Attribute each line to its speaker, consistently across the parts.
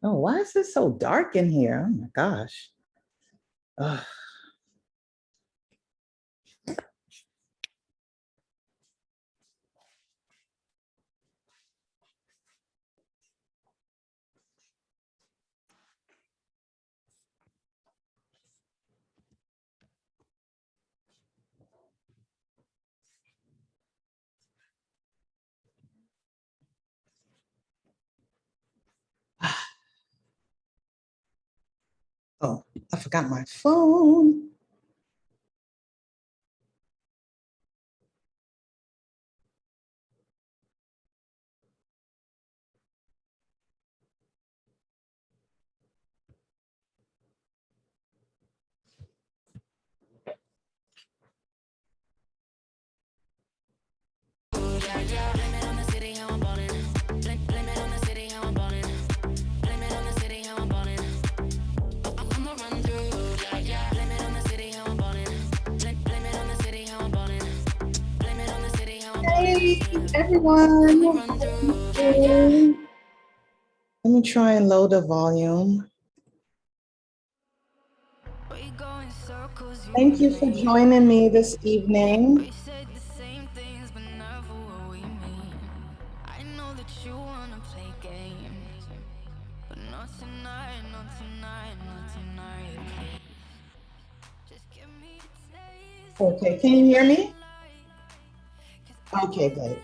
Speaker 1: Oh, why is it so dark in here? Oh my gosh. Ugh. Oh, I forgot my phone. Hey, everyone. Let me try and load the volume. Thank you for joining me this evening. Okay, can you hear me? Okay, good.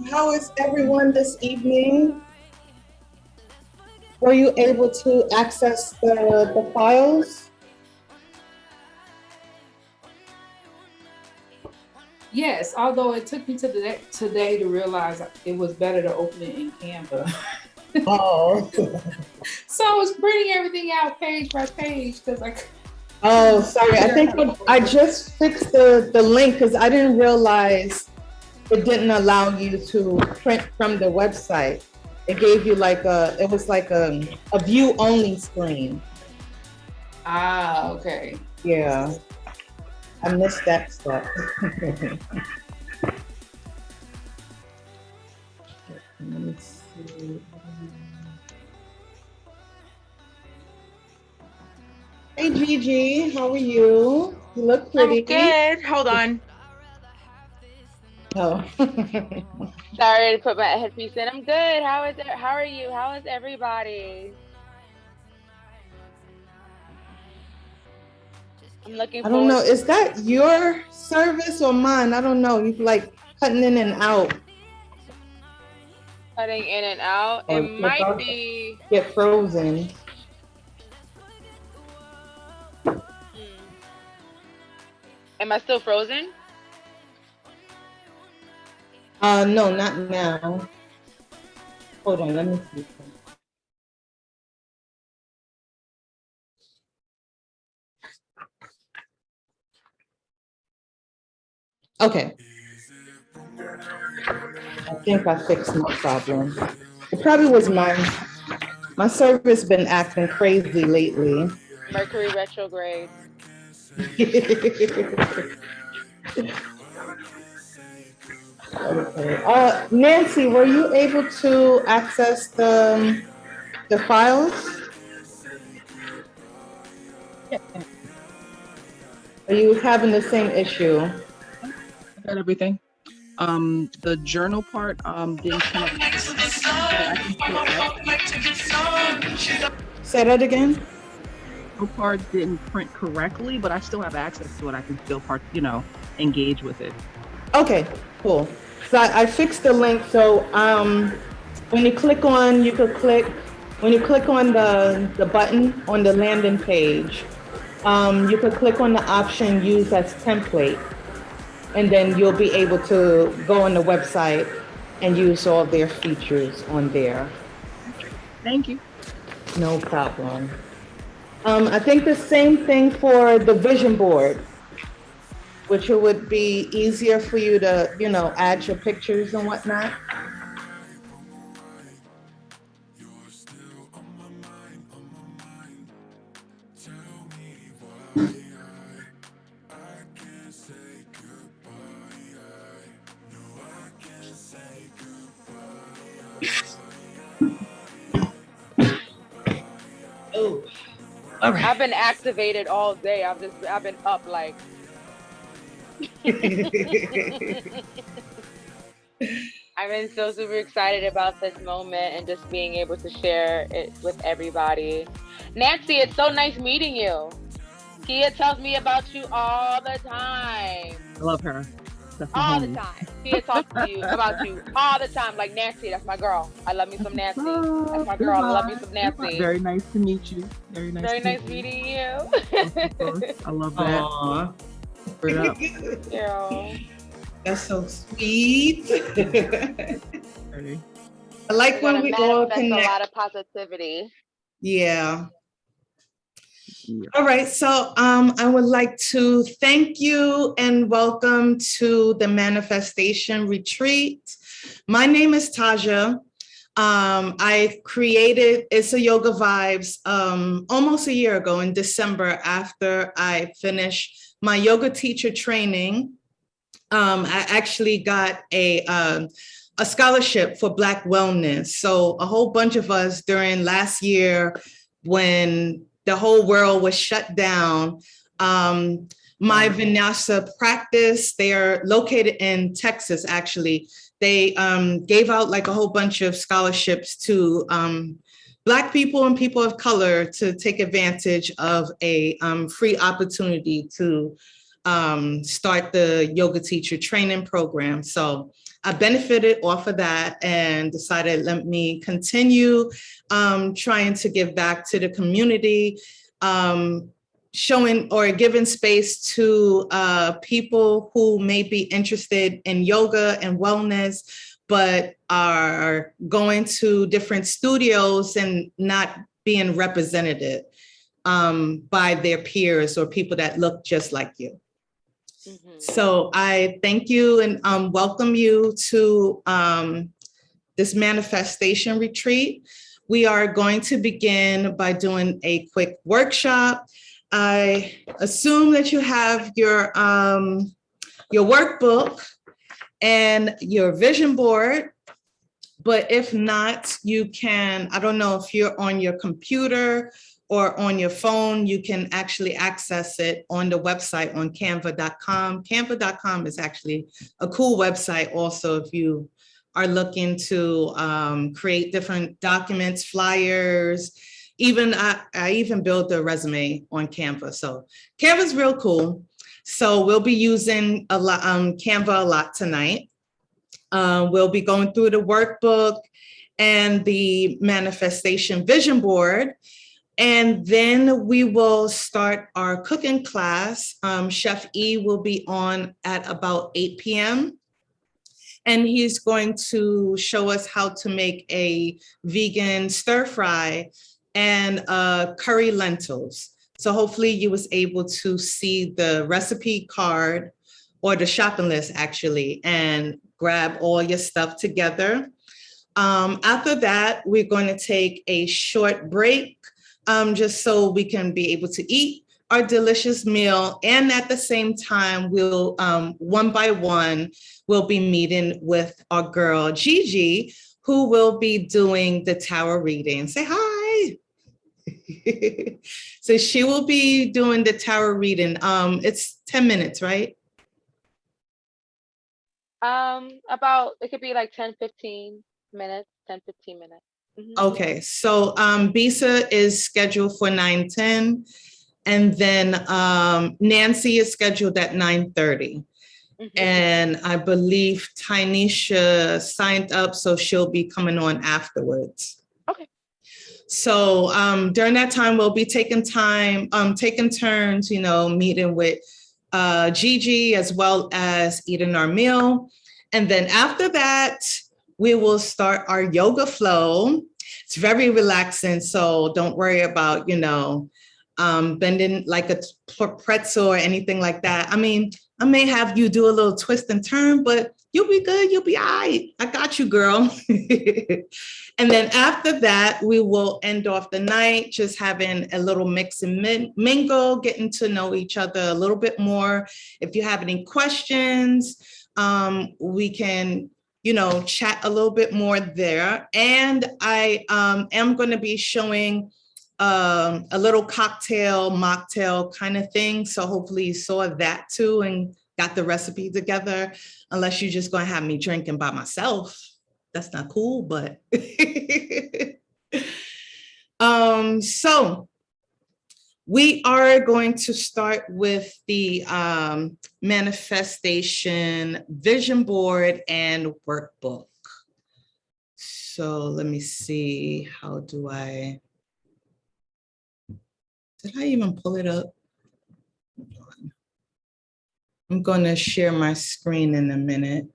Speaker 1: How is everyone this evening? Were you able to access the files?
Speaker 2: Yes, although it took me to today to realize it was better to open it in Canva.
Speaker 1: Oh.
Speaker 2: So I was printing everything out page by page because I.
Speaker 1: Oh, sorry. I think I just fixed the link because I didn't realize it didn't allow you to print from the website. It gave you it was like a view only screen.
Speaker 2: Ah, okay.
Speaker 1: Yeah. I missed that step. Let me see. Hey Gigi, how are you? You look pretty.
Speaker 3: I'm good. Hold on.
Speaker 1: Oh.
Speaker 3: Sorry to put my headpiece in. I'm good. How are you? How is everybody? I'm looking
Speaker 1: I don't
Speaker 3: forward
Speaker 1: know. Is that your service or mine? I don't know. You like cutting in and out.
Speaker 3: cutting in and out.
Speaker 1: Or
Speaker 3: It might be.
Speaker 1: get frozen.
Speaker 3: Am I still frozen?
Speaker 1: No, not now. Hold on, let me see. Okay. I think I fixed my problem. It probably was mine. My server's been acting crazy lately.
Speaker 3: Mercury retrograde.
Speaker 1: Okay. Nancy, were you able to access the files?
Speaker 4: Yeah.
Speaker 1: Are you having the same issue?
Speaker 4: I got everything. The journal part didn't come up.
Speaker 1: Say that again.
Speaker 4: The part didn't print correctly, but I still have access to it. I can still engage with it.
Speaker 1: Okay, cool. So I fixed the link. So when you click on, when you click on the button on the landing page, you could click on the option use as template, and then you'll be able to go on the website and use all their features on there.
Speaker 4: Thank you.
Speaker 1: No problem. I think the same thing for the vision board, which it would be easier for you to, add your pictures and whatnot. Oh, all right.
Speaker 3: I've been activated all day. I've been up like I've been so super excited about this moment and just being able to share it with everybody. Nancy, it's so nice meeting you. Kia tells me about you all the time.
Speaker 4: I love her. That's my
Speaker 3: All the
Speaker 4: homie.
Speaker 3: time. Kia talks to you about you all the time. Like Nancy, that's my girl. I love me some Nancy. That's my girl. I love me some Nancy.
Speaker 4: Very nice to meet you. Very nice.
Speaker 3: Very
Speaker 4: to
Speaker 3: nice
Speaker 4: meet
Speaker 3: meeting you.
Speaker 4: Of course. I love that.
Speaker 1: Aw.
Speaker 4: Word up.
Speaker 3: Girl.
Speaker 1: That's so sweet.
Speaker 4: Very.
Speaker 1: I like
Speaker 3: We
Speaker 1: when
Speaker 3: gotta
Speaker 1: we all
Speaker 3: manifest a
Speaker 1: connect.
Speaker 3: lot of positivity.
Speaker 1: Yeah.
Speaker 4: Yeah.
Speaker 1: All right. So I would like to thank you and welcome to the Manifestation Retreat. My name is Taja. I created It's a Yoga Vibes almost a year ago in December after I finished my yoga teacher training. I actually got a scholarship for Black wellness. So a whole bunch of us during last year when the whole world was shut down, my Vinyasa practice, they are located in Texas, actually. They gave out like a whole bunch of scholarships to Black people and people of color to take advantage of a free opportunity to start the yoga teacher training program. So I benefited off of that and decided let me continue trying to give back to the community, showing or giving space to people who may be interested in yoga and wellness, but are going to different studios and not being represented by their peers or people that look just like you. Mm-hmm. So I thank you and welcome you to this manifestation retreat. We are going to begin by doing a quick workshop. I assume that you have your workbook and your vision board, but if not, you can, I don't know if you're on your computer or on your phone, you can actually access it on the website on canva.com. Canva.com is actually a cool website also if you are looking to create different documents, flyers, even I even built a resume on Canva. So Canva's real cool. So we'll be using a lot, Canva a lot tonight. We'll be going through the workbook and the manifestation vision board. And then we will start our cooking class. Chef E will be on at about 8 p.m. And he's going to show us how to make a vegan stir fry and curry lentils. So hopefully you was able to see the recipe card or the shopping list actually, and grab all your stuff together. After that, we're going to take a short break just so we can be able to eat our delicious meal. And at the same time, we'll one by one, we'll be meeting with our girl, Gigi, who will be doing the tarot reading. Say hi. So she will be doing the tarot reading. It's 10 minutes, right?
Speaker 3: About, it could be like 10, 15 minutes, 10, 15 minutes. Mm-hmm.
Speaker 1: Okay, so Bisa is scheduled for 9:10, and then Nancy is scheduled at 9:30. Mm-hmm. And I believe Tynesha signed up, so she'll be coming on afterwards.
Speaker 3: Okay.
Speaker 1: So during that time, we'll be taking turns, meeting with Gigi as well as eating our meal. And then after that, we will start our yoga flow. It's very relaxing, so don't worry about, bending like a pretzel or anything like that. I mean, I may have you do a little twist and turn, but you'll be good. You'll be all right. I got you, girl. And then after that, we will end off the night just having a little mix and mingle, getting to know each other a little bit more. If you have any questions, we can, chat a little bit more there. And I am going to be showing a little cocktail, mocktail kind of thing. So hopefully you saw that too and got the recipe together, unless you're just gonna have me drinking by myself. That's not cool, but. So we are going to start with the manifestation vision board and workbook. So let me see, did I even pull it up? I'm going to share my screen in a minute.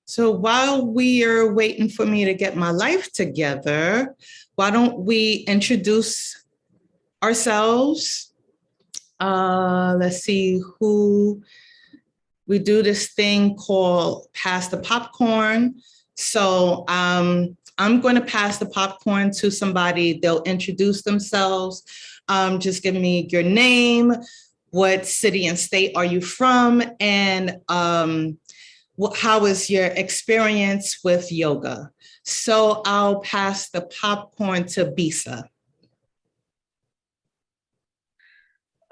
Speaker 1: So while we are waiting for me to get my life together, why don't we introduce ourselves? Let's see who, we do this thing called pass the popcorn. So I'm going to pass the popcorn to somebody. They'll introduce themselves. Just give me your name, what city and state are you from, and how is your experience with yoga? So I'll pass the popcorn to Bisa.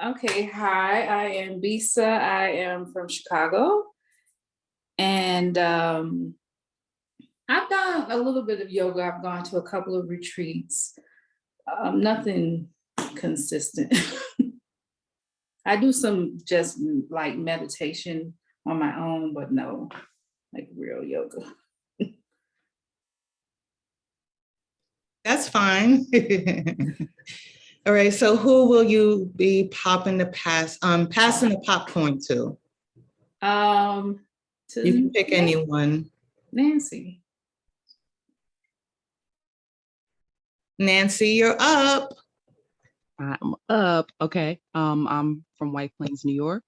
Speaker 2: Okay, hi, I am Bisa. I am from Chicago. And I've done a little bit of yoga. I've gone to a couple of retreats. Nothing consistent. I do some just like meditation on my own, but no, like real yoga.
Speaker 1: That's fine. All right, so who will you be passing the popcorn to? You can pick anyone.
Speaker 2: Nancy.
Speaker 1: Nancy, you're up.
Speaker 4: I'm up. Okay. I'm from White Plains, New York.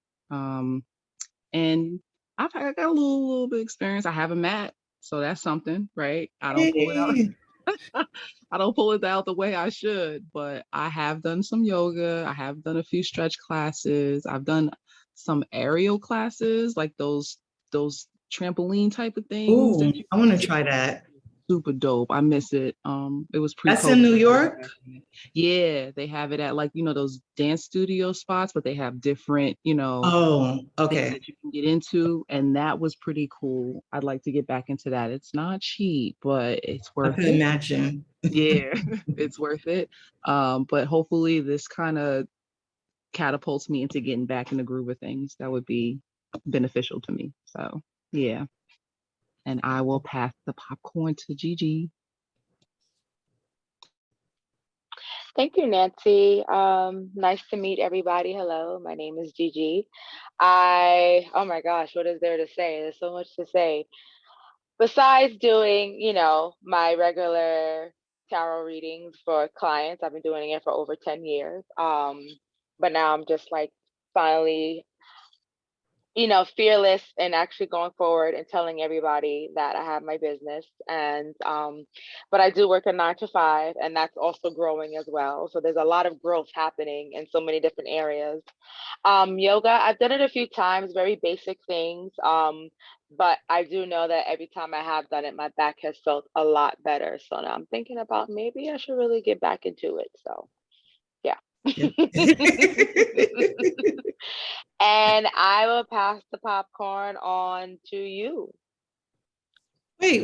Speaker 4: And I got a little bit of experience. I have a mat, so that's something, right? I don't pull it out. I don't pull it out the way I should, but I have done some yoga. I have done a few stretch classes. I've done some aerial classes, like those trampoline type of things.
Speaker 1: Ooh, I want to try that.
Speaker 4: Super dope. I miss it. It was pre-COVID.
Speaker 1: That's in New York?
Speaker 4: Yeah, they have it at like, those dance studio spots, but they have different,
Speaker 1: Oh, okay.
Speaker 4: things that you can get into. And that was pretty cool. I'd like to get back into that. It's not cheap, but it's worth it.
Speaker 1: I can imagine.
Speaker 4: Yeah, it's worth it. But hopefully this kind of catapults me into getting back in the groove of things. That would be beneficial to me. So yeah. And I will pass the popcorn to Gigi.
Speaker 3: Thank you, Nancy. Nice to meet everybody. Hello, my name is Gigi. Oh my gosh, what is there to say? There's so much to say. Besides doing, my regular tarot readings for clients, I've been doing it for over 10 years. But now I'm just like finally fearless and actually going forward and telling everybody that I have my business. And but I do work a 9 to 5, and that's also growing as well. So there's a lot of growth happening in so many different areas. Yoga, I've done it a few times, very basic things. But I do know that every time I have done it, my back has felt a lot better. So now I'm thinking about maybe I should really get back into it. So yeah. And I will pass the popcorn on to you.
Speaker 1: Wait,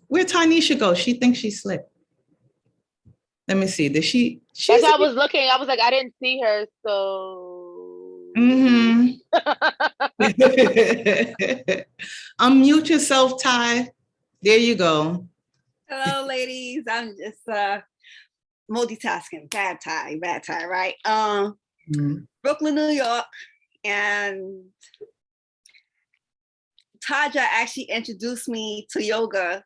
Speaker 1: where Tanisha go? She thinks she's slick. Let me see. Did she?
Speaker 3: That's why I was looking. I was like, I didn't see her, so.
Speaker 1: Unmute yourself, Ty. There you go.
Speaker 5: Hello, ladies. I'm just multitasking. Bad Ty, right? Brooklyn, New York, and Taja actually introduced me to yoga.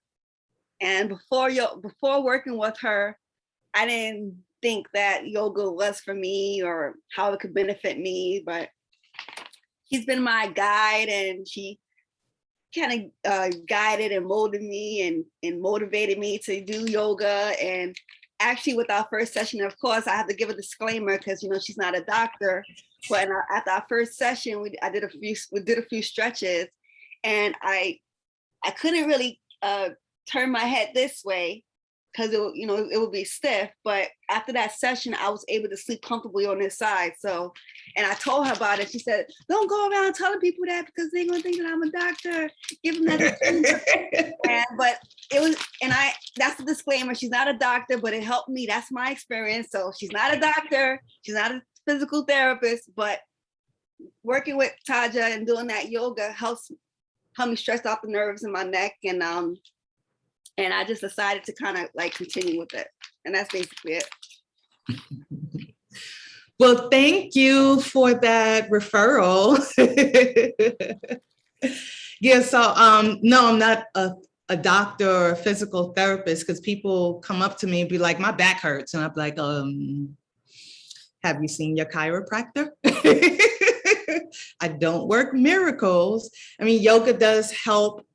Speaker 5: And before working with her, I didn't think that yoga was for me or how it could benefit me, but she's been my guide, and she kind of guided and molded me and motivated me to do yoga. And actually with our first session, of course, I have to give a disclaimer because, you know, she's not a doctor. But at our first session, we did a few stretches, and I couldn't really turn my head this way because it would be stiff. But after that session, I was able to sleep comfortably on this side. So, and I told her about it. She said, "Don't go around telling people that because they're gonna think that I'm a doctor. Give them that." But it was, that's the disclaimer. She's not a doctor, but it helped me. That's my experience. So she's not a doctor. She's not a physical therapist, but working with Taja and doing that yoga help me stretch out the nerves in my neck, and I just decided to kind of like continue with it, and that's basically it.
Speaker 1: Well, thank you for that referral. Yeah, so no, I'm not a doctor or a physical therapist, because people come up to me and be like, my back hurts, and I'm like, have you seen your chiropractor? I don't work miracles. I mean, yoga does help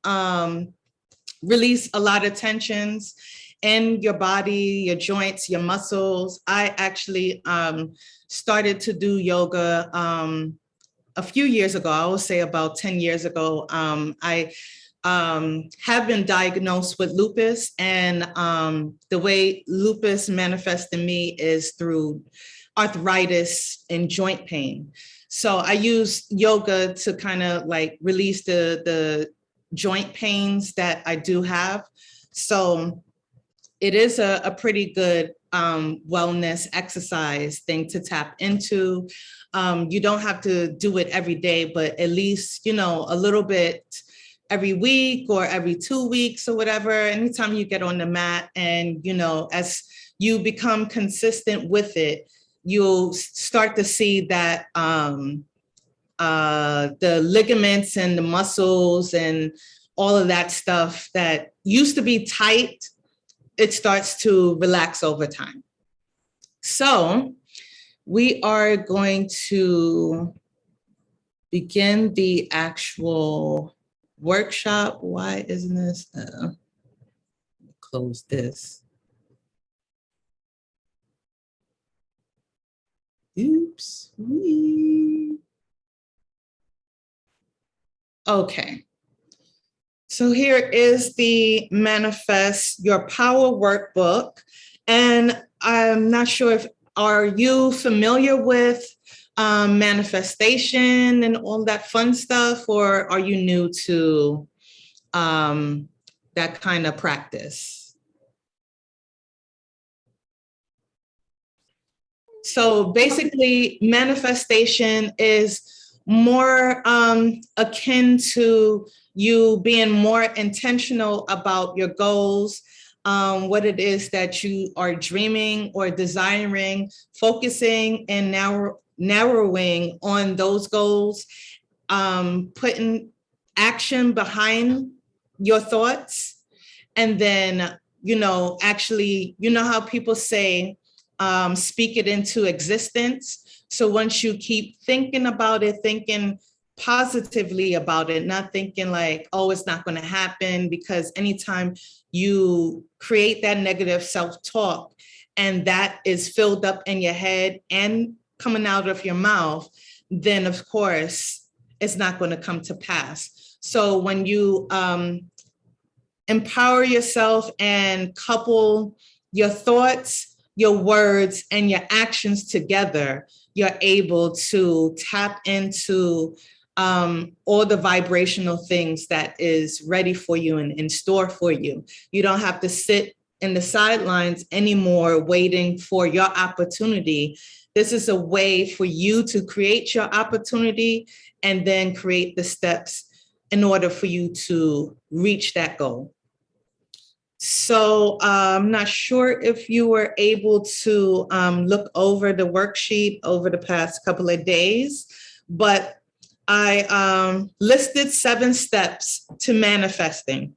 Speaker 1: release a lot of tensions in your body, your joints, your muscles. I actually started to do yoga a few years ago. I would say about 10 years ago. I have been diagnosed with lupus, and the way lupus manifests in me is through arthritis and joint pain. So I use yoga to kind of like release the joint pains that I do have. So it is a pretty good wellness exercise thing to tap into. You don't have to do it every day, but at least, you know, a little bit every week or every 2 weeks or whatever. Anytime you get on the mat, and, you know, as you become consistent with it, you'll start to see that the ligaments and the muscles and all of that stuff that used to be tight, it starts to relax over time. So we are going to begin the actual workshop. Why isn't this? Close this. Oops. Okay. So here is the Manifest Your Power workbook. And I'm not sure are you familiar with manifestation and all that fun stuff, or are you new to that kind of practice? So basically, manifestation is more akin to you being more intentional about your goals, what it is that you are dreaming or desiring, focusing and narrowing on those goals, putting action behind your thoughts, and then, you know, actually, you know how people say, speak it into existence. So once you keep thinking about it, thinking positively about it, not thinking like, oh, it's not going to happen, because anytime you create that negative self-talk and that is filled up in your head and coming out of your mouth, then of course it's not going to come to pass. So when you empower yourself and couple your thoughts, your words, and your actions together, you're able to tap into all the vibrational things that is ready for you and in store for you. You don't have to sit in the sidelines anymore waiting for your opportunity. This is a way for you to create your opportunity and then create the steps in order for you to reach that goal. So I'm not sure if you were able to look over the worksheet over the past couple of days, but I listed 7 steps to manifesting.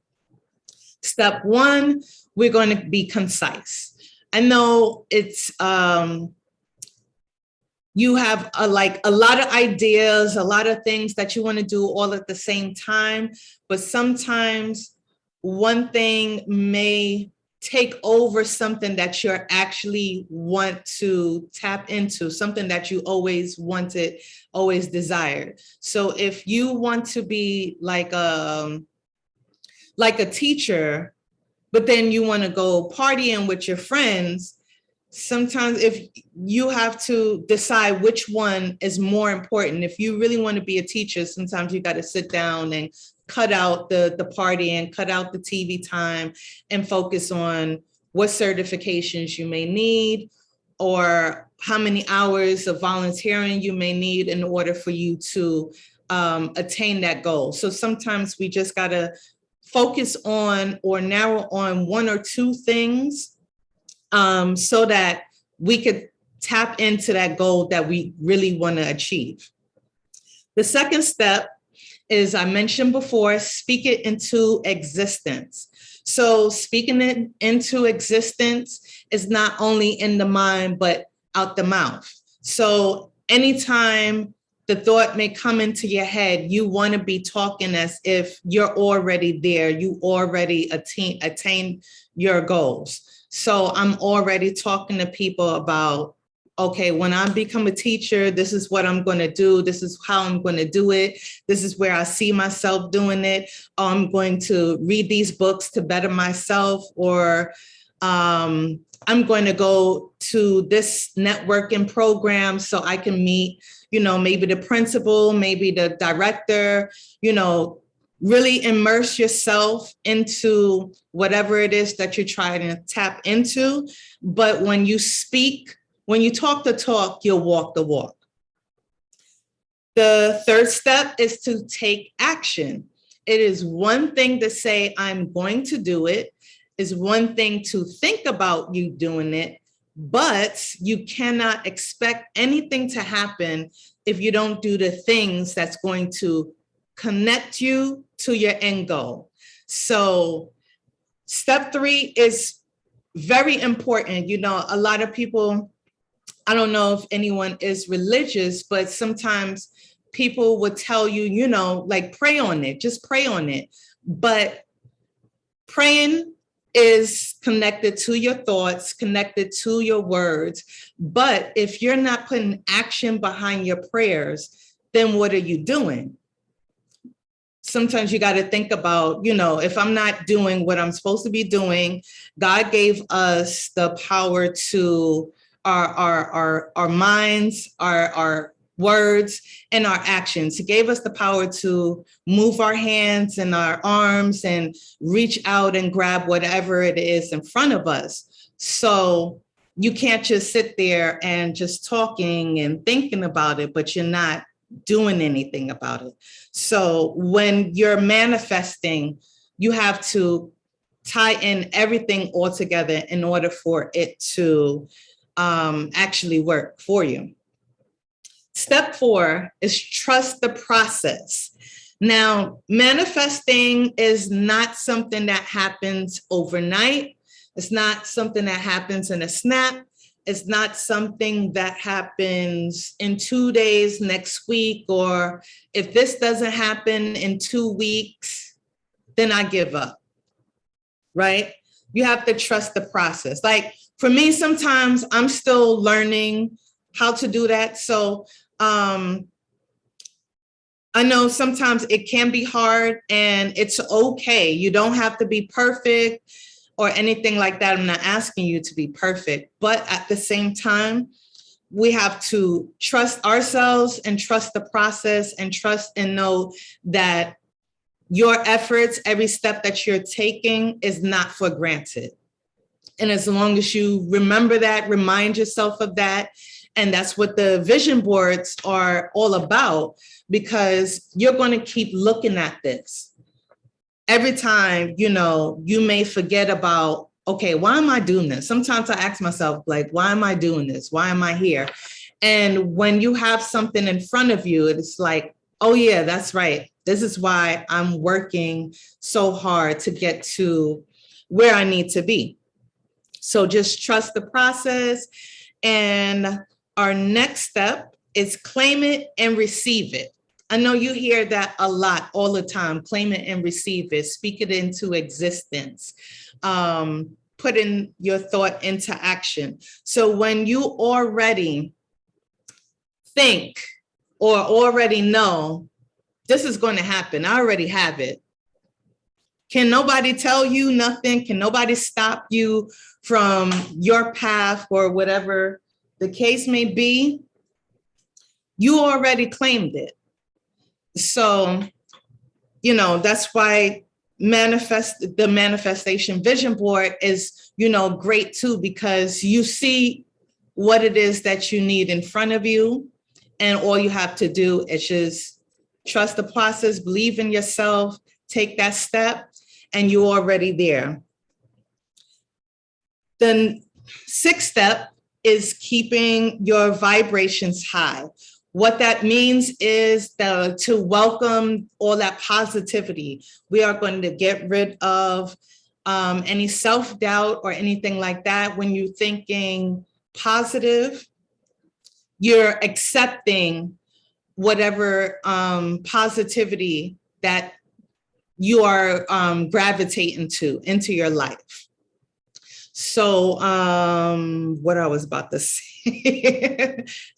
Speaker 1: Step 1, we're going to be concise. I know it's, you have a lot of ideas, a lot of things that you want to do all at the same time, but sometimes one thing may take over something that you're actually want to tap into, something that you always wanted, always desired. So if you want to be like a teacher, but then you want to go partying with your friends, sometimes if you have to decide which one is more important. If you really want to be a teacher, sometimes you got to sit down and cut out the party and cut out the TV time and focus on what certifications you may need or how many hours of volunteering you may need in order for you to attain that goal. So sometimes we just got to focus on or narrow on one or two things so that we could tap into that goal that we really want to achieve. The second step is, I mentioned before, speak it into existence. So speaking it into existence is not only in the mind, but out the mouth. So anytime the thought may come into your head, you want to be talking as if you're already there, you already attained your goals. So I'm already talking to people about, okay, when I become a teacher, this is what I'm going to do. This is how I'm going to do it. This is where I see myself doing it. I'm going to read these books to better myself, or I'm going to go to this networking program so I can meet, maybe the principal, maybe the director, really immerse yourself into whatever it is that you're trying to tap into. But when you speak, when you talk the talk, you'll walk the walk. The third step is to take action. It is one thing to say, I'm going to do it. It's one thing to think about you doing it, but you cannot expect anything to happen if you don't do the things that's going to connect you to your end goal. So step 3 is very important. A lot of people, I don't know if anyone is religious, but sometimes people would tell you, like pray on it, just pray on it. But praying is connected to your thoughts, connected to your words. But if you're not putting action behind your prayers, then what are you doing? Sometimes you got to think about, if I'm not doing what I'm supposed to be doing, God gave us the power to our minds, our words, and our actions. He gave us the power to move our hands and our arms and reach out and grab whatever it is in front of us. So you can't just sit there and just talking and thinking about it, but you're not doing anything about it. So when you're manifesting, you have to tie in everything all together in order for it to actually work for you. Step 4 is trust the process. Now, manifesting is not something that happens overnight. It's not something that happens in a snap. It's not something that happens in 2 days, next week, or if this doesn't happen in 2 weeks, then I give up, right? You have to trust the process. Like for me, sometimes I'm still learning how to do that. So I know sometimes it can be hard and it's okay. You don't have to be perfect or anything like that. I'm not asking you to be perfect, but at the same time, we have to trust ourselves and trust the process and trust and know that your efforts, every step that you're taking is not for granted. And as long as you remember that, remind yourself of that. And that's what the vision boards are all about, because you're going to keep looking at this. Every time, you may forget about, okay, why am I doing this? Sometimes I ask myself, like, why am I doing this? Why am I here? And when you have something in front of you, it's like, oh yeah, that's right. This is why I'm working so hard to get to where I need to be. So just trust the process. And our next step is claim it and receive it. I know you hear that a lot all the time, claim it and receive it, speak it into existence, put putting your thought into action. So when you already think or already know this is going to happen, I already have it. Can nobody tell you nothing? Can nobody stop you from your path or whatever the case may be? You already claimed it. So, you know, that's why the manifestation vision board is, you know, great too, because you see what it is that you need in front of you. And all you have to do is just trust the process, believe in yourself, take that step, and you're already there. The 6th step is keeping your vibrations high. What that means is to welcome all that positivity. We are going to get rid of any self-doubt or anything like that. When you're thinking positive, you're accepting whatever positivity that you are gravitating into your life. So what I was about to say,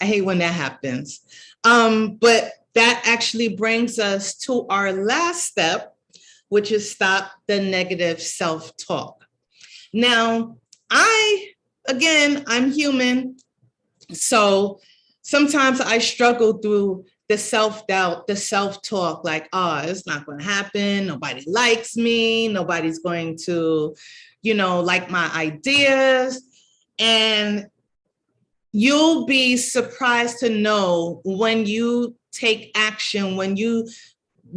Speaker 1: I hate when that happens. But that actually brings us to our last step, which is stop the negative self-talk. Now, I'm human. So sometimes I struggle through the self-doubt, the self-talk, like, oh, it's not going to happen. Nobody likes me. Nobody's going to, you know, like my ideas. And you'll be surprised to know when you take action, when you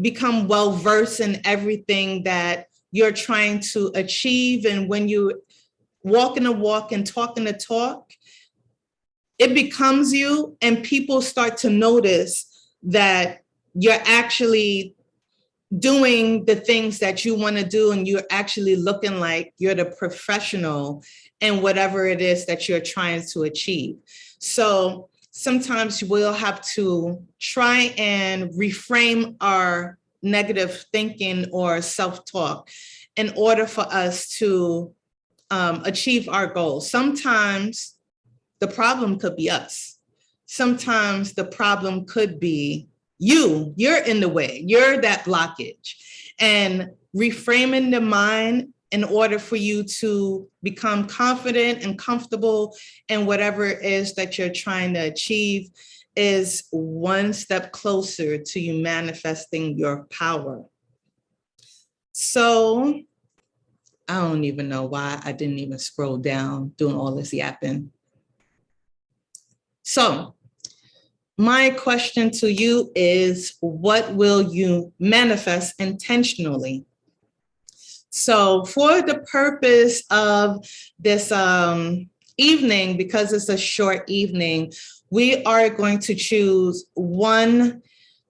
Speaker 1: become well-versed in everything that you're trying to achieve. And when you walking the walk and talking the talk, it becomes you, and people start to notice that you're actually doing the things that you want to do, and you're actually looking like you're the professional in whatever it is that you're trying to achieve. So sometimes we'll have to try and reframe our negative thinking or self-talk in order for us to achieve our goals. Sometimes the problem could be us. Sometimes the problem could be you're in the way, you're that blockage. And reframing the mind in order for you to become confident and comfortable in whatever it is that you're trying to achieve is one step closer to you manifesting your power. So I don't even know why I didn't even scroll down doing all this yapping. So my question to you is, what will you manifest intentionally? So for the purpose of this evening, because it's a short evening, we are going to choose one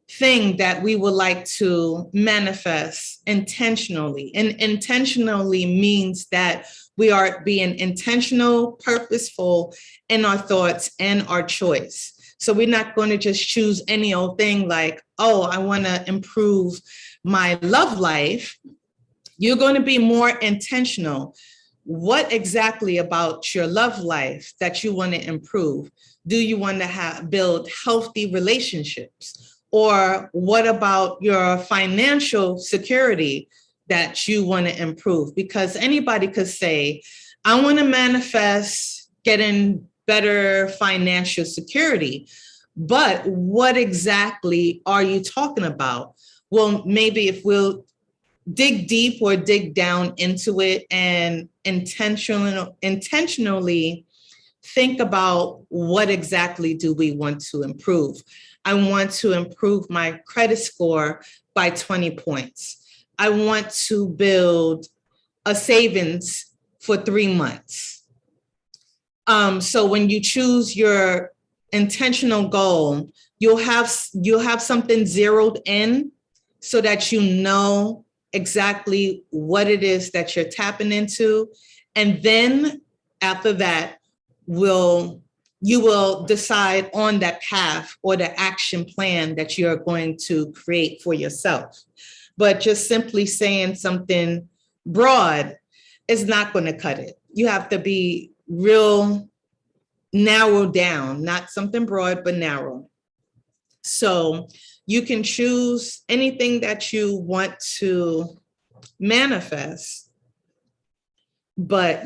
Speaker 1: thing that we would like to manifest intentionally. And intentionally means that we are being intentional, purposeful in our thoughts and our choice. So we're not going to just choose any old thing like, oh, I want to improve my love life. You're going to be more intentional. What exactly about your love life that you want to improve? Do you want to build healthy relationships? Or what about your financial security that you want to improve? Because anybody could say, I want to manifest getting better financial security. But what exactly are you talking about? Well, maybe if we'll dig deep or dig down into it and intentionally think about what exactly do we want to improve. I want to improve my credit score by 20 points. I want to build a savings for 3 months. So when you choose your intentional goal, you'll have something zeroed in so that you know exactly what it is that you're tapping into. And then after that, you will decide on that path or the action plan that you're going to create for yourself. But just simply saying something broad is not going to cut it. you have to be real narrow down, not something broad, but narrow. So you can choose anything that you want to manifest. But,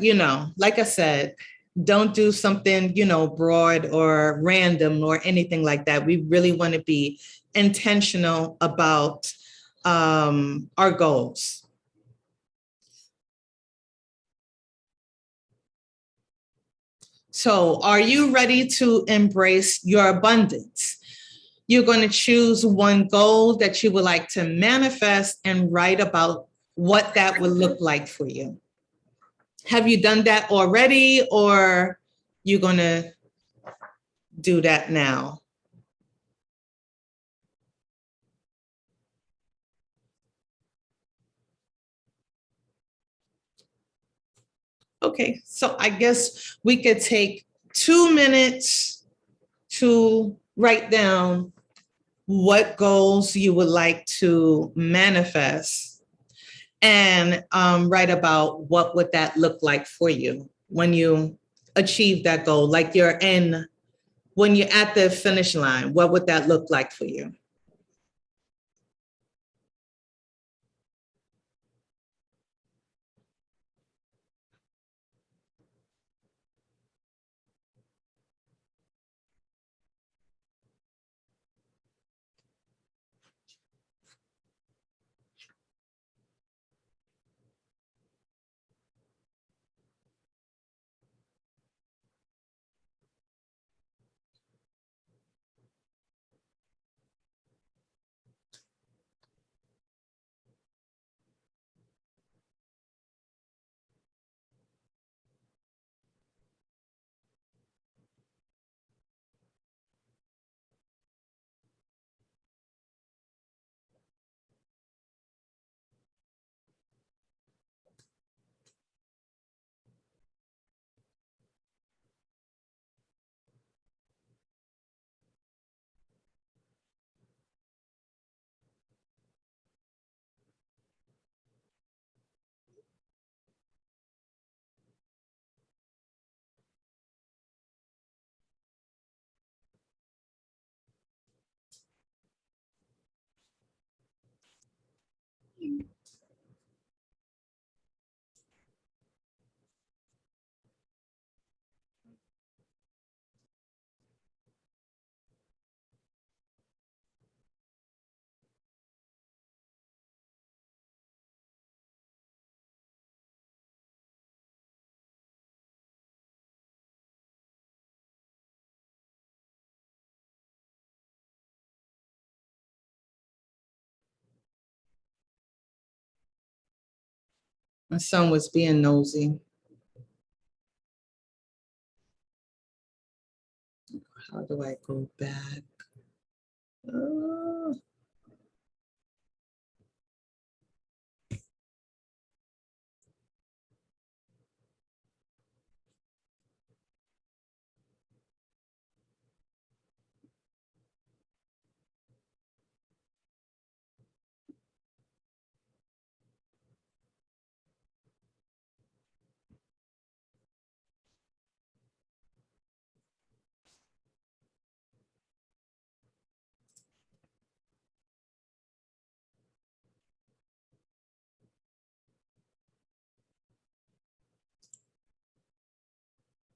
Speaker 1: like I said, don't do something, broad or random or anything like that. We really want to be intentional about our goals. So are you ready to embrace your abundance? You're going to choose one goal that you would like to manifest and write about what that would look like for you. Have you done that already, or you're going to do that now? Okay, so I guess we could take 2 minutes to write down what goals you would like to manifest and write about what would that look like for you when you achieve that goal, like when you're at the finish line, what would that look like for you? My son was being nosy. How do I go back? Uh,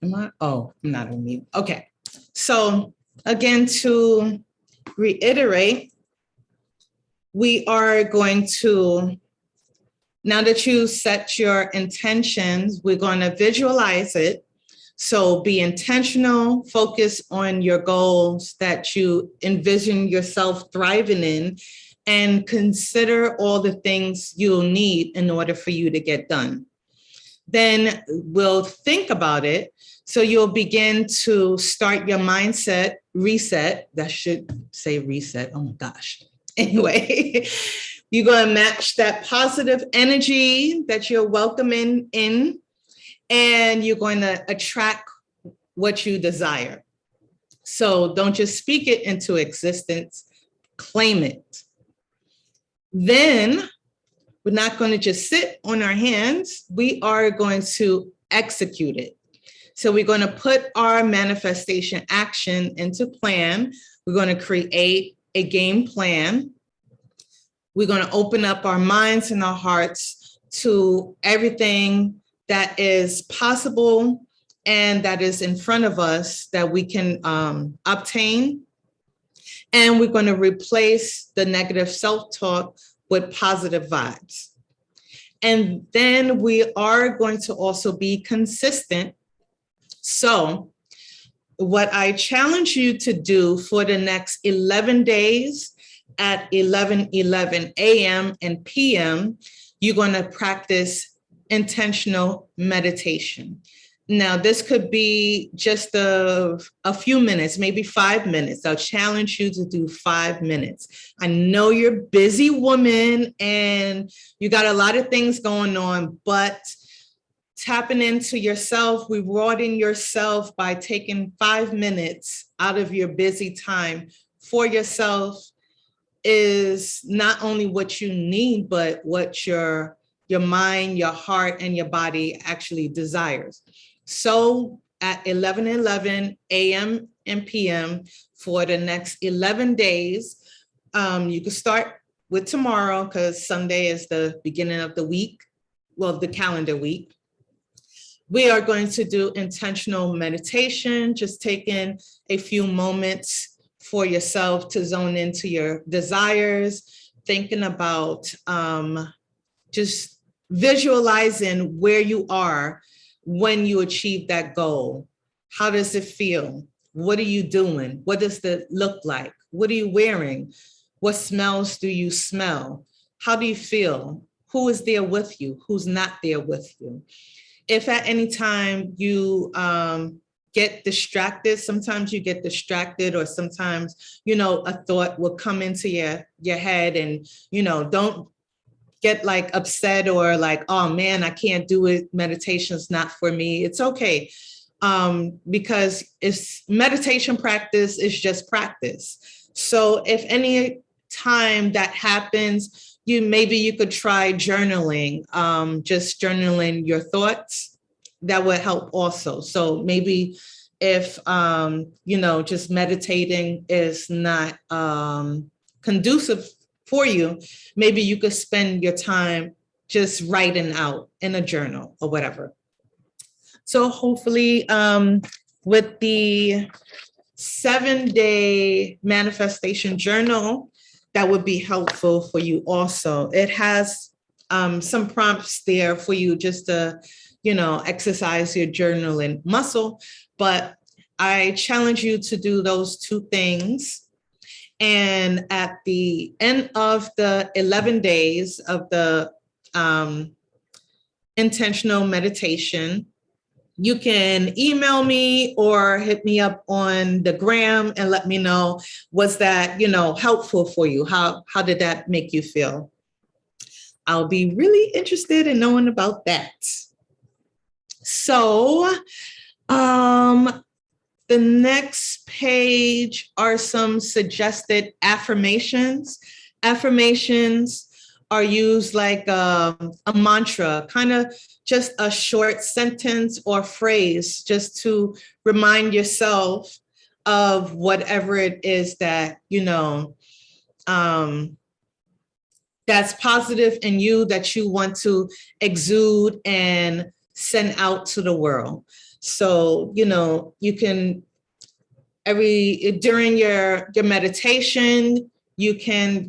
Speaker 1: Am I? Oh, I'm not on mute. Okay. So again, to reiterate, we are going to, now that you set your intentions, we're going to visualize it. So be intentional, focus on your goals that you envision yourself thriving in, and consider all the things you'll need in order for you to get done. Then we'll think about it. So you'll begin to start your mindset reset. That should say reset. Oh my gosh. Anyway, you're going to match that positive energy that you're welcoming in, and you're going to attract what you desire. So don't just speak it into existence, claim it. Then we're not going to just sit on our hands. We are going to execute it. So we're going to put our manifestation action into plan. We're going to create a game plan. We're going to open up our minds and our hearts to everything that is possible and that is in front of us that we can obtain. And we're going to replace the negative self-talk with positive vibes. And then we are going to also be consistent. So what I challenge you to do for the next 11 days at 11:11 a.m. and p.m., you're going to practice intentional meditation. Now, this could be just a few minutes, maybe 5 minutes. I'll challenge you to do 5 minutes. I know you're a busy woman and you got a lot of things going on, but tapping into yourself, rewarding yourself by taking 5 minutes out of your busy time for yourself is not only what you need, but what your mind, your heart, and your body actually desires. So at 11:11 a.m. and p.m. for the next 11 days, you can start with tomorrow because Sunday is the beginning of the week, well, the calendar week. We are going to do intentional meditation, just taking a few moments for yourself to zone into your desires, thinking about just visualizing where you are when you achieve that goal. How does it feel? What are you doing? What does it look like? What are you wearing? What smells do you smell? How do you feel? Who is there with you? Who's not there with you? If at any time you get distracted, sometimes you get distracted, or sometimes, a thought will come into your head and, don't get like upset or like, oh man, I can't do it. Meditation's not for me. It's okay. Because it's meditation practice is just practice. So if any time that happens, maybe you could try journaling, just journaling your thoughts. That would help also. So maybe if, just meditating is not conducive for you, maybe you could spend your time just writing out in a journal or whatever. So hopefully with the 7-day manifestation journal, that would be helpful for you also. It has some prompts there for you just to, exercise your journaling muscle, but I challenge you to do those 2 things. And at the end of the 11 days of the intentional meditation, you can email me or hit me up on the gram and let me know, was that, helpful for you? How did that make you feel? I'll be really interested in knowing about that. So, the next page are some suggested affirmations. Affirmations are used like a mantra, kind of just a short sentence or phrase, just to remind yourself of whatever it is that, that's positive in you, that you want to exude and send out to the world. So, you can, during your meditation, you can,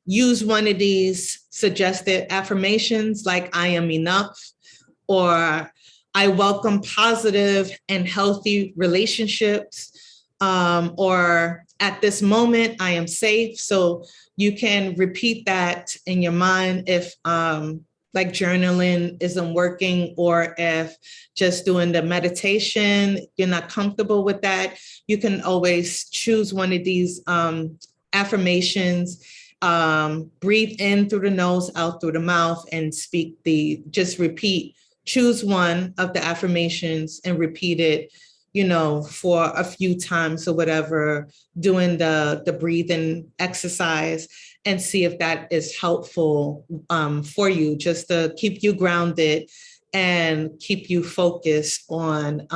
Speaker 1: use one of these suggested affirmations like I am enough, or I welcome positive and healthy relationships, or at this moment I am safe. So you can repeat that in your mind if like journaling isn't working, or if just doing the meditation, you're not comfortable with that, you can always choose one of these affirmations, breathe in through the nose, out through the mouth, and just repeat, choose one of the affirmations and repeat it, for a few times or whatever, doing the breathing exercise, and see if that is helpful for you, just to keep you grounded and keep you focused on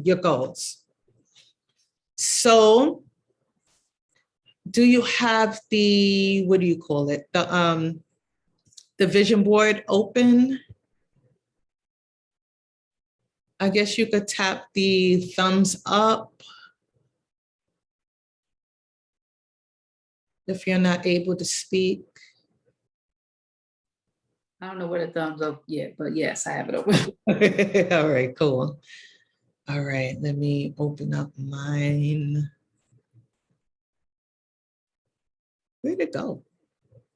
Speaker 1: your goals. So do you have the, what do you call it? The vision board open? I guess you could tap the thumbs up if you're not able to speak.
Speaker 2: I don't know where the thumbs up yet, but yes, I have it open.
Speaker 1: All right, cool. All right, let me open up mine. Where'd it go?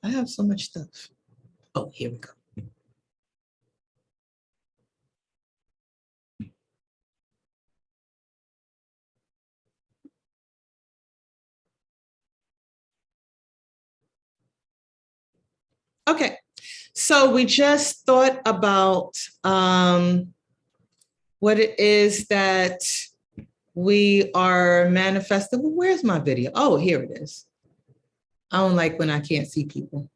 Speaker 1: I have so much stuff. Oh, here we go. Okay, so we just thought about what it is that we are manifesting. Well, where's my video? Oh, here it is. I don't like when I can't see people.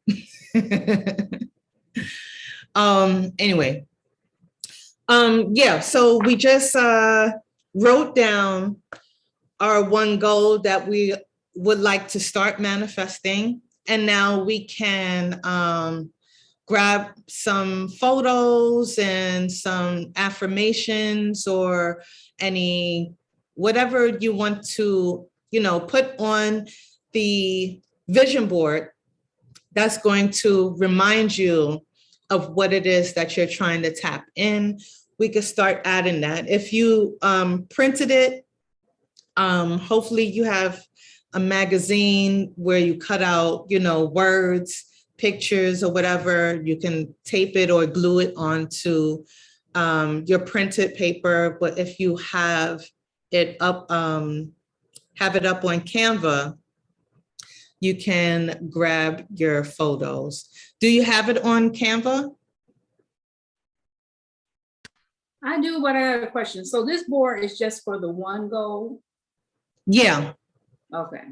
Speaker 1: Anyway, yeah, so we just wrote down our one goal that we would like to start manifesting. And now we can grab some photos and some affirmations or any, whatever you want to, put on the vision board that's going to remind you of what it is that you're trying to tap in. We could start adding that. If you printed it, hopefully you have a magazine where you cut out, words, pictures or whatever. You can tape it or glue it onto your printed paper. But if you have it up on Canva, you can grab your photos. Do you have it on Canva?
Speaker 2: I do, but I have a question. So this board is just for the one goal?
Speaker 1: Yeah.
Speaker 2: Okay.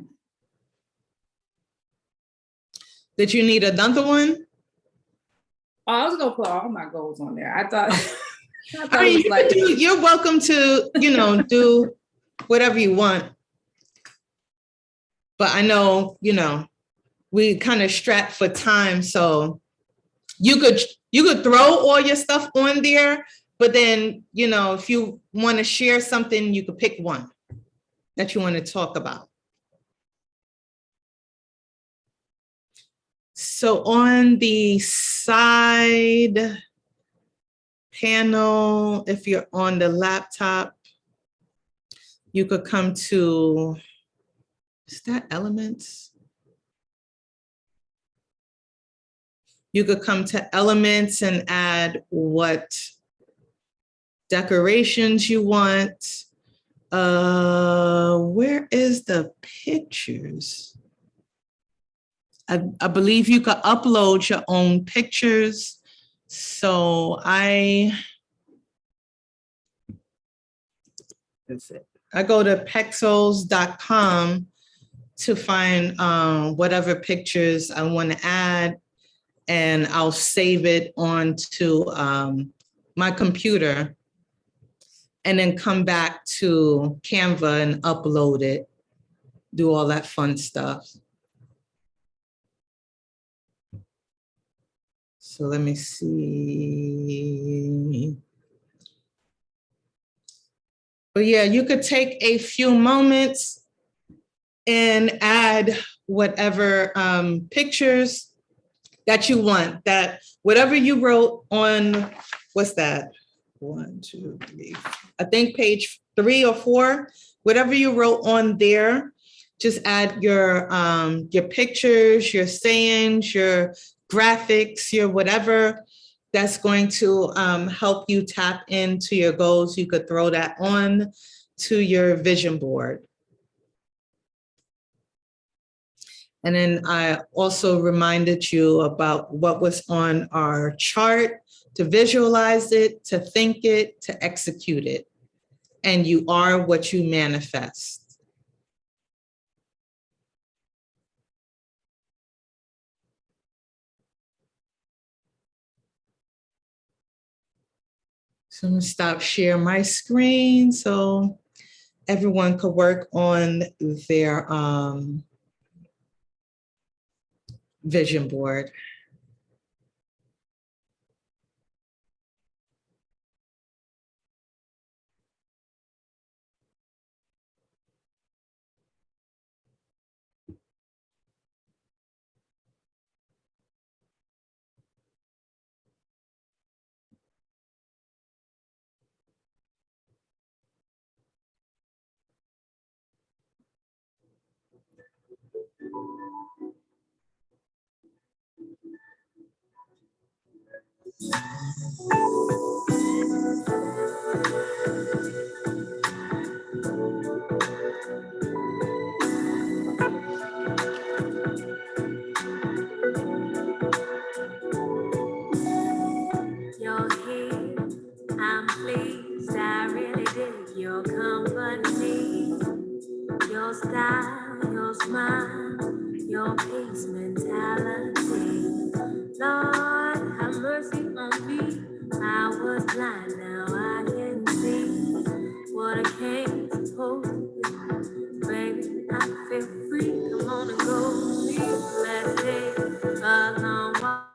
Speaker 1: Did you need another one?
Speaker 2: Oh, I was gonna put all my goals on there. I thought,
Speaker 1: I mean, you're welcome to, do whatever you want. But I know, we kind of strapped for time, so you could throw all your stuff on there, but then, if you want to share something, you could pick one that you want to talk about. So on the side panel, if you're on the laptop, you could come to, is that elements? You could come to elements and add what decorations you want. Where is the pictures? I believe you could upload your own pictures. So I go to pexels.com to find whatever pictures I want to add, and I'll save it onto my computer and then come back to Canva and upload it, do all that fun stuff. So let me see. But yeah, you could take a few moments and add whatever pictures that you want, that whatever you wrote on, what's that? 1, 2, 3, I think page 3 or 4, whatever you wrote on there, just add your pictures, your sayings, your graphics, your whatever that's going to help you tap into your goals. You could throw that on to your vision board. And then I also reminded you about what was on our chart, to visualize it, to think it, to execute it. And you are what you manifest. So I'm gonna stop sharing my screen so everyone could work on their vision board.
Speaker 6: You're here, I'm pleased, I really dig your company, your style, your smile, your peace mentality. Lord, have mercy on me, I was blind, now I can see what I came supposed to be. Baby, I feel free, come on and go deep, let's take a long walk.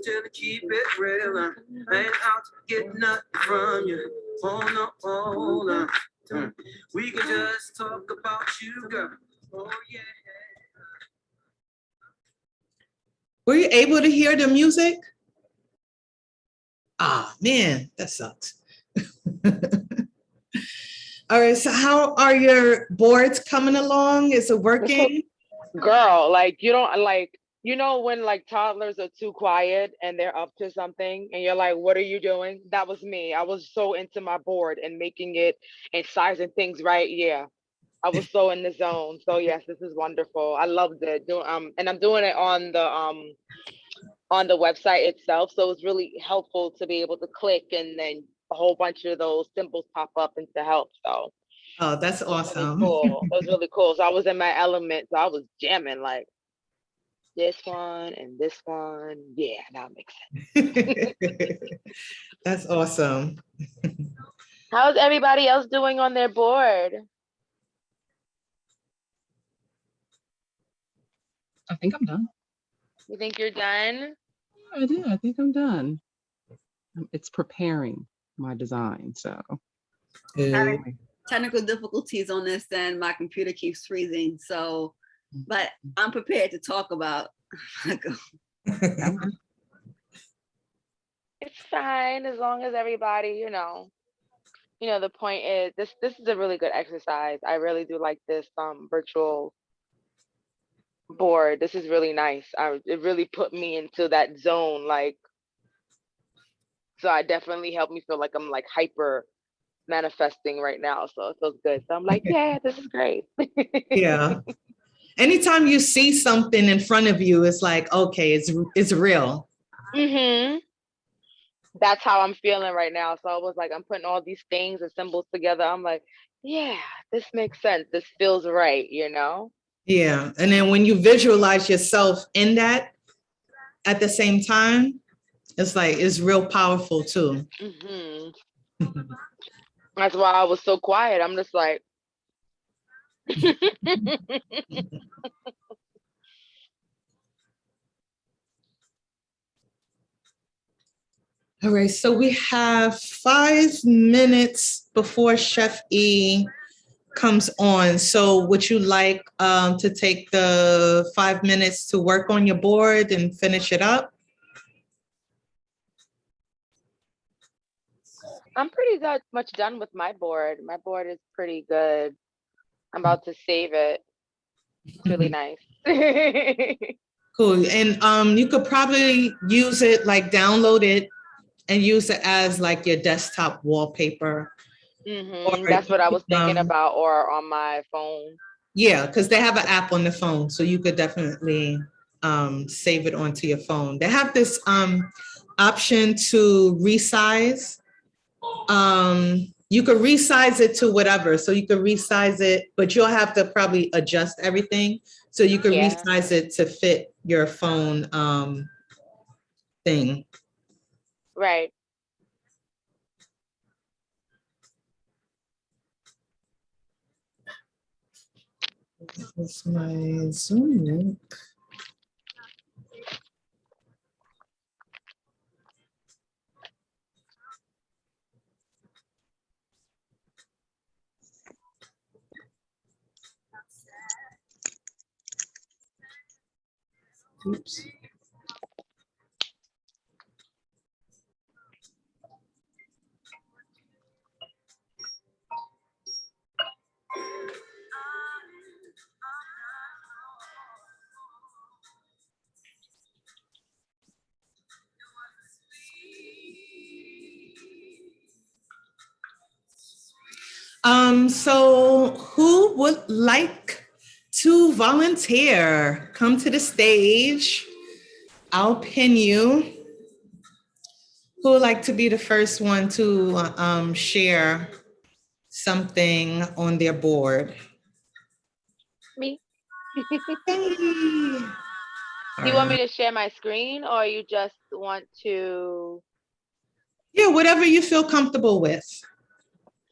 Speaker 6: till to keep it real. I ain't out to get nothing from you. Oh no, oh no. We can just talk about you, girl. Oh yeah.
Speaker 1: Were you able to hear the music? Ah, man, that sucks. All right, so how are your boards coming along? Is it working?
Speaker 3: Girl, like you don't like, you know, when like toddlers are too quiet and they're up to something and you're like, what are you doing? That was me. I was so into my board and making it and sizing things right. Yeah. I was so in the zone. So yes, this is wonderful. I loved it. And I'm doing it on the website itself. So it's really helpful to be able to click and then a whole bunch of those symbols pop up and to help. So
Speaker 1: Oh, that's
Speaker 3: it was really
Speaker 1: awesome.
Speaker 3: cool. It was really cool. So I was in my element. So I was jamming like this one and this one. Yeah, that makes sense.
Speaker 1: That's awesome.
Speaker 3: How's everybody else doing on their board?
Speaker 4: I think I'm done.
Speaker 3: You think you're done?
Speaker 4: I do. I think I'm done. It's preparing my design. So
Speaker 5: Having technical difficulties on this, and my computer keeps freezing. So, but I'm prepared to talk about.
Speaker 3: It's fine as long as everybody, the point is this is a really good exercise. I really do like this virtual board. This is really nice. It really put me into that zone, like, so it definitely helped me feel like I'm like hyper manifesting right now. So it feels good. So I'm like, yeah, this is great.
Speaker 1: Yeah. Anytime you see something in front of you, it's like, okay, it's real.
Speaker 3: Mm-hmm. That's how I'm feeling right now. So I was like, I'm putting all these things and symbols together. I'm like, yeah, this makes sense. This feels right,
Speaker 1: Yeah. And then when you visualize yourself in that at the same time, it's like, it's real powerful too.
Speaker 3: Mm-hmm. That's why I was so quiet. I'm just like,
Speaker 1: all right, so we have 5 minutes before Chef E comes on. So would you like to take the 5 minutes to work on your board and finish it up?
Speaker 3: I'm pretty much done with my board. My board is pretty good. I'm about to save it. It's really nice.
Speaker 1: Cool. And you could probably use it, like download it and use it as like your desktop wallpaper.
Speaker 3: Mm-hmm. That's what I was thinking about, or on my phone.
Speaker 1: Yeah, because they have an app on the phone, so you could definitely save it onto your phone. They have this option to resize. You could resize it to whatever. So you could resize it, but you'll have to probably adjust everything. So you could resize it to fit your phone thing.
Speaker 3: Right.
Speaker 1: This is my Zoom link. Oops. So who would like to volunteer? Come to the stage. I'll pin you. Who would like to be the first one to share something on their board?
Speaker 3: Me.
Speaker 1: Hey.
Speaker 3: Do you want me to share my screen, or you just want to?
Speaker 1: Yeah, whatever you feel comfortable with.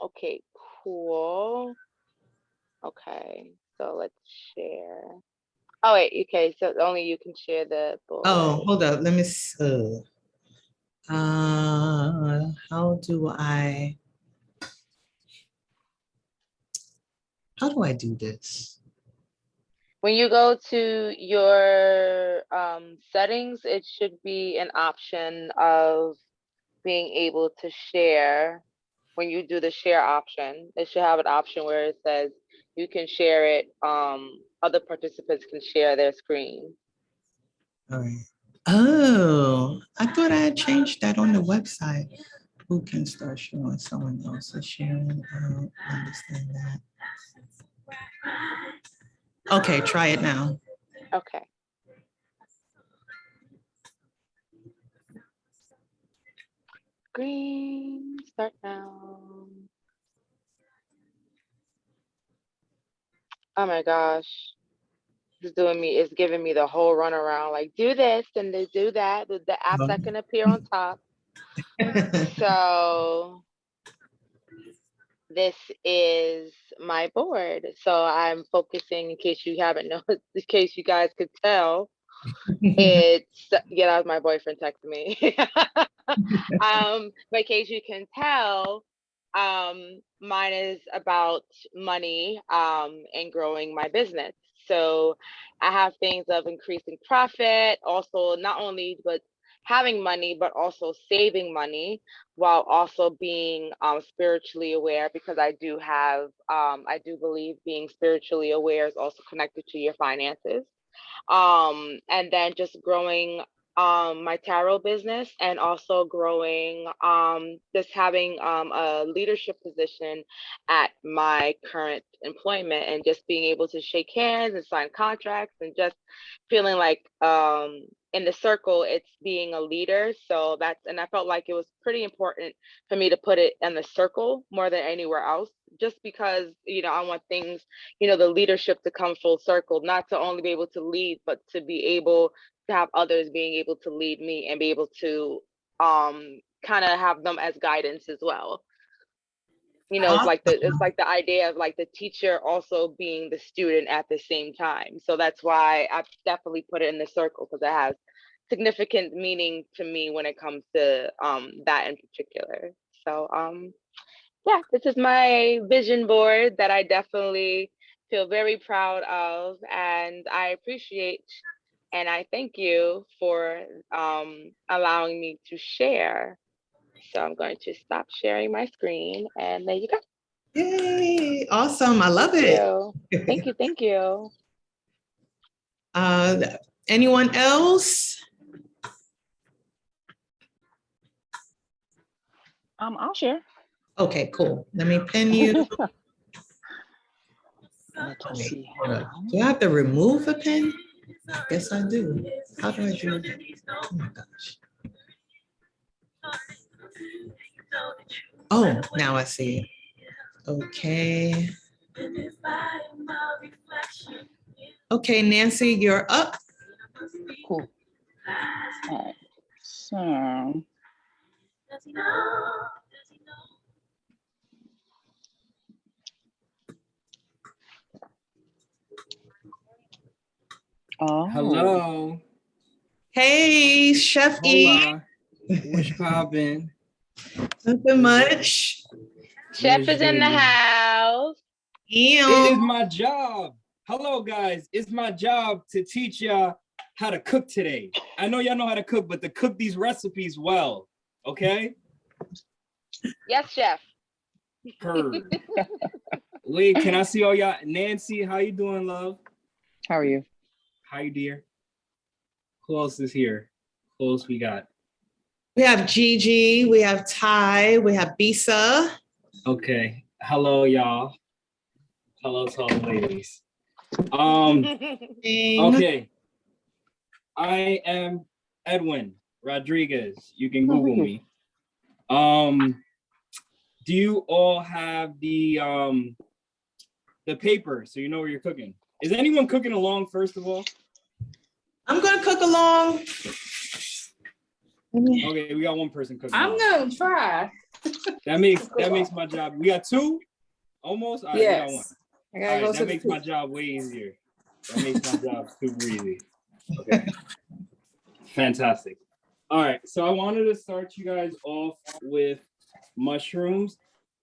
Speaker 3: Okay, cool. Okay, so let's share. Oh wait, okay, so only you can share the board.
Speaker 1: Oh, hold up. Let me how do I do this?
Speaker 3: When you go to your settings, it should be an option of being able to share. When you do the share option, it should have an option where it says you can share it. Other participants can share their screen.
Speaker 1: All right. Oh, I thought I had changed that on the website. Who can start showing someone else is sharing? I don't understand that. Okay, try it now.
Speaker 3: Okay. Green, start now. Oh my gosh. It's giving me the whole runaround, like do this and then do that, the app that can appear on top. So this is my board. So I'm focusing, in case you haven't noticed, in case you guys could tell, it's, yeah, that was my boyfriend texting me. But in case you can tell, mine is about money and growing my business. So I have things of increasing profit, also not only but having money, but also saving money while also being spiritually aware, because I do believe being spiritually aware is also connected to your finances. And then just growing my tarot business, and also growing just having a leadership position at my current employment, and just being able to shake hands and sign contracts, and just feeling like in the circle it's being a leader. So and I felt like it was pretty important for me to put it in the circle more than anywhere else, just because I want things, the leadership to come full circle, not to only be able to lead, but to be able to have others being able to lead me, and be able to kind of have them as guidance as well. It's like the idea of like the teacher also being the student at the same time. So that's why I definitely put it in the circle, because it has significant meaning to me when it comes to that in particular. So yeah, this is my vision board that I definitely feel very proud of, and I appreciate and I thank you for allowing me to share. So I'm going to stop sharing my screen, and there you go.
Speaker 1: Yay, awesome. I love it.
Speaker 3: Thank you. Thank you.
Speaker 1: Anyone else?
Speaker 4: I'll share.
Speaker 1: Okay, cool. Let me pin you.
Speaker 4: See.
Speaker 1: Do I have to remove a pin? Yes, I do. How do I do that? Oh my gosh. Oh, now I see it. Okay. Okay, Nancy, you're up.
Speaker 4: Cool. All right. So. Oh.
Speaker 7: Hello.
Speaker 1: Hey, Chef E.
Speaker 7: What's poppin'?
Speaker 1: Nothing much.
Speaker 3: Chef is in the house.
Speaker 7: It is my job. Hello, guys. It's my job to teach y'all how to cook today. I know y'all know how to cook, but to cook these recipes well, okay?
Speaker 3: Yes, Chef.
Speaker 7: Heard. Wait, can I see all y'all? Nancy, how you doing, love?
Speaker 4: How are you?
Speaker 7: Hi, dear. Who else is here? Who else we got?
Speaker 1: We have Gigi, we have Ty, we have Bisa.
Speaker 7: Okay. Hello, y'all. Hello to all the ladies. Okay. I am Edwin Rodriguez. You can Google me. Do you all have the paper so you know where you're cooking? Is anyone cooking along, first of all?
Speaker 1: I'm gonna cook along.
Speaker 7: Okay, we got one person cooking.
Speaker 2: I'm gonna try.
Speaker 7: That makes my job. We got two? Almost? All right,
Speaker 2: yes.
Speaker 7: we got one.
Speaker 2: I gotta
Speaker 7: All
Speaker 2: go
Speaker 7: right,
Speaker 2: to
Speaker 7: that makes my job way easier. That makes my job super easy. Okay. Fantastic. All right, so I wanted to start you guys off with mushrooms.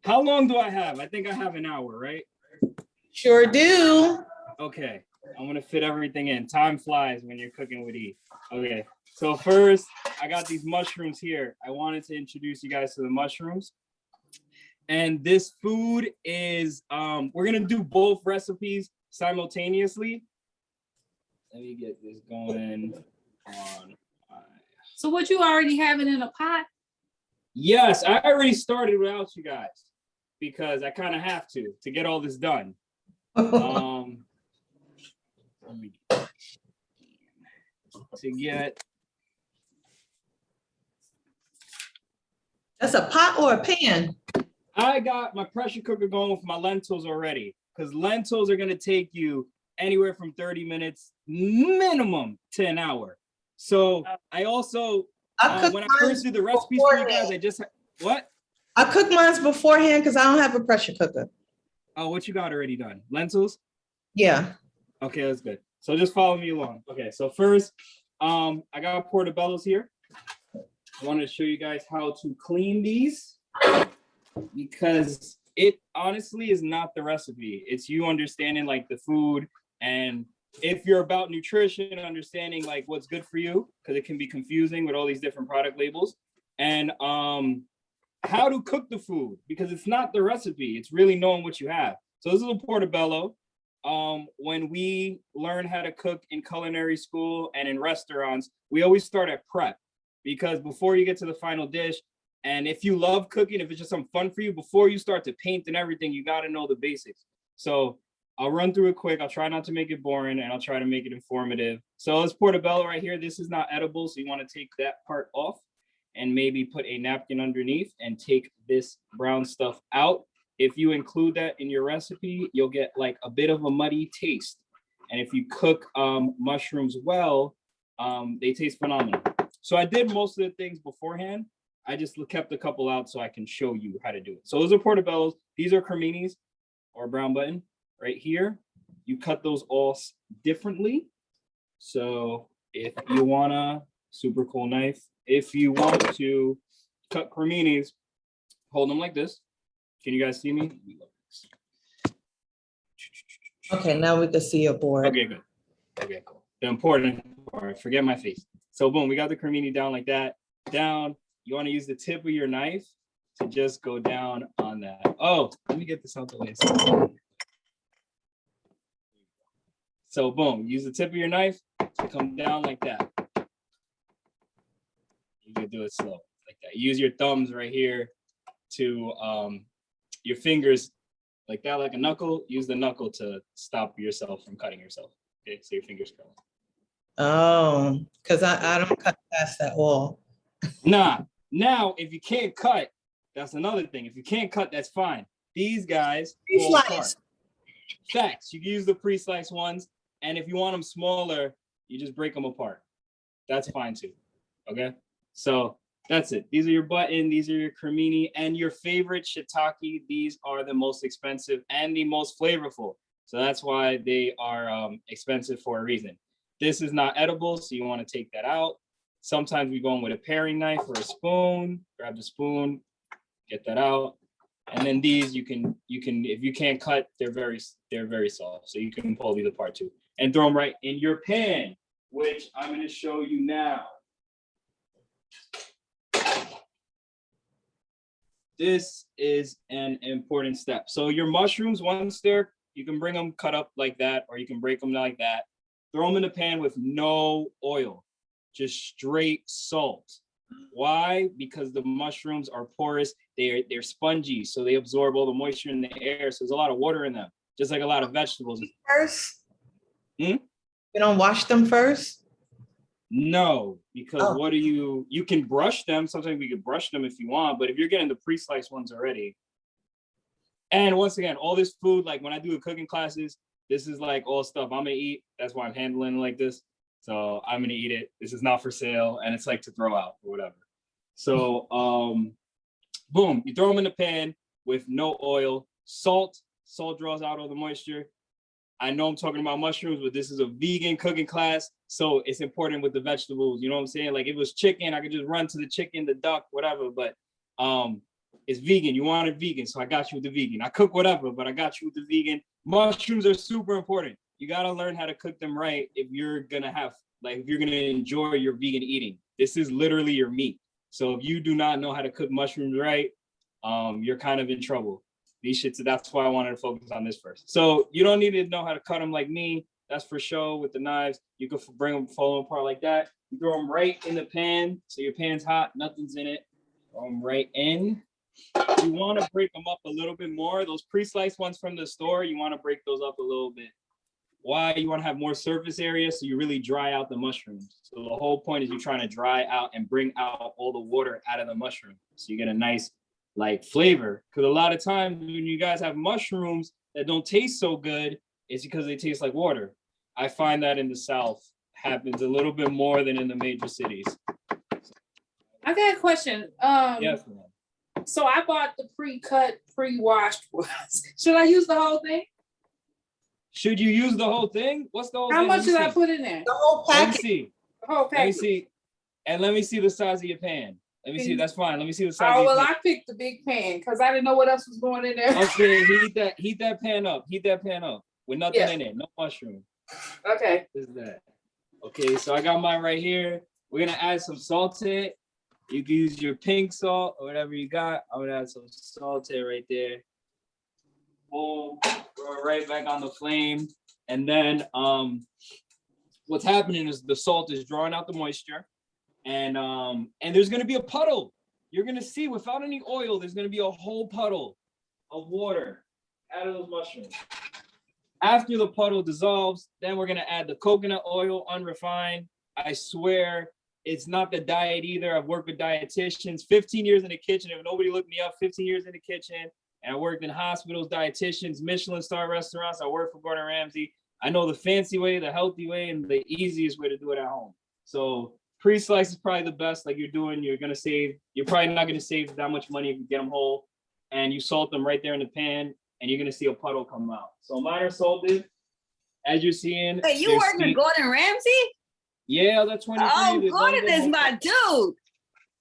Speaker 7: How long do I have? I think I have an hour, right?
Speaker 1: Sure do.
Speaker 7: Okay, I'm gonna fit everything in. Time flies when you're cooking with E. Okay, so first, I got these mushrooms here. I wanted to introduce you guys to the mushrooms. And this food is, we're gonna do both recipes simultaneously. Let me get this going on.
Speaker 2: So what, you already have it in a pot?
Speaker 7: Yes, I already started without you guys because I kind of have to get all this done. Let me to get.
Speaker 1: That's a pot or a pan?
Speaker 7: I got my pressure cooker going with my lentils already because lentils are gonna take you anywhere from 30 minutes minimum to an hour. So I also, when I first did the recipes for you guys, I just, what?
Speaker 1: I cook mine beforehand because I don't have a pressure cooker.
Speaker 7: Oh, what you got already done? Lentils?
Speaker 1: Yeah.
Speaker 7: Okay, that's good. So just follow me along. Okay, so first, I got portobellos here. I wanted to show you guys how to clean these because it honestly is not the recipe. It's you understanding like the food, and if you're about nutrition, understanding like what's good for you, because it can be confusing with all these different product labels, and how to cook the food, because it's not the recipe. It's really knowing what you have. So this is a portobello. When we learn how to cook in culinary school and in restaurants, we always start at prep, because before you get to the final dish, and if you love cooking, if it's just some fun for you, before you start to paint and everything, you got to know the basics. So I'll run through it quick. I'll try not to make it boring, and I'll try to make it informative. So this portobello right here, this is not edible, so you want to take that part off and maybe put a napkin underneath and take this brown stuff out. If you include that in your recipe, you'll get like a bit of a muddy taste. And if you cook mushrooms well, they taste phenomenal. So I did most of the things beforehand. I just kept a couple out so I can show you how to do it. So those are portobellos. These are creminis or brown button right here. You cut those all differently. So if you want a super cool knife, if you want to cut creminis, hold them like this. Can you guys see me?
Speaker 1: Okay, now we can see your board.
Speaker 7: Okay, good. Okay, cool. The important part, forget my face. So boom, we got the cremini down like that. Down, you want to use the tip of your knife to just go down on that. Oh, let me get this out the way. So boom, use the tip of your knife to come down like that. You can do it slow, like that. Use your thumbs right here to your fingers like that, like a knuckle. Use the knuckle to stop yourself from cutting yourself. Okay, so your fingers curl.
Speaker 1: Oh, because I don't cut past that wall.
Speaker 7: Nah, now if you can't cut, that's another thing. If you can't cut, that's fine. These guys fall apart. Facts. You can use the pre-sliced ones, and if you want them smaller, you just break them apart. That's fine too. Okay, so that's it. These are your button, these are your cremini, and your favorite shiitake. These are the most expensive and the most flavorful. So that's why they are expensive for a reason. This is not edible, so you want to take that out. Sometimes we go in with a paring knife or a spoon. Grab the spoon, get that out. And then these you can if you can't cut, they're very soft. So you can pull these apart too. And throw them right in your pan, which I'm going to show you now. This is an important step. So your mushrooms, once they're, you can bring them cut up like that, or you can break them like that. Throw them in the pan with no oil, just straight salt. Why? Because the mushrooms are porous. They're spongy, so they absorb all the moisture in the air. So there's a lot of water in them, just like a lot of vegetables.
Speaker 1: First? You don't wash them first?
Speaker 7: No, because what do you can brush them. Sometimes we could brush them if you want, but if you're getting the pre-sliced ones already. And once again, all this food, like when I do the cooking classes, this is like all stuff I'm gonna eat. That's why I'm handling it like this. So I'm gonna eat it. This is not for sale, and it's like to throw out or whatever. So boom, you throw them in the pan with no oil. Salt draws out all the moisture. I know I'm talking about mushrooms, but this is a vegan cooking class. So it's important with the vegetables. You know what I'm saying? Like if it was chicken, I could just run to the chicken, the duck, whatever. But it's vegan. You want it vegan. So I got you with the vegan. I cook whatever, but I got you with the vegan. Mushrooms are super important. You got to learn how to cook them right if you're going to have, like, if you're going to enjoy your vegan eating. This is literally your meat. So if you do not know how to cook mushrooms right, you're kind of in trouble. These shits, that's why I wanted to focus on this first. So you don't need to know how to cut them like me. That's for show with the knives. You can bring them, fold them apart like that. You throw them right in the pan. So your pan's hot, nothing's in it. Throw them right in. You want to break them up a little bit more. Those pre-sliced ones from the store, you want to break those up a little bit. Why? You want to have more surface area so you really dry out the mushrooms. So the whole point is you're trying to dry out and bring out all the water out of the mushroom. So you get a nice like flavor. Because a lot of times when you guys have mushrooms that don't taste so good, it's because they taste like water. I find that in the South happens a little bit more than in the major cities.
Speaker 2: I got a question.
Speaker 7: Yes, ma'am.
Speaker 2: So I bought the pre-cut, pre-washed ones. Should I use the whole thing?
Speaker 7: Should you use the whole thing? What's the whole
Speaker 2: How
Speaker 7: thing?
Speaker 2: much should I put in there?
Speaker 1: The whole
Speaker 7: Let me
Speaker 1: package.
Speaker 7: see.
Speaker 2: The whole
Speaker 7: Let me
Speaker 2: package.
Speaker 7: see. And let me see the size of your pan. Let me see. That's fine. Let me see the size
Speaker 2: Oh,
Speaker 7: of your
Speaker 2: well,
Speaker 7: pan.
Speaker 2: I picked the big pan because I didn't know what else was going in there.
Speaker 7: Okay, heat that pan up. Heat that pan up with nothing in it. No mushroom.
Speaker 2: Okay.
Speaker 7: What is that? Okay, so I got mine right here. We're gonna add some salt to it. You can use your pink salt or whatever you got. I'm gonna add some salt to it right there. Boom. Throw it right back on the flame. And then what's happening is the salt is drawing out the moisture. And there's gonna be a puddle. You're gonna see without any oil, there's gonna be a whole puddle of water out of those mushrooms. After the puddle dissolves, then we're gonna add the coconut oil, unrefined. I swear it's not the diet either. I've worked with dietitians, 15 years in the kitchen. If nobody looked me up, 15 years in the kitchen. And I worked in hospitals, dietitians, Michelin star restaurants. I worked for Gordon Ramsay. I know the fancy way, the healthy way, and the easiest way to do it at home. So pre-slice is probably the best. Like you're doing, you're probably not gonna save that much money if you get them whole. And you salt them right there in the pan, and you're gonna see a puddle come out. So mine are salted, as you're seeing.
Speaker 5: Wait, you work with Gordon Ramsay?
Speaker 7: Yeah, that's 23.
Speaker 5: Oh, Gordon is my dude.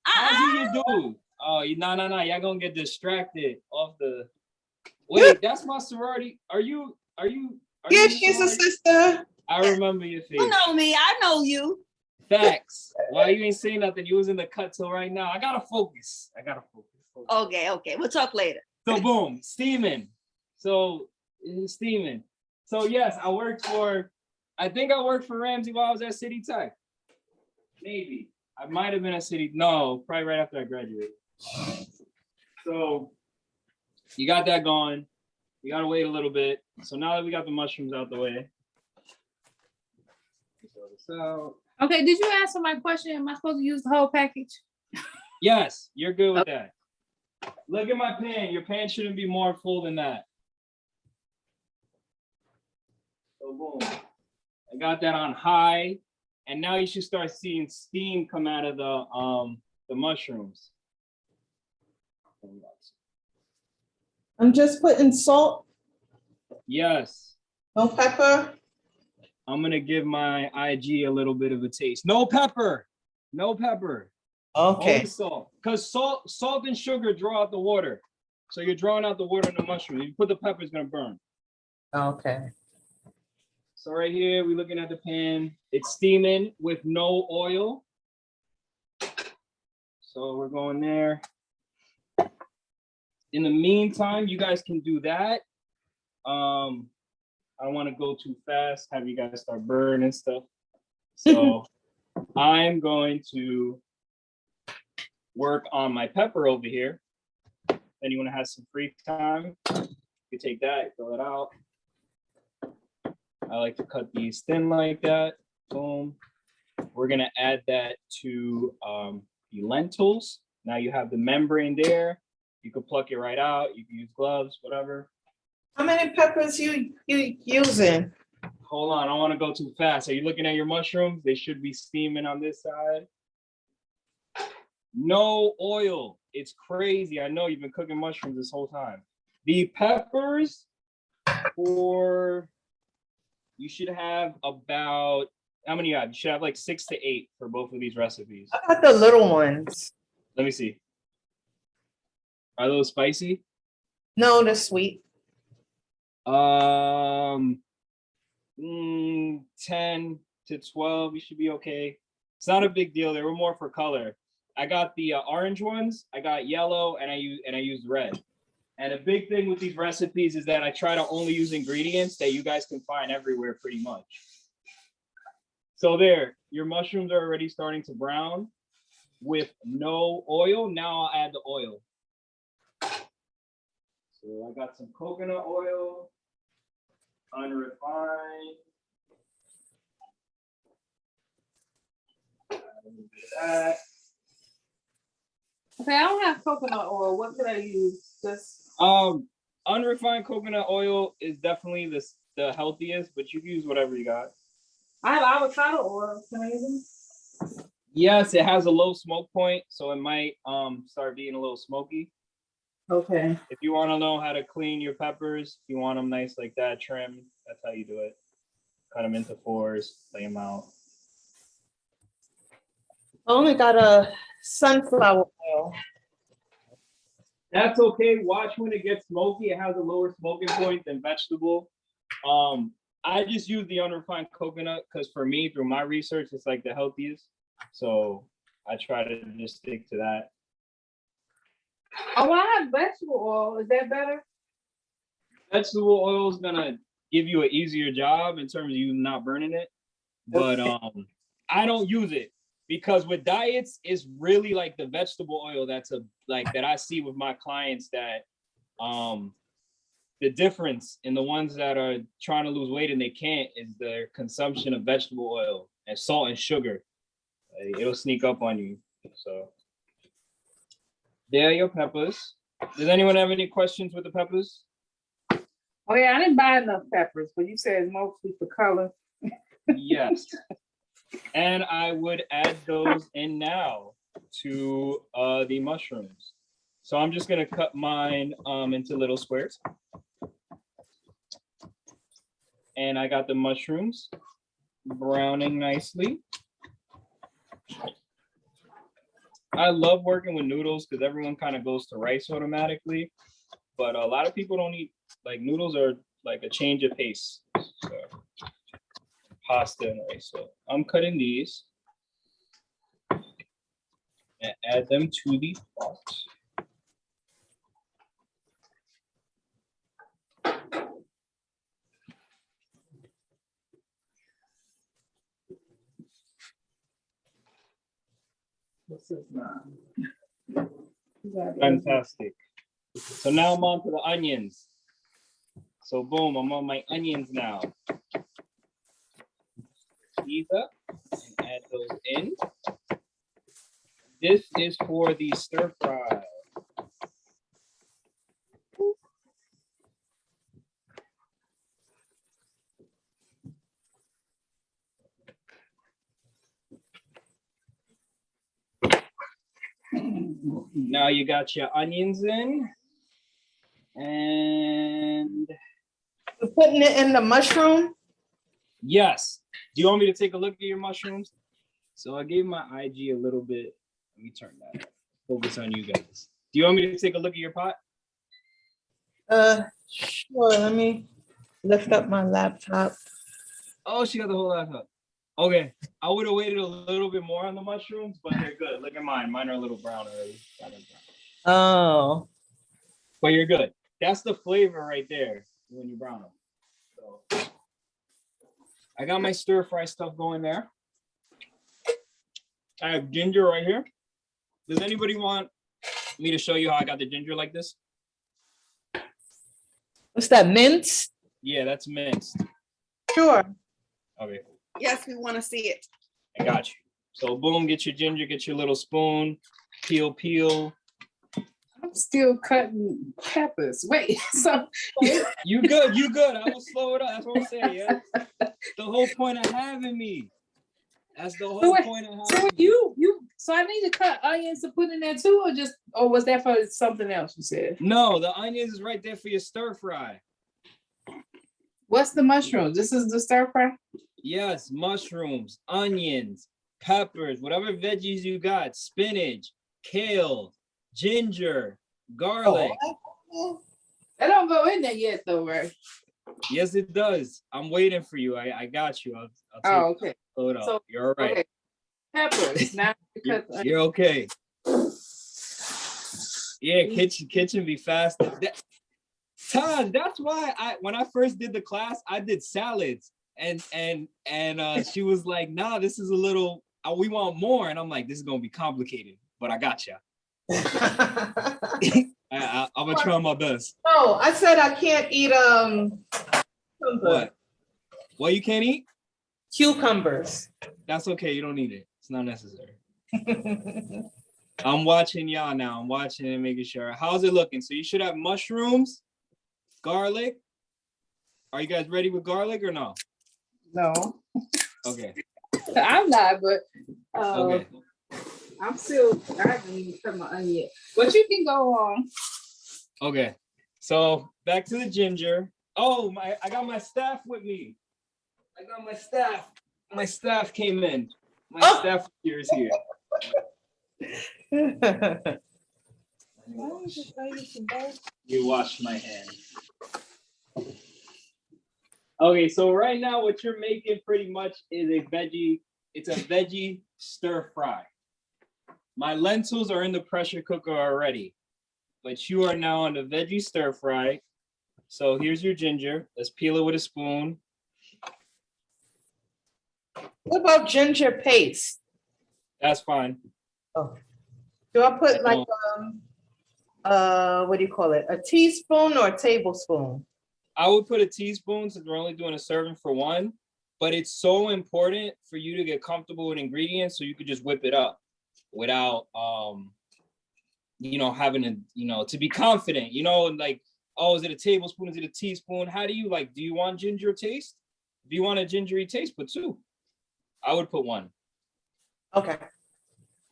Speaker 7: How's he your dude? Oh, no. Y'all gonna get distracted off the. Wait, that's my sorority. Are you?
Speaker 1: Yeah, she's a sister.
Speaker 7: I remember your face.
Speaker 5: You know me. I know you.
Speaker 7: Facts. Why you ain't saying nothing? You was in the cut till right now. I gotta focus.
Speaker 5: Okay. We'll talk later.
Speaker 7: So boom, steaming. So steaming. So yes, I think I worked for Ramsey while I was at City Tech. Maybe. I might have been at City. No, probably right after I graduated. So you got that going. You gotta wait a little bit. So now that we got the mushrooms out the way. Throw this out.
Speaker 2: Okay, did you answer my question? Am I supposed to use the whole package?
Speaker 7: Yes, you're good with that. Look at my pan. Your pan shouldn't be more full than that. So boom. I got that on high. And now you should start seeing steam come out of the mushrooms.
Speaker 1: I'm just putting salt,
Speaker 7: Yes.
Speaker 1: no pepper.
Speaker 7: I'm gonna give my IG a little bit of a taste. No pepper. No pepper.
Speaker 1: Okay.
Speaker 7: Only salt. Because salt and sugar draw out the water. So you're drawing out the water in the mushroom. If you put the pepper, it's gonna burn.
Speaker 1: Okay.
Speaker 7: So right here, we're looking at the pan. It's steaming with no oil. So we're going there. In the meantime, you guys can do that. I don't want to go too fast, have you guys start burning stuff. So I'm going to work on my pepper over here. Anyone has some free time, you take that, throw it out. I like to cut these thin like that. Boom. We're gonna add that to the lentils. Now you have the membrane there. You can pluck it right out. You can use gloves, whatever.
Speaker 1: How many peppers you using?
Speaker 7: Hold on, I don't want to go too fast. Are you looking at your mushrooms? They should be steaming on this side. No oil. It's crazy. I know you've been cooking mushrooms this whole time. The peppers for you should have about, how many you have? You should have like 6 to 8 for both of these recipes.
Speaker 1: I got the little ones.
Speaker 7: Let me see. Are those spicy?
Speaker 1: No, they're sweet.
Speaker 7: 10 to 12, you should be okay. It's not a big deal. They were more for color. I got the orange ones, I got yellow, and I used red. And a big thing with these recipes is that I try to only use ingredients that you guys can find everywhere pretty much. So there, your mushrooms are already starting to brown with no oil. Now I'll add the oil. So I got some coconut oil, unrefined. Add a little bit of that.
Speaker 2: Okay, I don't have coconut oil. What could I use? Just
Speaker 7: Unrefined coconut oil is definitely the healthiest, but you can use whatever you got.
Speaker 2: I have avocado oil. Can I use them?
Speaker 7: Yes, it has a low smoke point, so it might start being a little smoky.
Speaker 2: Okay.
Speaker 7: If you want to know how to clean your peppers, if you want them nice like that, trim, that's how you do it. Cut them into 4s, lay them out.
Speaker 1: I only got a sunflower oil.
Speaker 7: That's okay. Watch when it gets smoky. It has a lower smoking point than vegetable. I just use the unrefined coconut because for me, through my research, it's like the healthiest. So I try to just stick to that.
Speaker 2: Oh, I have vegetable oil. Is that better?
Speaker 7: Vegetable oil is gonna give you an easier job in terms of you not burning it. But I don't use it because with diets, it's really like the vegetable oil that I see with my clients that the difference in the ones that are trying to lose weight and they can't is their consumption of vegetable oil and salt and sugar. It'll sneak up on you. So there are your peppers. Does anyone have any questions with the peppers?
Speaker 2: Oh yeah, I didn't buy enough peppers, but you said it's mostly for color.
Speaker 7: Yes. And I would add those in now to the mushrooms. So I'm just gonna cut mine into little squares. And I got the mushrooms browning nicely. I love working with noodles because everyone kind of goes to rice automatically, but a lot of people don't eat, like noodles are like a change of pace. So pasta and rice. So I'm cutting these and add them to the pot.
Speaker 2: This is not.
Speaker 7: Fantastic. So now I'm on to the onions. So boom, I'm on my onions now. These up and add those in. This is for the stir fry. Now you got your onions in, and
Speaker 1: You're putting it in the mushroom?
Speaker 7: yes. Do you want me to take a look at your mushrooms? So I gave my IG a little bit. Let me turn that up. Focus on you guys. Do you want me to take a look at your pot?
Speaker 1: Sure. Let me lift up my laptop.
Speaker 7: Oh, she got the whole laptop. Okay, I would have waited a little bit more on the mushrooms, but they're good. Look at mine. Mine are a little brown already.
Speaker 1: Oh.
Speaker 7: But you're good. That's the flavor right there when you brown them. So I got my stir fry stuff going there. I have ginger right here. Does anybody want me to show you how I got the ginger like this?
Speaker 1: What's that, mince?
Speaker 7: Yeah, that's minced.
Speaker 1: Sure.
Speaker 7: Okay,
Speaker 5: Yes, we want to see it.
Speaker 7: I got you. So boom, get your ginger, get your little spoon, peel.
Speaker 2: I'm still cutting peppers. Wait, so
Speaker 7: You good. I will slow it up. That's what I'm saying, yeah. The whole point of having me. That's the whole point of having me.
Speaker 2: So I need to cut onions to put in there too, or was that for something else you said?
Speaker 7: No, the onions is right there for your stir fry.
Speaker 2: What's the mushroom? This is the stir fry?
Speaker 7: Yes, mushrooms, onions, peppers, whatever veggies you got, spinach, kale, ginger, garlic.
Speaker 2: That don't go in there yet though, right?
Speaker 7: Yes, it does. I'm waiting for you. I got you. I'll
Speaker 2: Oh, okay.
Speaker 7: Hold on.
Speaker 2: So,
Speaker 7: You're all right.
Speaker 2: okay. Peppers, not because
Speaker 7: You're okay. Yeah, kitchen be fast. Todd, that's why when I first did the class, I did salads. And she was like, nah, this is a little, we want more. And I'm like, this is gonna be complicated, but I got you. I'm gonna try my best.
Speaker 1: Oh, I said I can't eat
Speaker 7: What you can't eat?
Speaker 1: cucumbers.
Speaker 7: That's okay, you don't need it. It's not necessary. I'm watching y'all now. I'm watching and making sure. How's it looking? So you should have mushrooms, garlic. Are you guys ready with garlic or no?
Speaker 2: no.
Speaker 7: Okay.
Speaker 2: I'm not, but
Speaker 7: Okay.
Speaker 2: I'm still, I haven't even cut my onion yet. But you can go on.
Speaker 7: Okay. So back to the ginger. Oh, I got my staff with me. I got my staff. My staff came in. My staff here is here. You wash my hands. Okay, so right now what you're making pretty much is it's a veggie stir fry. My lentils are in the pressure cooker already, but you are now on the veggie stir fry. So here's your ginger. Let's peel it with a spoon.
Speaker 1: What about ginger paste?
Speaker 7: That's fine.
Speaker 1: Oh. Do I put like what do you call it? A teaspoon or a tablespoon?
Speaker 7: I would put a teaspoon since we're only doing a serving for one, but it's so important for you to get comfortable with ingredients so you could just whip it up without having to be confident, like, oh, is it a tablespoon? Is it a teaspoon? How do you do you want ginger taste? If you want a gingery taste, put two. I would put one.
Speaker 1: Okay.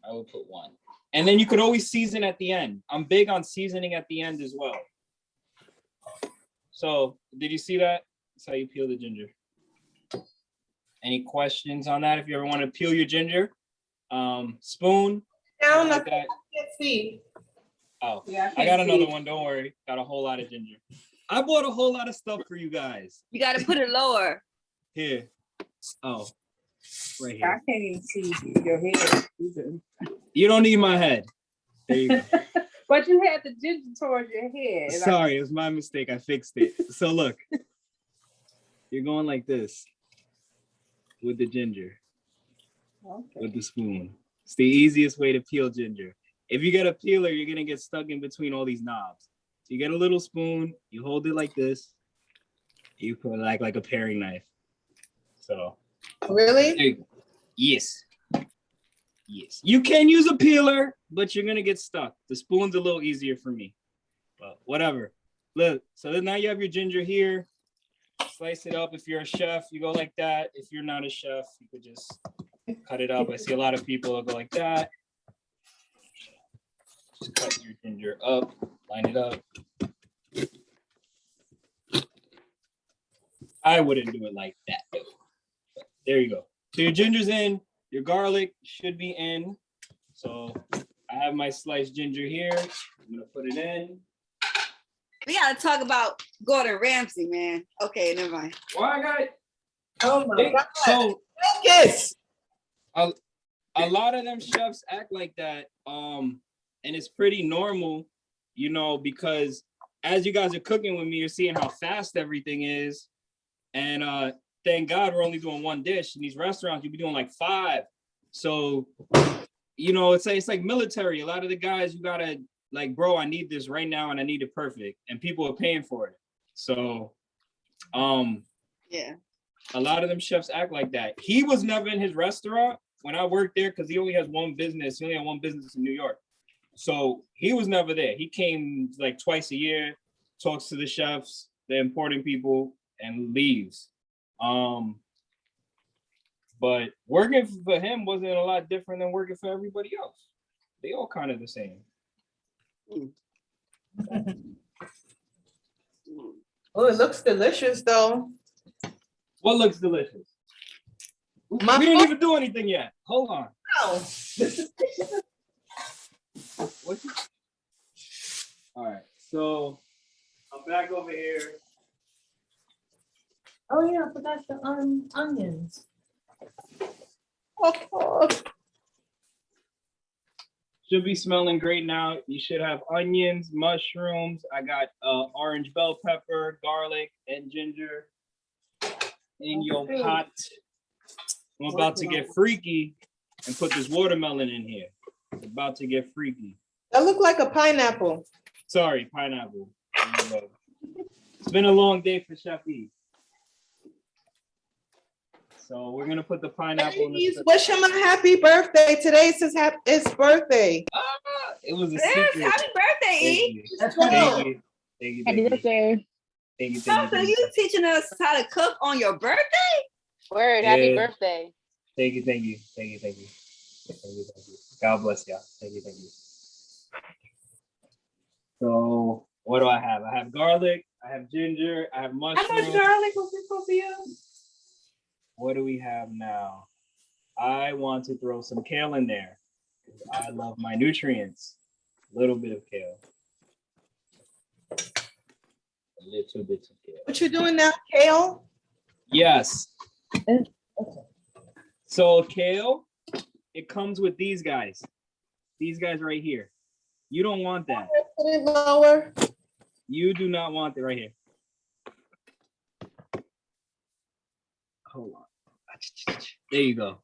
Speaker 7: I would put one. And then you could always season at the end. I'm big on seasoning at the end as well. So did you see that? That's how you peel the ginger. Any questions on that? If you ever want to peel your ginger, spoon.
Speaker 1: Down,
Speaker 7: like
Speaker 1: I can't see.
Speaker 7: Oh,
Speaker 2: Yeah,
Speaker 7: I got another one. Don't worry. Got a whole lot of ginger. I bought a whole lot of stuff for you guys.
Speaker 5: You got to put it lower.
Speaker 7: Here. Oh, right
Speaker 2: I
Speaker 7: here.
Speaker 2: can't even see your head.
Speaker 7: You don't need my head. There you go.
Speaker 2: But you had the ginger towards your head.
Speaker 7: Sorry, it was my mistake. I fixed it. So look, you're going like this with the ginger, with the spoon. It's the easiest way to peel ginger. If you get a peeler, you're gonna get stuck in between all these knobs. So you get a little spoon, you hold it like this, you put it like a paring knife. So.
Speaker 1: Really?
Speaker 7: There you go. Yes. Yes. You can use a peeler, but you're gonna get stuck. The spoon's a little easier for me. But whatever. Look, so then now you have your ginger here. Slice it up. If you're a chef, you go like that. If you're not a chef, you could just cut it up. I see a lot of people that go like that. Just cut your ginger up, line it up. I wouldn't do it like that. But there you go. So your ginger's in, your garlic should be in. So I have my sliced ginger here. I'm gonna put it in.
Speaker 5: We gotta talk about Gordon Ramsay, man. Okay, never mind.
Speaker 7: Well, I got it.
Speaker 1: Oh my God.
Speaker 7: So
Speaker 1: Yes.
Speaker 7: a lot of them chefs act like that. And it's pretty normal, because as you guys are cooking with me, you're seeing how fast everything is. And thank God we're only doing one dish. In these restaurants, you'll be doing like 5. So, it's like military. A lot of the guys, you gotta bro, I need this right now and I need it perfect. And people are paying for it. So,
Speaker 5: Yeah.
Speaker 7: a lot of them chefs act like that. He was never in his restaurant when I worked there because he only has one business. He only had one business in New York. So he was never there. He came like twice a year, talks to the chefs, the important people, and leaves. But working for him wasn't a lot different than working for everybody else. They all kind of the same.
Speaker 1: Oh, it looks delicious though.
Speaker 7: What looks delicious? We
Speaker 1: My
Speaker 7: didn't
Speaker 1: phone-
Speaker 7: even do anything yet. Hold on.
Speaker 1: Oh.
Speaker 7: What's it? All right, so I'm back over here.
Speaker 1: Oh yeah, I forgot the onions. Oh.
Speaker 7: Should be smelling great now. You should have onions, mushrooms. I got orange bell pepper, garlic, and ginger in your pot. I'm about to get freaky and put this watermelon in here. It's about to get freaky.
Speaker 1: That looked like a pineapple.
Speaker 7: Sorry, pineapple. It's been a long day for Chef E. So we're gonna put the pineapple in the
Speaker 1: Wish him a happy birthday. Today's his birthday.
Speaker 7: It was a
Speaker 5: Yes,
Speaker 7: secret.
Speaker 5: happy birthday, E.
Speaker 7: Thank you. Thank you. Thank you.
Speaker 3: Happy birthday.
Speaker 7: Thank you.
Speaker 5: So you teaching us how to cook on your birthday?
Speaker 3: Word, happy
Speaker 7: Yeah.
Speaker 3: birthday.
Speaker 7: Thank you. Thank you. Thank you. Thank you. Thank you. Thank you. God bless y'all. Thank you. Thank you. So what do I have? I have garlic. I have ginger. I have
Speaker 2: How
Speaker 7: mushrooms.
Speaker 2: much garlic was we supposed to use?
Speaker 7: What do we have now? I want to throw some kale in there. I love my nutrients. A little bit of kale. A little bit of kale.
Speaker 1: What you doing now, Kale?
Speaker 7: Yes. So kale, it comes with these guys. These guys right here. You don't want that.
Speaker 1: Put it lower.
Speaker 7: You do not want it right here. Hold on. There you go.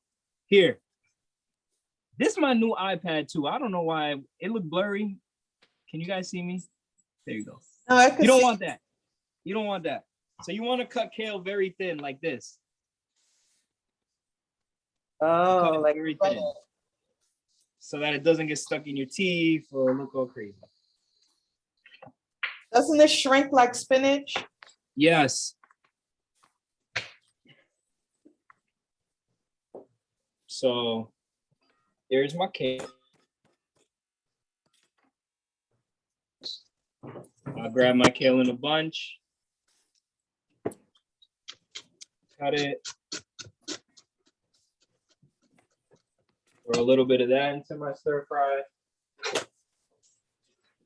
Speaker 7: Here. This is my new iPad too. I don't know why it looked blurry. Can you guys see me? There you go.
Speaker 1: No, I could
Speaker 7: You don't
Speaker 1: see-
Speaker 7: want that. You don't want that. So you want to cut kale very thin like this. Cut
Speaker 1: Oh,
Speaker 7: it
Speaker 1: like
Speaker 7: very thin. So that it doesn't get stuck in your teeth or look all crazy.
Speaker 1: doesn't it shrink like spinach?
Speaker 7: Yes. So there's my kale. I'll grab my kale in a bunch. Cut it. Throw a little bit of that into my stir fry.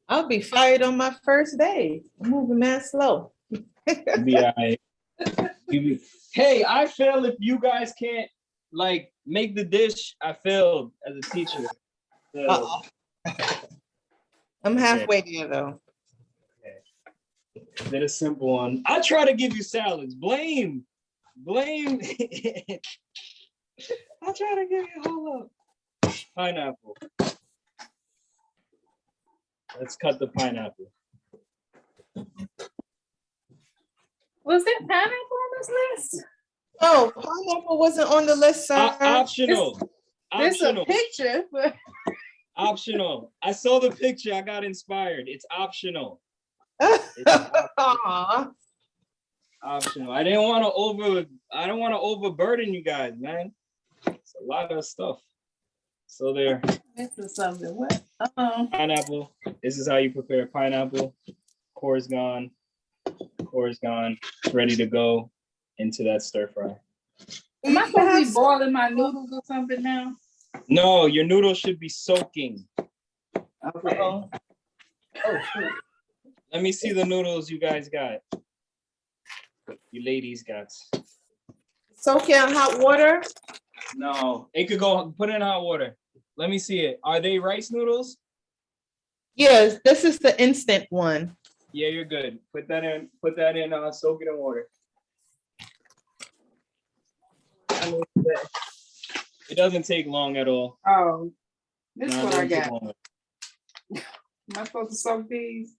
Speaker 1: I'll be fired on my first day. I'm moving mad slow.
Speaker 7: You'll be all right. Hey, I fail if you guys can't like make the dish. I failed as a teacher. So,
Speaker 1: Uh-oh. I'm halfway there though.
Speaker 7: did a simple one. I try to give you salads. Blame. I try to give you hold up. Pineapple. Let's cut the pineapple.
Speaker 2: Was there pineapple on this list?
Speaker 1: Oh, pineapple wasn't on the list, sir.
Speaker 7: Optional.
Speaker 2: There's a
Speaker 7: Optional.
Speaker 2: picture, but
Speaker 7: Optional. I saw the picture. I got inspired. It's optional. It's
Speaker 1: Aw.
Speaker 7: optional. I don't want to overburden you guys, man. It's a lot of stuff. So there,
Speaker 2: this is something. What?
Speaker 7: pineapple. This is how you prepare pineapple. Core is gone. Core is gone. It's ready to go into that stir fry.
Speaker 2: Am I supposed to be boiling my noodles or something now?
Speaker 7: No, your noodles should be soaking.
Speaker 2: Okay.
Speaker 1: Oh, shoot.
Speaker 7: Let me see the noodles you guys got. You ladies got.
Speaker 1: Soak in hot water.
Speaker 7: No, it could go, put it in hot water. Let me see it. Are they rice noodles?
Speaker 1: Yes, this is the instant one.
Speaker 7: Yeah, you're good. Put that in, soak it in water. It doesn't take long at all.
Speaker 2: Oh, this is
Speaker 7: No, it
Speaker 2: what I
Speaker 7: doesn't take
Speaker 2: got.
Speaker 7: long.
Speaker 2: Am I supposed to soak these?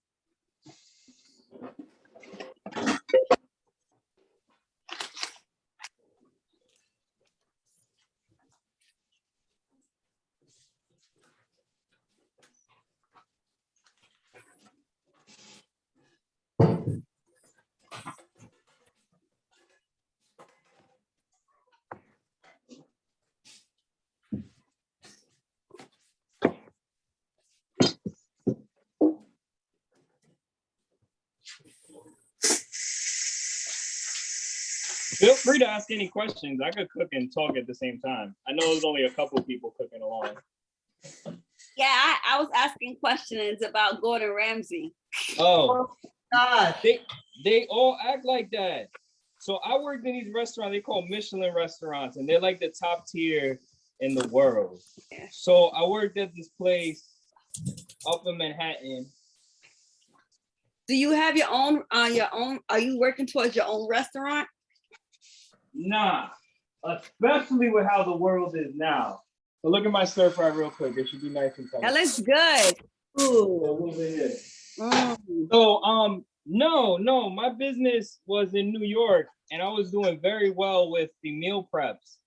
Speaker 7: Feel free to ask any questions. I could cook and talk at the same time. I know there's only a couple people cooking along.
Speaker 5: Yeah, I was asking questions about Gordon Ramsay.
Speaker 7: Oh,
Speaker 1: God.
Speaker 7: they all act like that. So I worked in these restaurants, they call Michelin restaurants, and they're like the top tier in the world. So I worked at this place up in Manhattan.
Speaker 5: Do you have your own, are you working towards your own restaurant?
Speaker 7: Nah, especially with how the world is now. So look at my stir fry real quick. It should be nice and colorful.
Speaker 5: That looks good.
Speaker 7: Ooh. So no, my business was in New York and I was doing very well with the meal preps.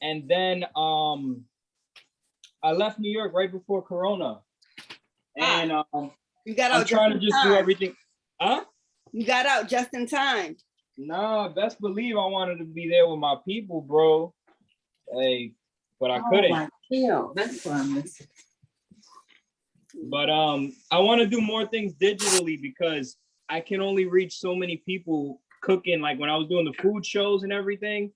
Speaker 7: And then I left New York right before Corona. And
Speaker 5: you got out
Speaker 7: I'm trying to just do everything. Huh?
Speaker 5: You got out just in time.
Speaker 7: Nah, best believe I wanted to be there with my people, bro. Hey, but I couldn't.
Speaker 2: That's what I'm missing.
Speaker 7: But I want to do more things digitally because I can only reach so many people cooking. Like when I was doing the food shows and everything,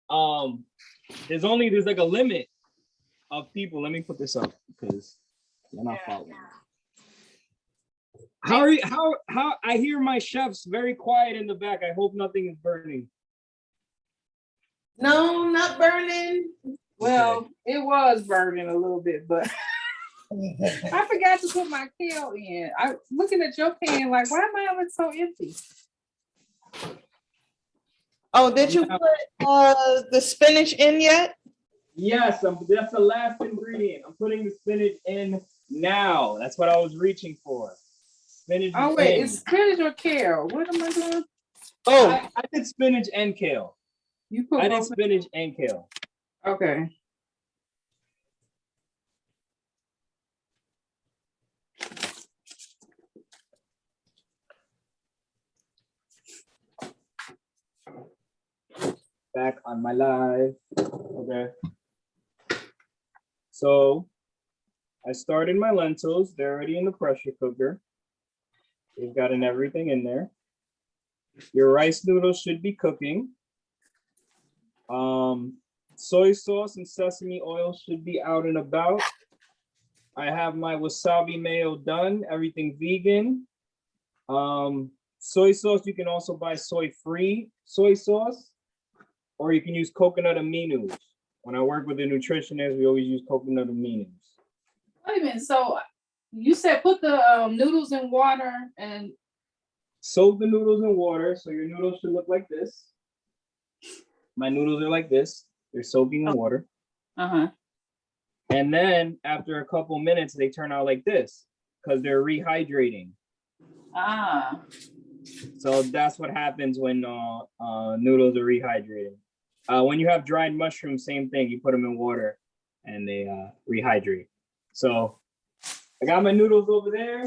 Speaker 7: there's like a limit of people. Let me put this up because you're not following. How are you? How I hear my chefs very quiet in the back. I hope nothing is burning.
Speaker 1: No, not burning.
Speaker 2: Well, it was burning a little bit, but I forgot to put my kale in. I looking at your pan like, why am I always so empty?
Speaker 1: Oh, did you put the spinach in yet?
Speaker 7: Yes, that's the last ingredient. I'm putting the spinach in now. That's what I was reaching for. Spinach.
Speaker 2: Oh wait, it's spinach or kale? What am I doing?
Speaker 7: Oh, I did spinach and kale.
Speaker 2: You put
Speaker 7: I did spinach and kale.
Speaker 2: Okay.
Speaker 7: Back on my live. Okay. So I started my lentils. They're already in the pressure cooker. They've gotten everything in there. Your rice noodles should be cooking. Soy sauce and sesame oil should be out and about. I have my wasabi mayo done, everything vegan. Soy sauce, you can also buy soy-free soy sauce, or you can use coconut aminos. When I work with a nutritionist, we always use coconut aminos.
Speaker 2: Wait a minute, so you said put the noodles in water and
Speaker 7: soak the noodles in water, so your noodles should look like this. My noodles are like this. They're soaking in water. And then after a couple minutes, they turn out like this because they're rehydrating. So that's what happens when noodles are rehydrating. When you have dried mushrooms, same thing. You put them in water and they rehydrate. So I got my noodles over there.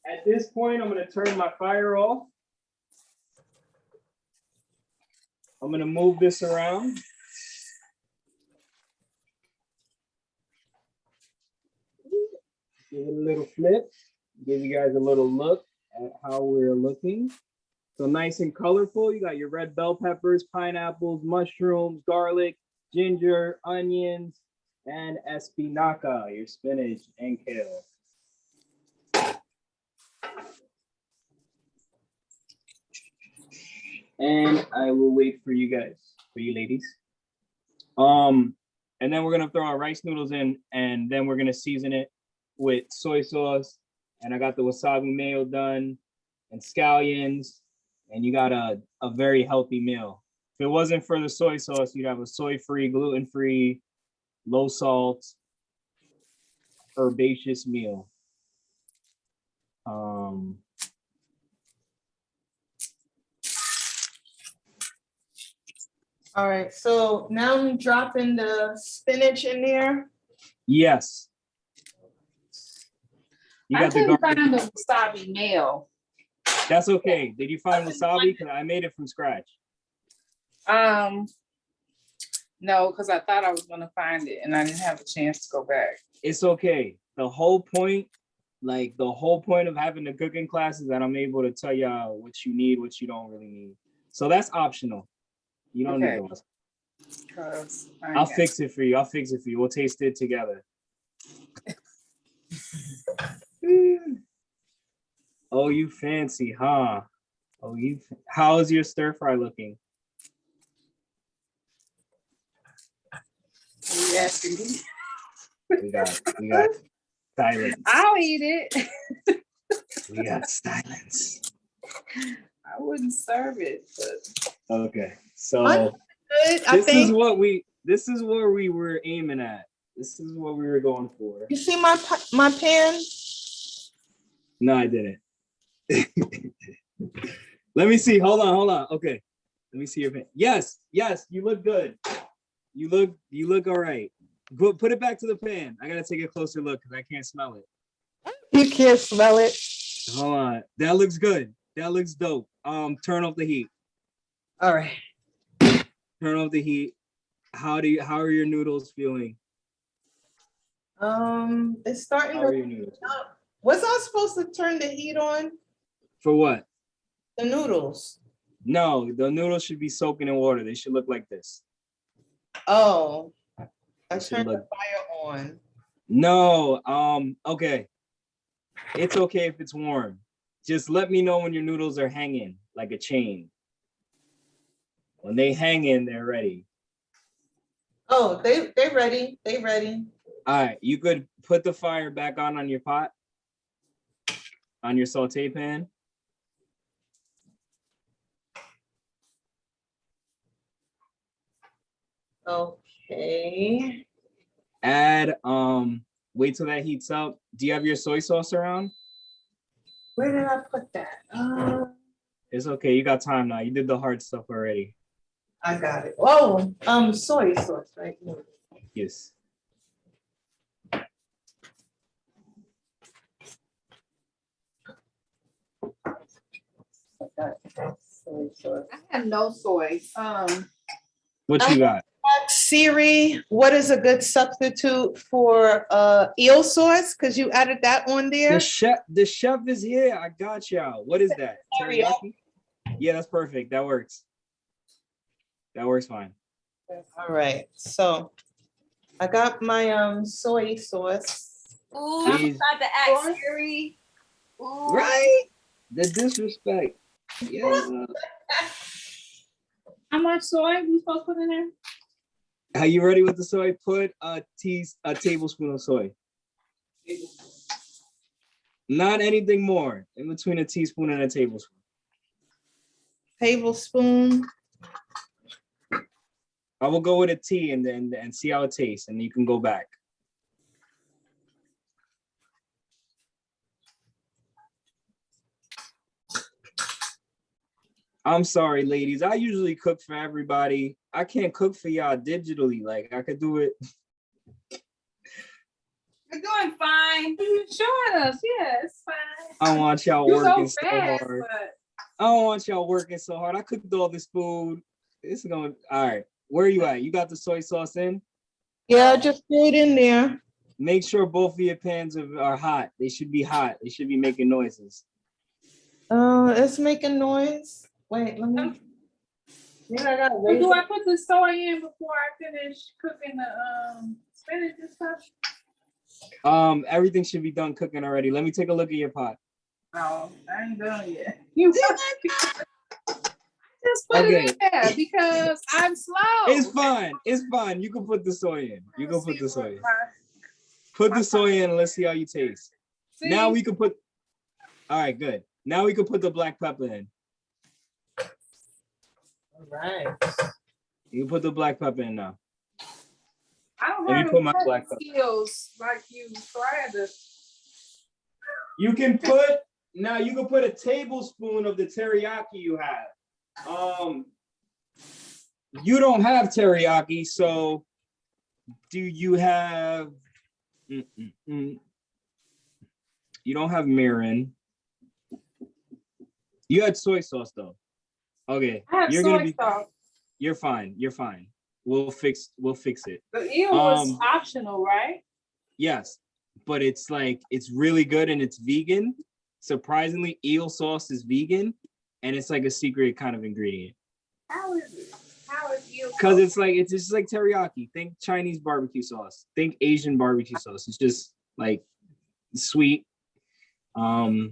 Speaker 7: At this point, I'm going to turn my fire off. I'm going to move this around. Give it a little flip. Give you guys a little look at how we're looking. So nice and colorful. You got your red bell peppers, pineapples, mushrooms, garlic, ginger, onions, and espinaca, your spinach and kale. And I will wait for you guys, for you ladies. And then we're gonna throw our rice noodles in, and then we're gonna season it with soy sauce. And I got the wasabi mayo done, and scallions, and you got a very healthy meal. If it wasn't for the soy sauce, you'd have a soy-free, gluten-free, low salt, herbaceous meal.
Speaker 1: All right, so now I'm dropping the spinach in there.
Speaker 7: Yes.
Speaker 2: I couldn't find the wasabi mayo.
Speaker 7: That's okay. Did you find wasabi? Because I made it from scratch.
Speaker 2: No, because I thought I was gonna find it and I didn't have a chance to go back.
Speaker 7: It's okay. The whole point of having the cooking class is that I'm able to tell y'all what you need, what you don't really need. So that's optional. You don't need
Speaker 2: Okay.
Speaker 7: those.
Speaker 2: I
Speaker 7: I'll
Speaker 2: got
Speaker 7: fix it for you. I'll fix it for you. We'll taste it together. Oh, you fancy, huh? Oh, how's your stir fry looking?
Speaker 2: you asking me?
Speaker 7: We got silence.
Speaker 2: I'll eat it.
Speaker 7: We got silence.
Speaker 2: I wouldn't serve it, but
Speaker 7: Okay, so
Speaker 1: Good, I
Speaker 7: this is
Speaker 1: think.
Speaker 7: where we were aiming at. This is what we were going for.
Speaker 1: You see my pen?
Speaker 7: No, I didn't. Let me see. Hold on. Okay. Let me see your pen. Yes, you look good. You look all right. Put it back to the pan. I gotta take a closer look because I can't smell it.
Speaker 1: You can't smell it.
Speaker 7: Hold on. That looks good. That looks dope. Turn off the heat.
Speaker 1: All right.
Speaker 7: Turn off the heat. How are your noodles feeling?
Speaker 1: It's starting
Speaker 7: How are
Speaker 1: to.
Speaker 7: your noodles?
Speaker 1: Was I supposed to turn the heat on?
Speaker 7: For what?
Speaker 1: The noodles.
Speaker 7: No, the noodles should be soaking in water. They should look like this.
Speaker 1: Oh, I
Speaker 7: They should
Speaker 1: turned the
Speaker 7: look-
Speaker 1: fire on.
Speaker 7: No, okay. It's okay if it's warm. Just let me know when your noodles are hanging like a chain. When they hang in, they're ready.
Speaker 1: Oh, they ready. They ready.
Speaker 7: All right, you could put the fire back on your pot, on your saute pan.
Speaker 1: Okay.
Speaker 7: Add, wait till that heats up. Do you have your soy sauce around?
Speaker 1: Where did I put that?
Speaker 7: It's okay, you got time now. You did the hard stuff already.
Speaker 1: I got it. Oh, soy sauce right here.
Speaker 7: Yes.
Speaker 1: Soy sauce.
Speaker 2: I have no soy.
Speaker 7: What you got?
Speaker 1: Siri, what is a good substitute for eel sauce? Because you added that on there.
Speaker 7: The chef is here. I got y'all. What is that? Teriyaki? Yeah, that's perfect. That works. That works fine.
Speaker 1: All right. So I got my soy sauce.
Speaker 5: Ooh,
Speaker 7: Jeez.
Speaker 5: I'm about to ask Siri. Ooh.
Speaker 7: Right? The disrespect. Yeah.
Speaker 2: How much soy you supposed to put in there?
Speaker 7: Are you ready with the soy? Put a tablespoon of soy. Not anything more. In between a teaspoon and a tablespoon.
Speaker 1: Tablespoon.
Speaker 7: I will go with a tea and see how it tastes, and you can go back. I'm sorry, ladies. I usually cook for everybody. I can't cook for y'all digitally. Like, I could do it.
Speaker 5: You're doing fine.
Speaker 2: You showing us? Yeah, it's fine.
Speaker 7: I don't want y'all
Speaker 2: You
Speaker 7: working
Speaker 2: so
Speaker 7: so
Speaker 2: fast,
Speaker 7: hard.
Speaker 2: but
Speaker 7: I don't want y'all working so hard. I cooked all this food. It's going. All right. Where are you at? You got the soy sauce in?
Speaker 1: Yeah, just threw it in there.
Speaker 7: Make sure both of your pans are hot. They should be hot. They should be making noises.
Speaker 1: It's making noise. Wait, let me. Yeah, I gotta
Speaker 2: so
Speaker 1: raise
Speaker 2: do
Speaker 1: it.
Speaker 2: I put the soy in before I finish cooking the spinach and stuff?
Speaker 7: Everything should be done cooking already. Let me take a look at your pot.
Speaker 2: No, I ain't done yet. You just put
Speaker 7: Okay.
Speaker 2: it in there because I'm slow.
Speaker 7: It's fine. It's fine. You can put the soy in. You can put the soy in. Put the soy in and let's see how you taste.
Speaker 2: See?
Speaker 7: Now we can put. All right, good. Now we can put the black pepper in.
Speaker 1: All right.
Speaker 7: You can put the black pepper in now.
Speaker 2: I don't
Speaker 7: Let me
Speaker 2: have
Speaker 7: put my
Speaker 2: any
Speaker 7: black pepper.
Speaker 2: skills like you. So I had to.
Speaker 7: You can put now. You can put a tablespoon of the teriyaki you have. You don't have teriyaki, so do you have? You don't have mirin. You had soy sauce though. Okay,
Speaker 2: I have soy sauce.
Speaker 7: You're fine. You're fine. We'll fix it.
Speaker 2: The eel was optional, right?
Speaker 7: Yes, but it's like it's really good and it's vegan. Surprisingly, eel sauce is vegan, and it's like a secret kind of ingredient.
Speaker 2: How is it? How is eel
Speaker 7: Because
Speaker 2: sauce?
Speaker 7: it's just like teriyaki. Think Chinese barbecue sauce. Think Asian barbecue sauce. It's just like sweet. Okay.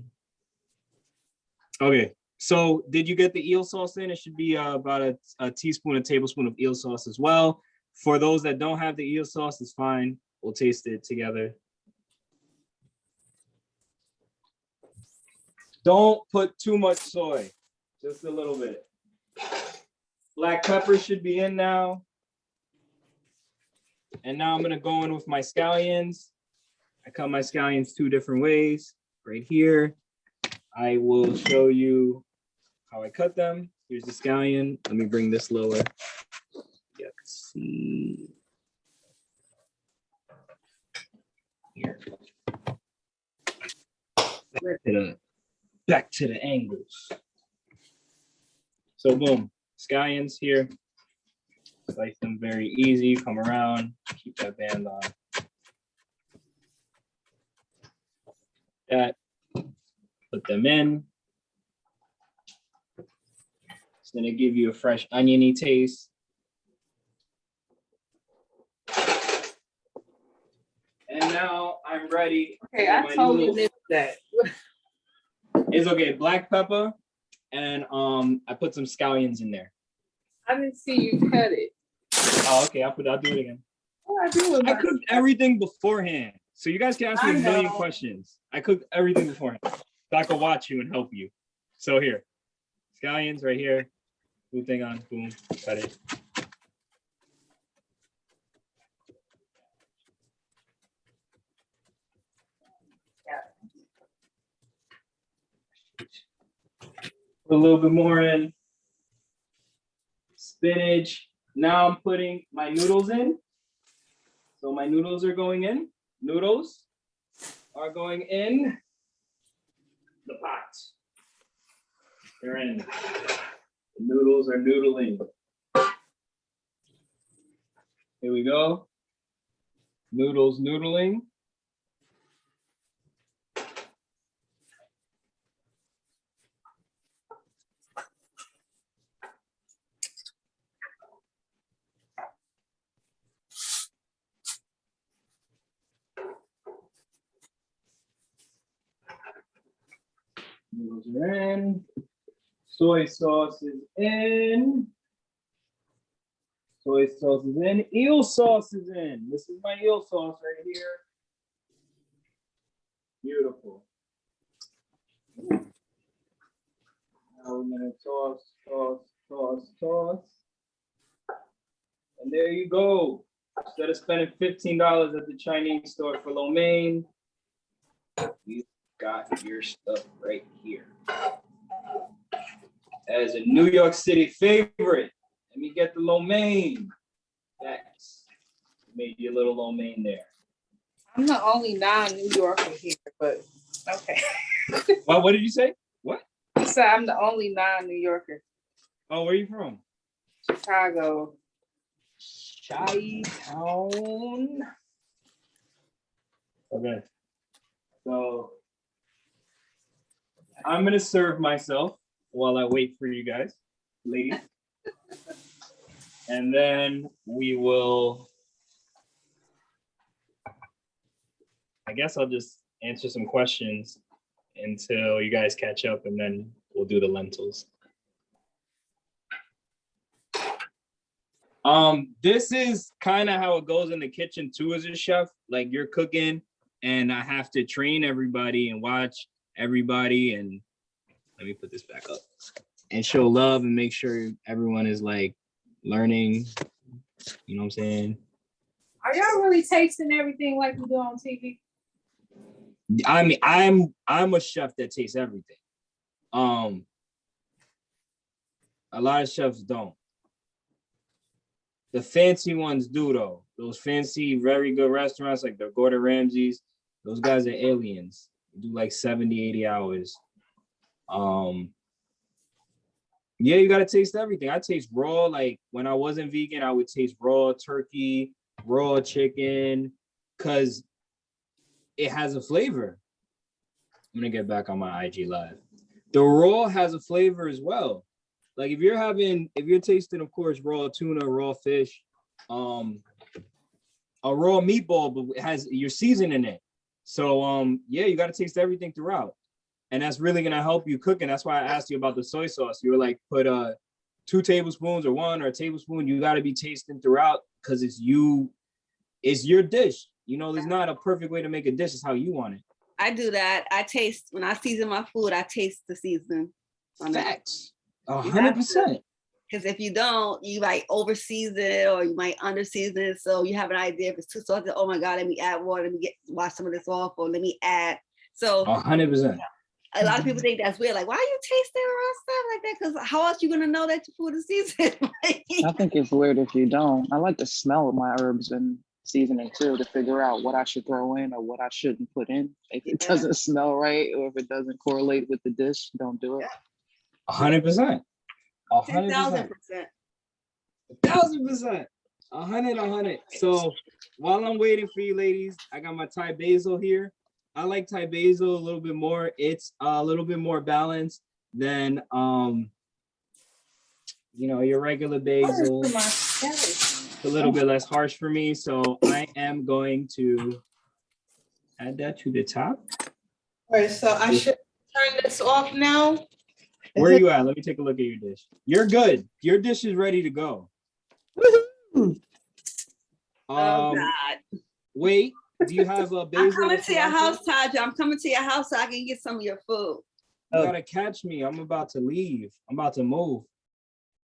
Speaker 7: So did you get the eel sauce in? It should be about a teaspoon, a tablespoon of eel sauce as well. For those that don't have the eel sauce, it's fine. We'll taste it together. Don't put too much soy, just a little bit. Black pepper should be in now. And now I'm gonna go in with my scallions. I cut my scallions 2 different ways. Right here, I will show you how I cut them. Here's the scallion. Let me bring this lower. You can see. Here. Back to the angles. So boom, scallions here. Slice them very easy. Come around, keep that band on. That, put them in. It's gonna give you a fresh oniony taste. And now I'm ready.
Speaker 2: Okay, I totally missed that.
Speaker 7: It's okay, black pepper, and I put some scallions in there.
Speaker 2: I didn't see you cut it.
Speaker 7: Oh, okay, I'll do it again.
Speaker 2: What I do with
Speaker 7: I
Speaker 2: my
Speaker 7: cooked everything beforehand, so you guys can ask me a million questions. I cooked everything beforehand, so I could watch you and help you. So here, scallions right here. Blue thing on, boom, cut it. Put a little bit more in. Spinach. Now I'm putting my noodles in. So my noodles are going in. Noodles are going in the pot. They're in. The noodles are noodling. Here we go. Noodles noodling. Noodles are in. Soy sauce is in. Soy sauce is in. Eel sauce is in. This is my eel sauce right here. Beautiful. Now we're gonna toss, toss, toss, toss. And there you go. Instead of spending $15 at the Chinese store for lo mein, you got your stuff right here. As a New York City favorite, let me get the lo mein. That's made you a little lo mein there.
Speaker 2: I'm the only non-New Yorker here, but okay.
Speaker 7: Well, what did you say? What?
Speaker 2: I said I'm the only non-New Yorker.
Speaker 7: Oh, where are you from?
Speaker 2: Chicago.
Speaker 7: Chi-town. Okay. So I'm gonna serve myself while I wait for you guys, ladies. And then we will, I guess I'll just answer some questions until you guys catch up, and then we'll do the lentils. This is kind of how it goes in the kitchen too as a chef. Like, you're cooking and I have to train everybody and watch everybody, and let me put this back up, and show love and make sure everyone is like learning, you know what I'm saying?
Speaker 2: Are y'all really tasting everything like we do on TV?
Speaker 7: I mean, I'm a chef that tastes everything. A lot of chefs don't. The fancy ones do though. Those fancy, very good restaurants like the Gordon Ramsays, those guys are aliens. They do like 70, 80 hours. Yeah, you gotta taste everything. I taste raw, like when I wasn't vegan, I would taste raw turkey, raw chicken, because it has a flavor. I'm gonna get back on my IG live. The raw has a flavor as well. like if you're tasting, of course, raw tuna, raw fish, a raw meatball, but it has your seasoning in it. So yeah, you got to taste everything throughout. And that's really gonna help you cooking. That's why I asked you about the soy sauce. You were like, put 2 tablespoons or 1 or a tablespoon. You got to be tasting throughout because it's your dish. You know, there's not a perfect way to make a dish. It's how you want it.
Speaker 5: I do that. I taste when I season my food. I taste the seasoning.
Speaker 7: Facts. 100%.
Speaker 5: Because if you don't, you might over season it or you might under season it. So you have an idea if it's too salty. Oh my God, let me add water. Let me wash some of this off, or let me add. So
Speaker 7: 100%.
Speaker 5: A lot of people think that's weird. Like, why are you tasting raw stuff like that? Because how else you gonna know that your food is seasoned?
Speaker 4: I think it's weird if you don't. I like to smell my herbs and seasoning too to figure out what I should throw in or what I shouldn't put in. If it doesn't smell right or if it doesn't correlate with the dish, don't do it.
Speaker 7: 100%.
Speaker 5: 10,000%.
Speaker 7: 1,000%. 100. So while I'm waiting for you ladies, I got my Thai basil here. I like Thai basil a little bit more. It's a little bit more balanced than your regular basil. It's a little bit less harsh for me. So I am going to add that to the top.
Speaker 1: All right, so I should turn this off now.
Speaker 7: Where are you at? Let me take a look at your dish. You're good. Your dish is ready to go.
Speaker 5: Oh God.
Speaker 7: Wait, do you have a basil?
Speaker 5: I'm coming to your house, Taja. I'm coming to your house so I can get some of your food.
Speaker 7: You gotta catch me. I'm about to leave. I'm about to move.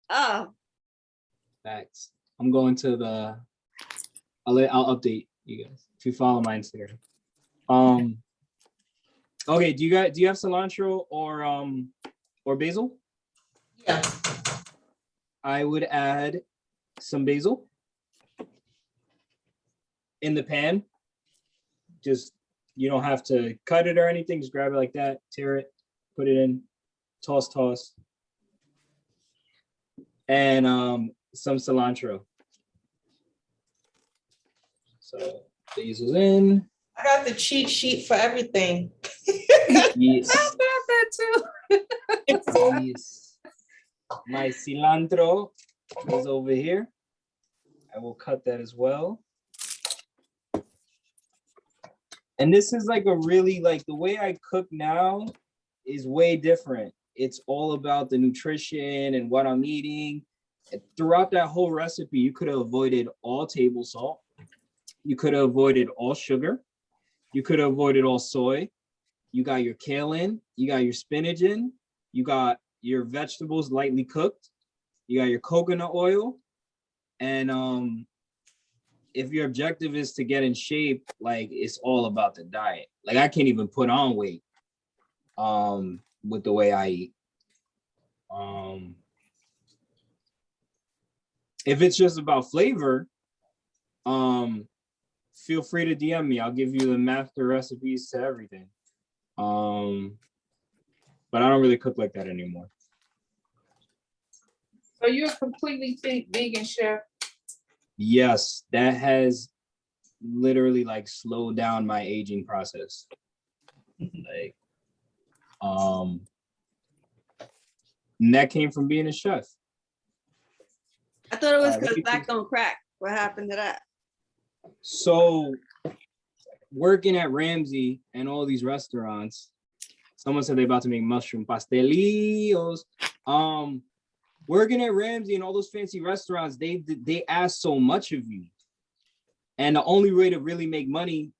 Speaker 5: Oh.
Speaker 7: Facts. I'm going to the. I'll update you guys if you follow my Instagram. Okay. Do you have cilantro or basil?
Speaker 1: Yeah.
Speaker 7: I would add some basil in the pan. Just, you don't have to cut it or anything. Just grab it like that, tear it, put it in, toss. And some cilantro. So basil's in.
Speaker 1: I got the cheat sheet for everything.
Speaker 7: Yes.
Speaker 2: I got that too.
Speaker 7: Yes. My cilantro is over here. I will cut that as well. And this is like a really, like the way I cook now is way different. It's all about the nutrition and what I'm eating. Throughout that whole recipe, you could have avoided all table salt. You could have avoided all sugar. You could have avoided all soy. You got your kale in. You got your spinach in. You got your vegetables lightly cooked. You got your coconut oil. And if your objective is to get in shape, like it's all about the diet. Like I can't even put on weight with the way I eat. If it's just about flavor, feel free to DM me. I'll give you the master recipes to everything. But I don't really cook like that anymore.
Speaker 2: So you're a completely vegan chef?
Speaker 7: Yes, that has literally like slowed down my aging process. Like, and that came from being a chef.
Speaker 5: I thought it was because black don't crack. What happened to that?
Speaker 7: So working at Ramsey and all these restaurants, someone said they're about to make mushroom pastelillos. Working at Ramsey and all those fancy restaurants, they ask so much of you. And the only way to really make money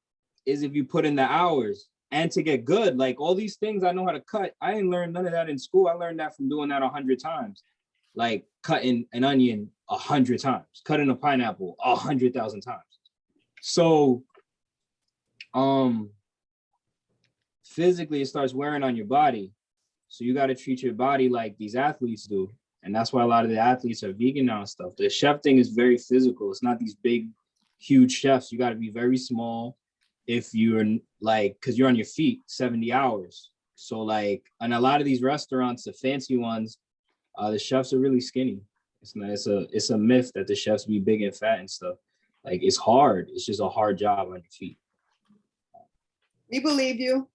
Speaker 7: is if you put in the hours and to get good. Like all these things I know how to cut. I didn't learn none of that in school. I learned that from doing that 100 times. Like cutting an onion 100 times, cutting a pineapple 100,000 times. So physically it starts wearing on your body. So you got to treat your body like these athletes do. And that's why a lot of the athletes are vegan now and stuff. The chef thing is very physical. It's not these big, huge chefs. You got to be very small if you're like, because you're on your feet 70 hours. So like, and a lot of these restaurants, the fancy ones, the chefs are really skinny. It's a myth that the chefs be big and fat and stuff. Like it's hard. It's just a hard job on your feet.
Speaker 5: We believe you.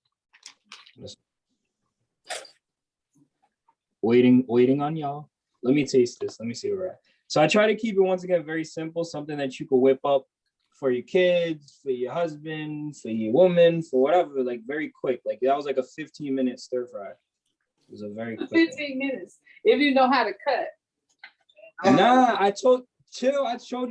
Speaker 7: Waiting on y'all. let me taste this. Let me see where we're at. So I try to keep it once again very simple, something that you could whip up for your kids, for your husband, for your woman, for whatever, like very quick. Like that was like a 15-minute stir fry. It was a very quick
Speaker 2: 15 minutes. If you know how to cut.
Speaker 7: Nah, I showed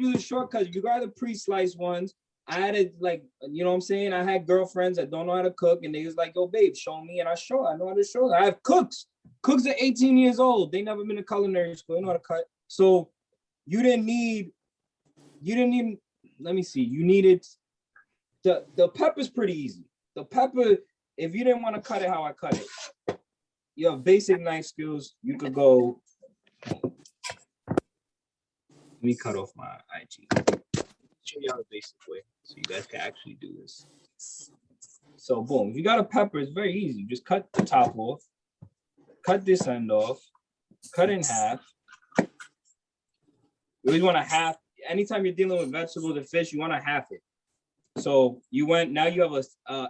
Speaker 7: you the shortcuts. You got the pre-sliced ones. I had it like, you know what I'm saying? I had girlfriends that don't know how to cook, and they was like, yo, babe, show me, and I know how to show. I have cooks. Cooks are 18 years old. They never been to culinary school. They know how to cut. So you didn't need, let me see. You needed, the pepper's pretty easy. The pepper, if you didn't want to cut it how I cut it, you have basic knife skills. You could go, let me cut off my IG. Show y'all the basic way so you guys can actually do this. So boom, if you got a pepper, it's very easy. Just cut the top off, cut this end off, cut in half. You always want to half. Anytime you're dealing with vegetables and fish, you want to half it. So now you have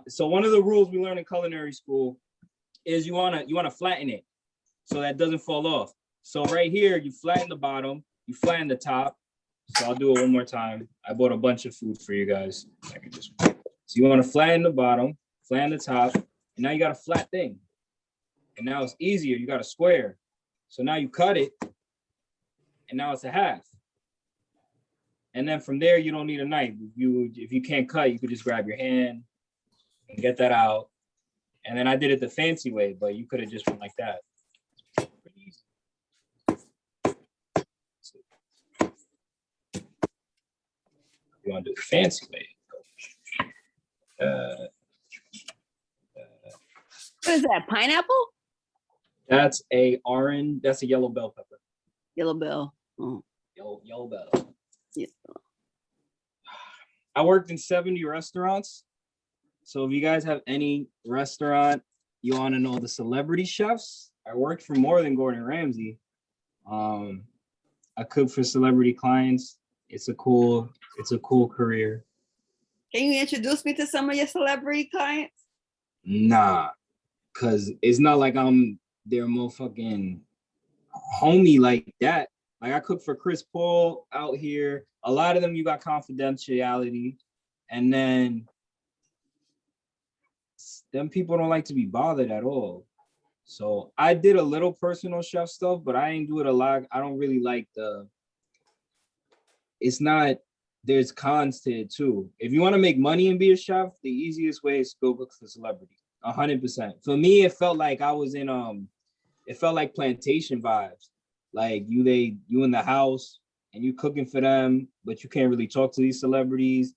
Speaker 7: so one of the rules we learn in culinary school is you want to flatten it so that it doesn't fall off. So right here, you flatten the bottom, you flatten the top. So I'll do it one more time. I bought a bunch of food for you guys. So you want to flatten the bottom, flatten the top, and now you got a flat thing. And now it's easier. You got a square. So now you cut it, and now it's a half. And then from there, you don't need a knife. If you can't cut, you could just grab your hand and get that out. And then I did it the fancy way, but you could have just went like that. Pretty easy. You want to do the fancy way?
Speaker 5: What is that? Pineapple?
Speaker 7: That's a orange. That's a yellow bell pepper.
Speaker 5: Yellow bell. Oh.
Speaker 7: Yellow bell.
Speaker 5: Yeah.
Speaker 7: I worked in 70 restaurants. So if you guys have any restaurant you want to know the celebrity chefs, I worked for more than Gordon Ramsay. I cook for celebrity clients. It's a cool career.
Speaker 5: Can you introduce me to some of your celebrity clients?
Speaker 7: Nah, cause it's not like I'm their motherfucking homie like that. Like I cook for Chris Paul out here. A lot of them you got confidentiality, and then them people don't like to be bothered at all. So I did a little personal chef stuff, but I ain't do it a lot. I don't really like there's cons to it too. If you want to make money and be a chef, the easiest way is to go cook for celebrity. 100%. For me, it felt like I was in it felt like plantation vibes. Like you in the house and you cooking for them, but you can't really talk to these celebrities.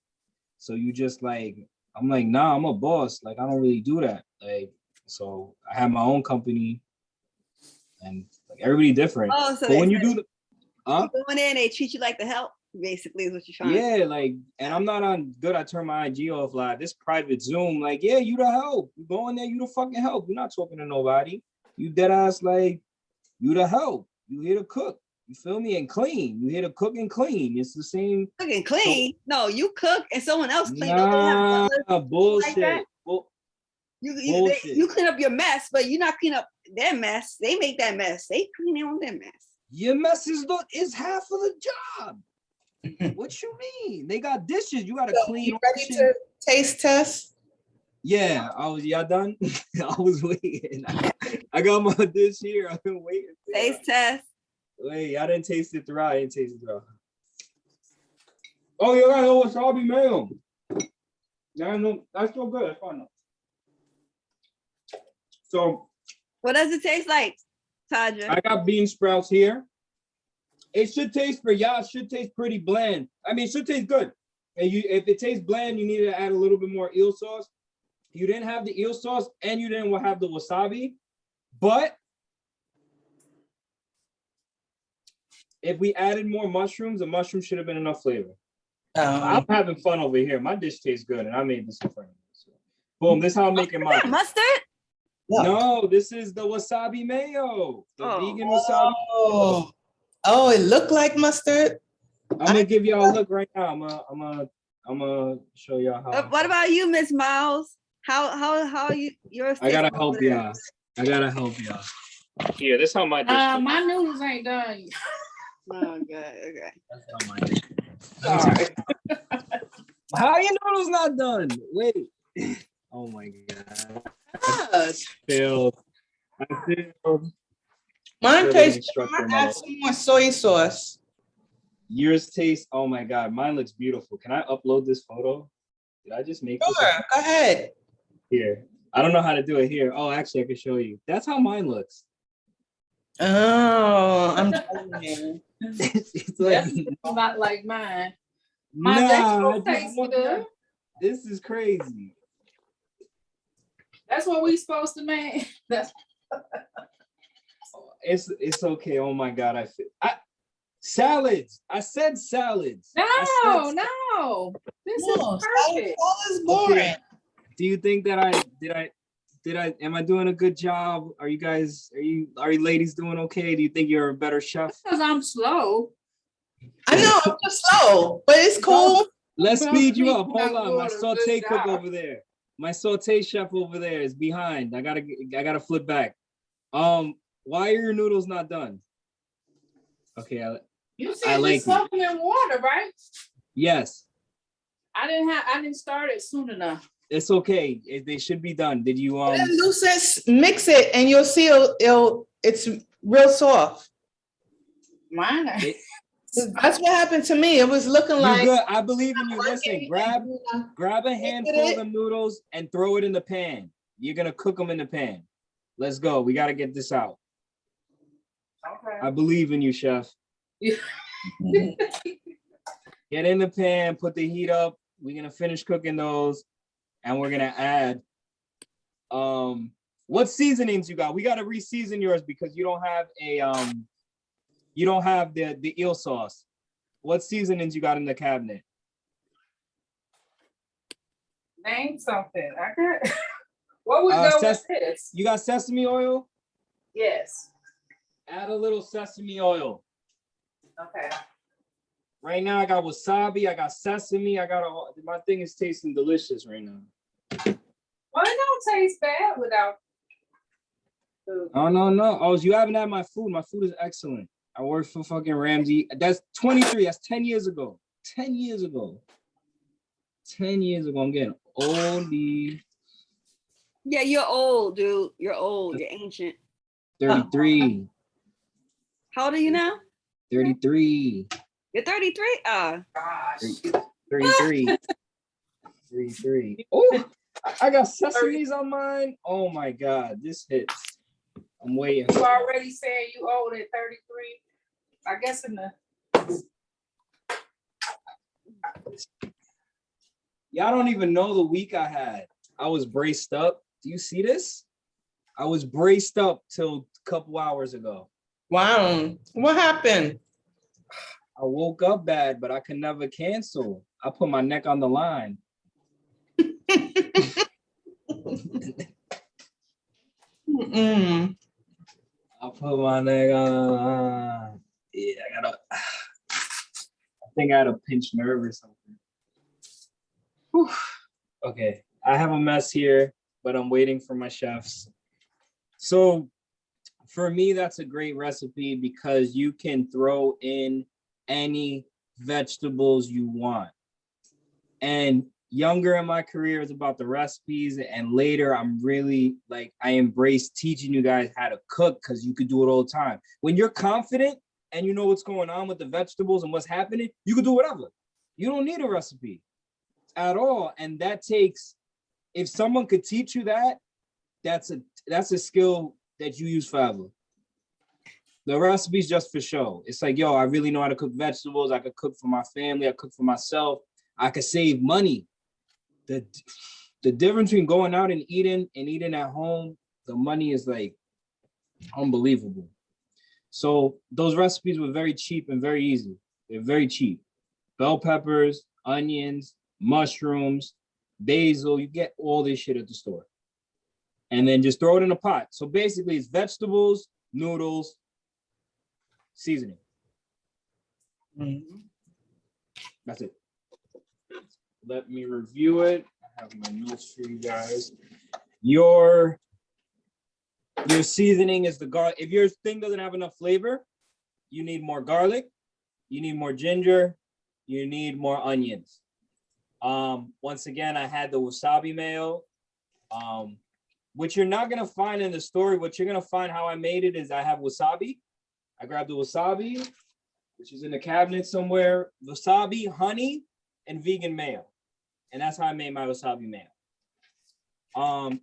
Speaker 7: So you just like, I'm like, nah, I'm a boss. Like I don't really do that. Like, so I have my own company and like everybody different.
Speaker 5: Oh, so
Speaker 7: but when you do the
Speaker 5: you go in there and they treat you like the help, basically is what you're trying to
Speaker 7: yeah, like, and I'm not on good. I turn my IG off like this private Zoom. Like, yeah, you the help. You go in there, you the fucking help. You're not talking to nobody. You dead ass like you the help. You here to cook. You feel me? And clean. You here to cook and clean. It's the same.
Speaker 5: cook and clean. So, no, you cook and someone else clean.
Speaker 7: Nah, bullshit.
Speaker 5: Like you clean up your mess, but you not clean up their mess. They make that mess. They clean their own mess.
Speaker 7: Your mess is half of the job. What you mean? They got dishes. You gotta clean.
Speaker 1: You ready to taste test?
Speaker 7: Yeah, y'all done? I was waiting. I got my dish here. I've been waiting.
Speaker 5: Taste test.
Speaker 7: Wait, I didn't taste it throughout. I didn't taste it throughout. Oh, you got no wasabi mayo. That's so good. That's fine. So,
Speaker 5: what does it taste like, Taja?
Speaker 7: I got bean sprouts here. It should taste for y'all. It should taste pretty bland. I mean, it should taste good. And if it tastes bland, you need to add a little bit more eel sauce. You didn't have the eel sauce, and you didn't have the wasabi. But if we added more mushrooms, the mushrooms should have been enough flavor. I'm having fun over here. My dish tastes good, and I made this in front of me. So, boom, this is how I'm making mine.
Speaker 5: Mustard?
Speaker 7: No, this is the wasabi mayo. The vegan wasabi.
Speaker 1: Oh, it looked like mustard.
Speaker 7: I'm gonna give y'all a look right now. I'm gonna show y'all how.
Speaker 5: What about you, Miss Miles? How are you? Yours?
Speaker 7: I gotta help y'all. Here, this is how my dish looks.
Speaker 2: My noodles ain't done yet.
Speaker 5: Oh, good. Okay.
Speaker 7: That's how my dish.
Speaker 2: Sorry.
Speaker 7: How your noodles not done? Wait. Oh my god. I failed.
Speaker 1: Mine
Speaker 7: Really
Speaker 1: tastes.
Speaker 7: instructor
Speaker 1: I add
Speaker 7: manual.
Speaker 1: some more soy sauce.
Speaker 7: Yours taste. Oh my god, mine looks beautiful. Can I upload this photo? Did I just make this?
Speaker 1: Sure, go ahead.
Speaker 7: Here. I don't know how to do it here. Oh, actually, I can show you. That's how mine looks.
Speaker 1: Oh, I'm telling you.
Speaker 7: It's like,
Speaker 2: That's not like mine.
Speaker 7: nah,
Speaker 2: My
Speaker 7: I
Speaker 2: vegetables
Speaker 7: just
Speaker 2: taste
Speaker 7: want
Speaker 2: good.
Speaker 7: that. This is crazy.
Speaker 2: That's what we supposed to make. That's
Speaker 7: It's okay. Oh my god, salads. I said salads.
Speaker 2: no. This is
Speaker 1: No,
Speaker 2: perfect.
Speaker 1: all is boring.
Speaker 7: Okay. Do you think that am I doing a good job? Are you ladies doing okay? Do you think you're a better chef?
Speaker 2: Because I'm slow.
Speaker 1: I know, I'm just slow, but it's cool.
Speaker 7: Let's
Speaker 2: Well,
Speaker 7: speed you
Speaker 2: please
Speaker 7: up. Hold
Speaker 2: not
Speaker 7: on. My
Speaker 2: doing a
Speaker 7: saute
Speaker 2: good
Speaker 7: cook
Speaker 2: job.
Speaker 7: over there. My saute chef over there is behind. I gotta flip back. Why are your noodles not done? Okay,
Speaker 2: You
Speaker 7: I
Speaker 2: said
Speaker 7: like
Speaker 2: just soak them in water, right?
Speaker 7: yes,
Speaker 2: I didn't start it soon enough.
Speaker 7: it's okay. They should be done. Did you
Speaker 1: Lucas, mix it and you'll see it's real soft.
Speaker 2: Mine.
Speaker 1: That's what happened to me. It was looking
Speaker 7: You
Speaker 1: like
Speaker 7: good? I believe in you. Listen, grab a handful of the noodles and throw it in the pan. You're gonna cook them in the pan. Let's go. We gotta get this out.
Speaker 2: Okay.
Speaker 7: I believe in you, chef. Get in the pan, put the heat up. We're gonna finish cooking those, and we're gonna add. What seasonings you got? We gotta re-season yours because you don't have the eel sauce. What seasonings you got in the cabinet?
Speaker 2: Name something. I got. What would go with this?
Speaker 7: You got sesame oil?
Speaker 2: Yes.
Speaker 7: Add a little sesame oil.
Speaker 2: Okay.
Speaker 7: Right now I got wasabi, I got sesame, my thing is tasting delicious right now.
Speaker 2: Well, it don't taste bad without food.
Speaker 7: Oh, no. Oh, you haven't had my food. My food is excellent. I worked for fucking Ramsey. That's 23. That's 10 years ago. 10 years ago. 10 years ago. I'm getting oldie.
Speaker 5: Yeah, you're old, dude. You're old. You're ancient.
Speaker 7: 33.
Speaker 5: How old are you now?
Speaker 7: 33.
Speaker 5: You're 33?
Speaker 2: Gosh.
Speaker 7: 33. 33. Oh, I got sesames on mine. Oh my God, this hits. I'm waiting.
Speaker 2: You already said you old at 33. I guess in the.
Speaker 7: Y'all don't even know the week I had. I was braced up. Do you see this? I was braced up till a couple hours ago.
Speaker 1: wow. What happened?
Speaker 7: I woke up bad, but I could never cancel. I put my neck on the line.
Speaker 1: Mm-mm.
Speaker 7: I put my neck on the line. Yeah, I think I had a pinched nerve or something. Whew. Okay, I have a mess here, but I'm waiting for my chefs. So for me, that's a great recipe because you can throw in any vegetables you want. And younger in my career is about the recipes, and later I'm really like, I embrace teaching you guys how to cook because you could do it all the time. When you're confident and you know what's going on with the vegetables and what's happening, you can do whatever. You don't need a recipe at all. And that takes, if someone could teach you that, that's a skill that you use forever. The recipe's just for show. It's like, yo, I really know how to cook vegetables. I could cook for my family. I cook for myself. I could save money. The difference between going out and eating at home, the money is like unbelievable. So those recipes were very cheap and very easy. They're very cheap. Bell peppers, onions, mushrooms, basil. You get all this shit at the store. And then just throw it in a pot. So basically it's vegetables, noodles, seasoning.
Speaker 1: Mm-hmm.
Speaker 7: That's it. Let me review it. I have my notes for you guys. Your Your seasoning is the garlic. If your thing doesn't have enough flavor, you need more garlic, you need more ginger, you need more onions. Once again, I had the wasabi mayo, which you're not gonna find in the story. What you're gonna find how I made it is I have wasabi. I grabbed the wasabi, which is in the cabinet somewhere, wasabi, honey, and vegan mayo. And that's how I made my wasabi mayo.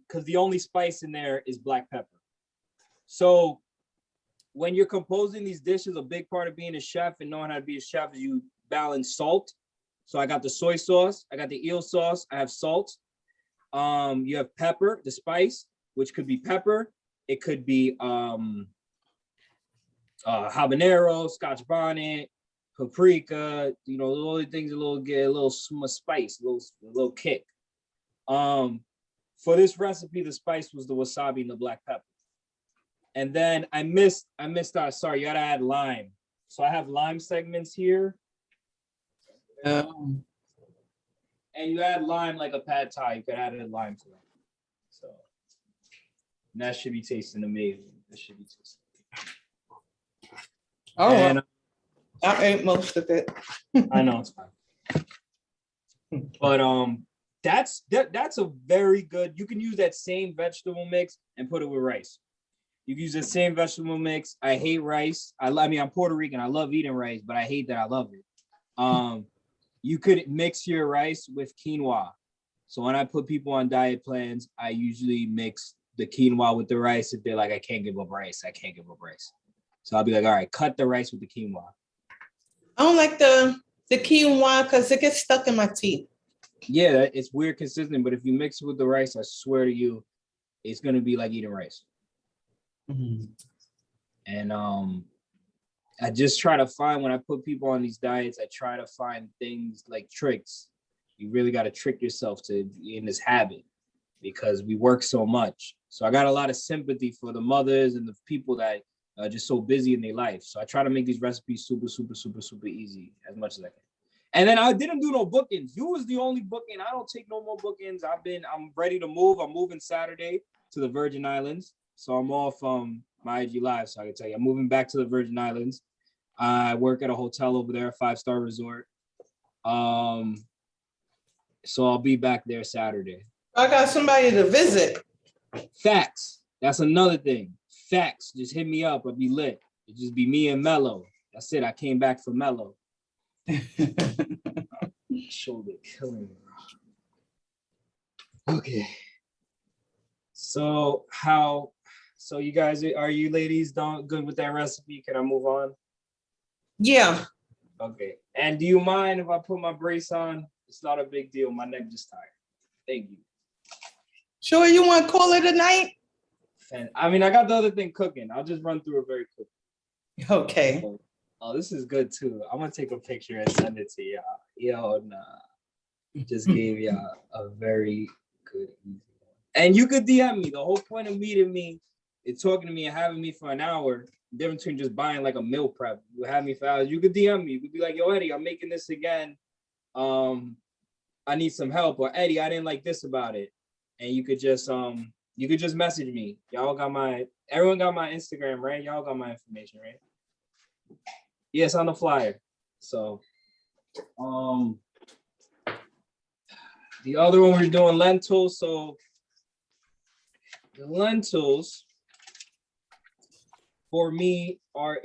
Speaker 7: Because the only spice in there is black pepper. So when you're composing these dishes, a big part of being a chef and knowing how to be a chef is you balance salt. So I got the soy sauce, I got the eel sauce, I have salt. You have pepper, the spice, which could be pepper. It could be habanero, Scotch bonnet, paprika, you know, all the things get a little spice, a little kick. For this recipe, the spice was the wasabi and the black pepper. And then I missed sorry, you gotta add lime. So I have lime segments here. And you add lime like a pad thai, you could add a lime to that. So and that should be tasting amazing. That should be tasting.
Speaker 1: Oh,
Speaker 7: And,
Speaker 1: I ate most of it.
Speaker 7: I know it's fine. But that's a very good. You can use that same vegetable mix and put it with rice. You can use the same vegetable mix. I hate rice. I mean, I'm Puerto Rican. I love eating rice, but I hate that I love it. You could mix your rice with quinoa. So when I put people on diet plans, I usually mix the quinoa with the rice. If they're like, I can't give up rice, I can't give up rice. So I'll be like, all right, cut the rice with the quinoa.
Speaker 1: I don't like the quinoa because it gets stuck in my teeth.
Speaker 7: Yeah, it's weird consistent, but if you mix it with the rice, I swear to you, it's gonna be like eating rice. Mm-hmm. And I just try to find, when I put people on these diets, I try to find things like tricks. You really got to trick yourself to be in this habit because we work so much. So I got a lot of sympathy for the mothers and the people that are just so busy in their life. So I try to make these recipes super, super, super, super easy as much as I can. And then I didn't do no bookings. You was the only booking. I don't take no more bookings. I'm ready to move. I'm moving Saturday to the Virgin Islands. So I'm off my IG Live. So I can tell you, I'm moving back to the Virgin Islands. I work at a hotel over there, 5-star resort. So I'll be back there Saturday.
Speaker 1: I got somebody to visit.
Speaker 7: Facts. That's another thing. Facts. Just hit me up. I'll be lit. It'll just be me and Mello. That's it. I came back for Mello. Shoulder killing me. Okay. So you guys, are you ladies good with that recipe? Can I move on?
Speaker 1: Yeah.
Speaker 7: Okay. And do you mind if I put my brace on? It's not a big deal. My neck just tired. Thank you.
Speaker 1: Sure, you want to call it a night?
Speaker 7: And I mean, I got the other thing cooking. I'll just run through it very quick.
Speaker 1: Okay.
Speaker 7: Oh, this is good too. I'm gonna take a picture and send it to y'all. Yo, nah. Just gave y'all a very good, easy one. And you could DM me. The whole point of meeting me is talking to me and having me for an hour. Difference between just buying like a meal prep. You have me for hours. You could DM me. You could be like, yo, Eddie, I'm making this again. I need some help. Or Eddie, I didn't like this about it. And you could just message me. Everyone got my Instagram, right? Y'all got my information, right? Yes, on the flyer. So the other one we're doing lentils. So the lentils for me are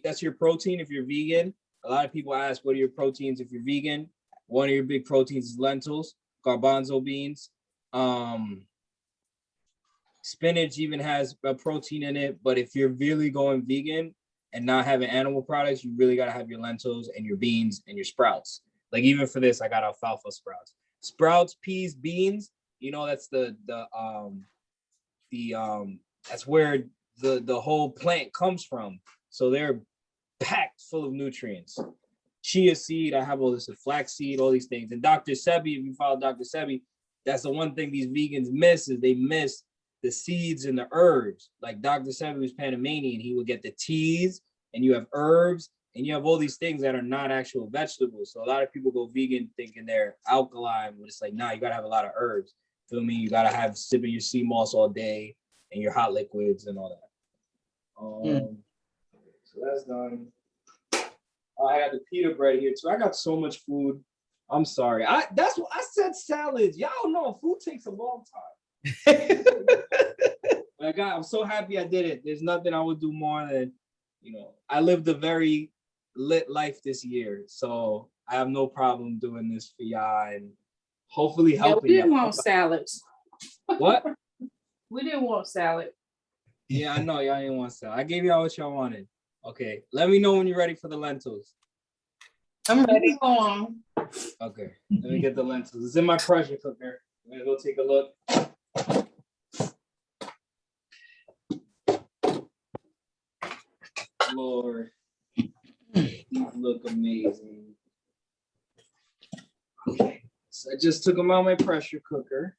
Speaker 7: that's your protein if you're vegan. A lot of people ask, what are your proteins if you're vegan? One of your big proteins is lentils, garbanzo beans. Spinach even has a protein in it, but if you're really going vegan and not having animal products, you really got to have your lentils and your beans and your sprouts. Like even for this, I got alfalfa sprouts. Sprouts, peas, beans, that's that's where the whole plant comes from. So they're packed full of nutrients. Chia seed, I have all this, flaxseed, all these things. And Dr. Sebi, if you follow Dr. Sebi, that's the one thing these vegans miss is they miss the seeds and the herbs. Like Dr. Sebi was Panamanian, he would get the teas, and you have herbs, and you have all these things that are not actual vegetables. So a lot of people go vegan thinking they're alkaline, but it's like, nah, you gotta have a lot of herbs. Feel me? You gotta have sipping your sea moss all day. and your hot liquids and all that. So that's done. I had the pita bread here too. I got so much food. I'm sorry. That's what I said, salads. Y'all know food takes a long time. I'm so happy I did it. There's nothing I would do more than, I lived a very lit life this year. So I have no problem doing this for y'all and hopefully helping.
Speaker 2: We didn't want salads.
Speaker 7: What?
Speaker 2: We didn't want salad.
Speaker 7: Yeah, I know y'all didn't want salad. I gave y'all what y'all wanted. Okay, let me know when you're ready for the lentils.
Speaker 1: I'm ready.
Speaker 7: Okay, let me get the lentils. It's in my pressure cooker. I'm gonna go take a look. Lord, look amazing. Okay, so I just took them out of my pressure cooker.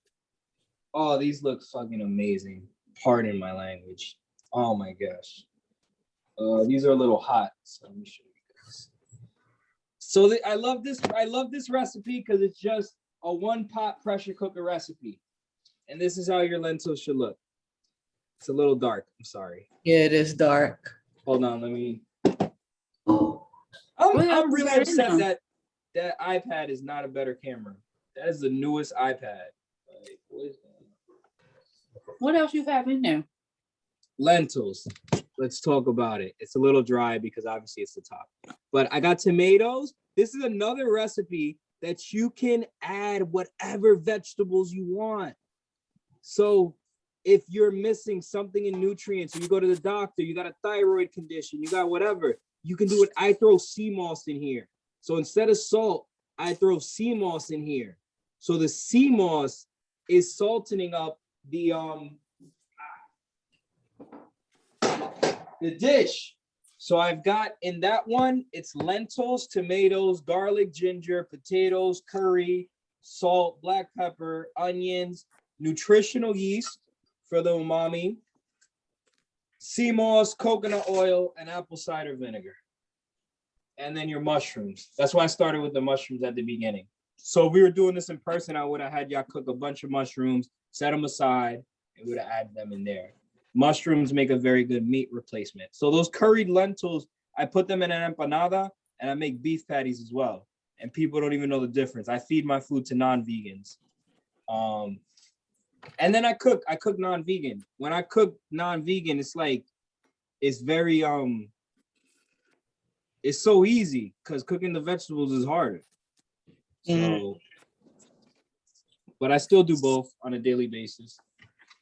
Speaker 7: Oh, these look fucking amazing. Pardon my language. Oh my gosh. These are a little hot, so let me show you guys. So I love this recipe because it's just a one-pot pressure cooker recipe. And this is how your lentils should look. It's a little dark, I'm sorry.
Speaker 1: Yeah, it is dark.
Speaker 7: Hold on, let me. I'm really upset that iPad is not a better camera. That is the newest iPad. Like, what is that?
Speaker 2: What else you have in there?
Speaker 7: Lentils. Let's talk about it. It's a little dry because obviously it's the top. But I got tomatoes. This is another recipe that you can add whatever vegetables you want. So if you're missing something in nutrients, or you go to the doctor, you got a thyroid condition, you got whatever, you can do it. I throw sea moss in here. So instead of salt, I throw sea moss in here. So the sea moss is saltening up the dish. So I've got in that one, it's lentils, tomatoes, garlic, ginger, potatoes, curry, salt, black pepper, onions, nutritional yeast for the umami, sea moss, coconut oil, and apple cider vinegar. And then your mushrooms. That's why I started with the mushrooms at the beginning. So if we were doing this in person, I would have had y'all cook a bunch of mushrooms, set them aside, and would have added them in there. Mushrooms make a very good meat replacement. So those curried lentils, I put them in an empanada, and I make beef patties as well. And people don't even know the difference. I feed my food to non-vegans. And then I cook non-vegan. When I cook non-vegan, it's very, it's so easy because cooking the vegetables is harder. So, but I still do both on a daily basis.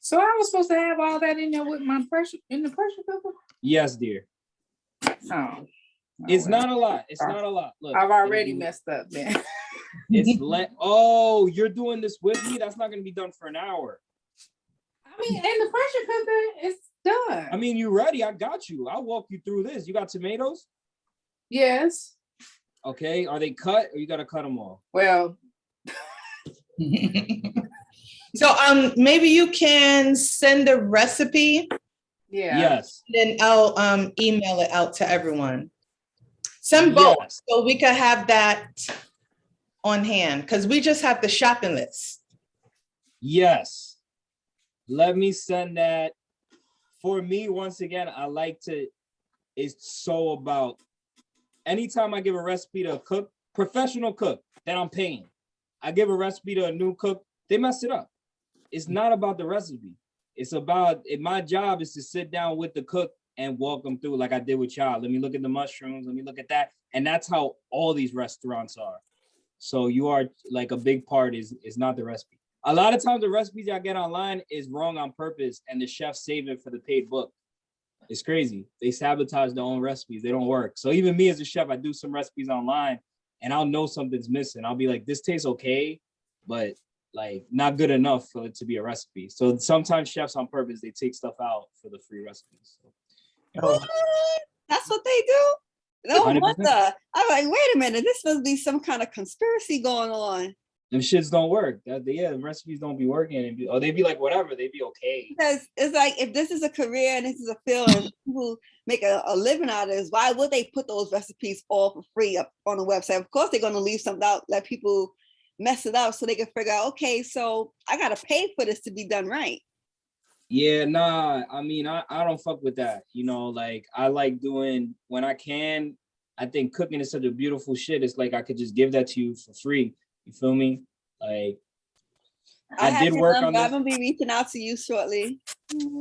Speaker 2: So I was supposed to have all that in there with my pressure cooker?
Speaker 7: Yes, dear.
Speaker 2: Oh.
Speaker 7: It's not a lot. It's not a lot. Look,
Speaker 2: I've already messed up then.
Speaker 7: Oh, you're doing this with me? That's not going to be done for an hour.
Speaker 2: I mean, in the pressure cooker, it's done.
Speaker 7: I mean, you ready? I got you. I'll walk you through this. You got tomatoes?
Speaker 2: Yes.
Speaker 7: Okay. Are they cut or you got to cut them all?
Speaker 2: Well.
Speaker 1: So maybe you can send a recipe.
Speaker 2: Yeah.
Speaker 7: Yes.
Speaker 1: Then I'll email it out to everyone. Send both so we could have that on hand because we just have the shopping list.
Speaker 7: Yes. Let me send that. For me, once again, it's so about anytime I give a recipe to a cook, professional cook that I'm paying, I give a recipe to a new cook, they mess it up. It's not about the recipe. It's about, my job is to sit down with the cook and walk them through like I did with y'all. Let me look at the mushrooms. Let me look at that. And that's how all these restaurants are. So you are like a big part is not the recipe. A lot of times the recipes I get online is wrong on purpose and the chefs save it for the paid book. It's crazy. They sabotage their own recipes. They don't work. So even me as a chef, I do some recipes online and I'll know something's missing. I'll be like, this tastes okay, but like not good enough for it to be a recipe. So sometimes chefs on purpose, they take stuff out for the free recipes. So,
Speaker 5: What? That's what they do? No
Speaker 7: 100%.
Speaker 5: wonder. I'm like, wait a minute, this must be some kind of conspiracy going on.
Speaker 7: Them shits don't work. The recipes don't be working. They be like, whatever, they be okay.
Speaker 5: Because it's like, if this is a career and this is a field and people make a living out of this, why would they put those recipes all for free up on the website? Of course, they're going to leave something out, let people mess it up so they can figure out, okay, so I got to pay for this to be done right.
Speaker 7: Yeah, nah, I mean, I don't fuck with that. You know, like I like doing when I can. I think cooking is such a beautiful shit. It's like I could just give that to you for free. You feel me? Like I
Speaker 5: have
Speaker 7: did
Speaker 5: your
Speaker 7: work
Speaker 5: number.
Speaker 7: on
Speaker 5: I'm
Speaker 7: this.
Speaker 5: gonna be reaching out to you shortly.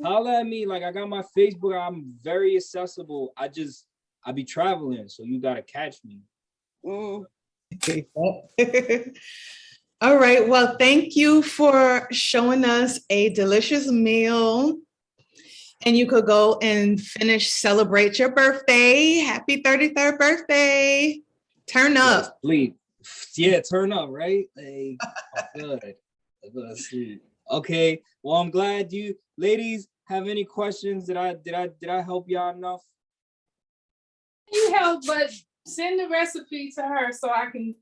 Speaker 7: Holla at me. Like I got my Facebook. I'm very accessible. I be traveling, so you gotta catch me.
Speaker 5: Mm.
Speaker 1: All right. Well, thank you for showing us a delicious meal. And you could go and celebrate your birthday. Happy 33rd birthday. Turn
Speaker 7: Yes,
Speaker 1: up.
Speaker 7: please. Yeah, turn up, right? Like, good. I go to sleep. Okay. Well, I'm glad you ladies have any questions. Did I help y'all enough?
Speaker 2: You help, but send the recipe to her so I can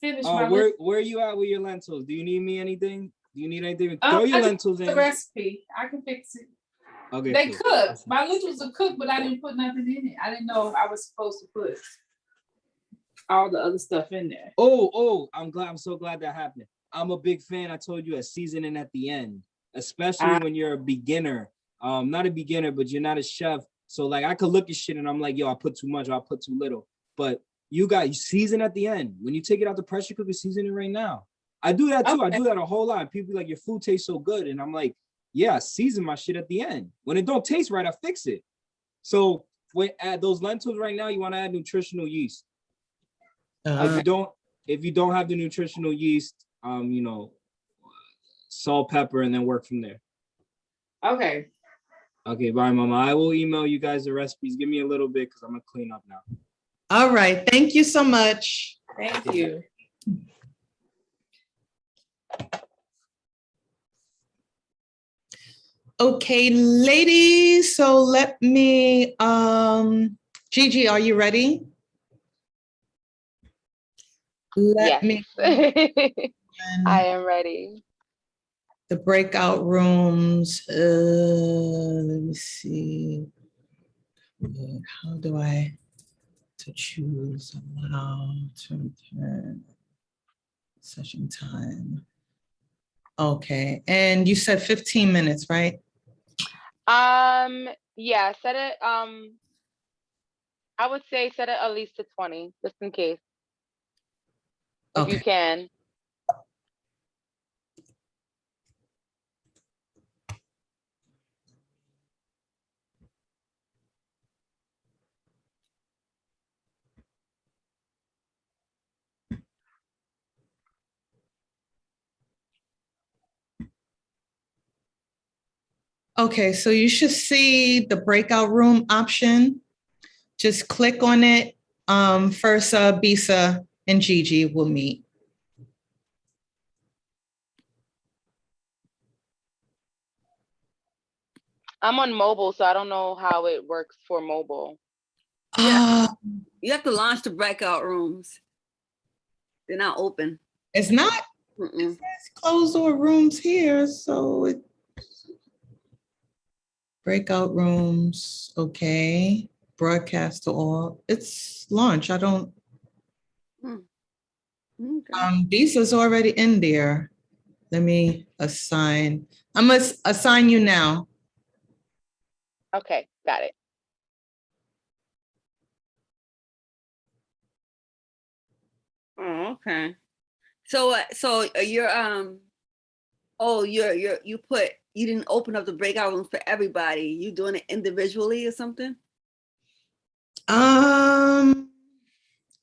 Speaker 2: finish my
Speaker 7: Where are you at with your lentils? Do you need me anything? Do you need anything? Throw your lentils in.
Speaker 2: The recipe. I can fix it.
Speaker 7: Okay.
Speaker 2: They
Speaker 7: cool.
Speaker 2: cooked. My lentils are cooked, but I didn't put nothing in it. I didn't know I was supposed to put all the other stuff in there.
Speaker 7: Oh, I'm so glad that happened. I'm a big fan. I told you a seasoning at the end, especially when you're a beginner. Not a beginner, but you're not a chef. So like I could look at shit and I'm like, yo, I put too much, or I put too little. But you season at the end. When you take it out the pressure cooker, season it right now. I do that too. Okay. I do that a whole lot. People be like, your food tastes so good. And I'm like, yeah, season my shit at the end. When it don't taste right, I fix it. So when add those lentils right now, you want to add nutritional yeast. If you don't have the nutritional yeast, you know, salt, pepper, and then work from there.
Speaker 2: Okay.
Speaker 7: Okay, bye, mama. I will email you guys the recipes. Give me a little bit because I'm gonna clean up now.
Speaker 1: All right. Thank you so much.
Speaker 2: Thank you.
Speaker 1: Okay, ladies. So let me, Gigi, are you ready?
Speaker 3: Yes. I am ready.
Speaker 1: The breakout rooms. Let me see. How do I to choose allow to turn session time? Okay, and you said 15 minutes, right?
Speaker 3: Yeah, set it. I would say set it at least to 20, just in case. If
Speaker 1: Okay.
Speaker 3: you can.
Speaker 1: Okay, so you should see the breakout room option. Just click on it. First, Bisa and Gigi will meet.
Speaker 3: I'm on mobile, so I don't know how it works for mobile.
Speaker 5: Yeah. You have to launch the breakout rooms. They're not open.
Speaker 1: It's not?
Speaker 5: Mm-mm.
Speaker 1: It says closed door rooms here, so it breakout rooms, okay. Broadcast to all. It's launch. I don't.
Speaker 5: Okay.
Speaker 1: Visa's already in there. Let me assign. I'm gonna assign you now.
Speaker 3: Okay, got it.
Speaker 5: Oh, okay. So you're you didn't open up the breakout rooms for everybody. You doing it individually or something?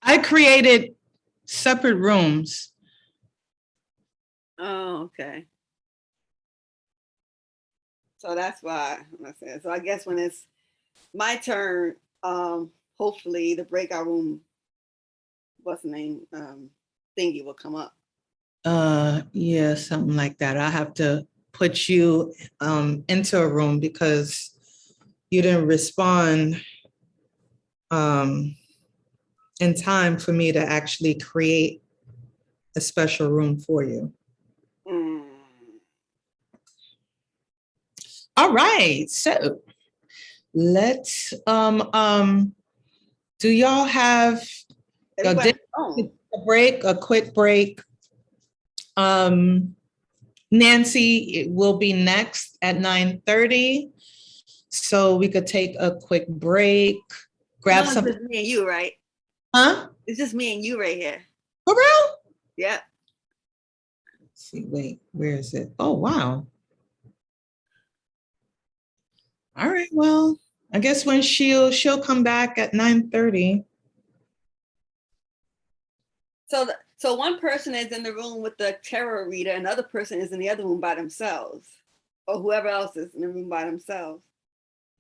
Speaker 1: I created separate rooms.
Speaker 5: Oh, okay. So that's why I said. So I guess when it's my turn, hopefully the breakout room, what's the name, thingy will come up.
Speaker 1: Yeah, something like that. I have to put you into a room because you didn't respond in time for me to actually create a special room for you. All right, so let's do y'all have a break, a quick break? Nancy will be next at 9:30. So we could take a quick break, grab
Speaker 5: No,
Speaker 1: some.
Speaker 5: it's just me and you, right?
Speaker 1: Huh?
Speaker 5: It's just me and you right here.
Speaker 1: For real?
Speaker 5: Yeah.
Speaker 1: Let's see, wait, where is it? Oh, wow. All right, well, I guess when she'll come back at 9:30.
Speaker 5: So one person is in the room with the tarot reader, another person is in the other room by themselves, or whoever else is in the room by themselves.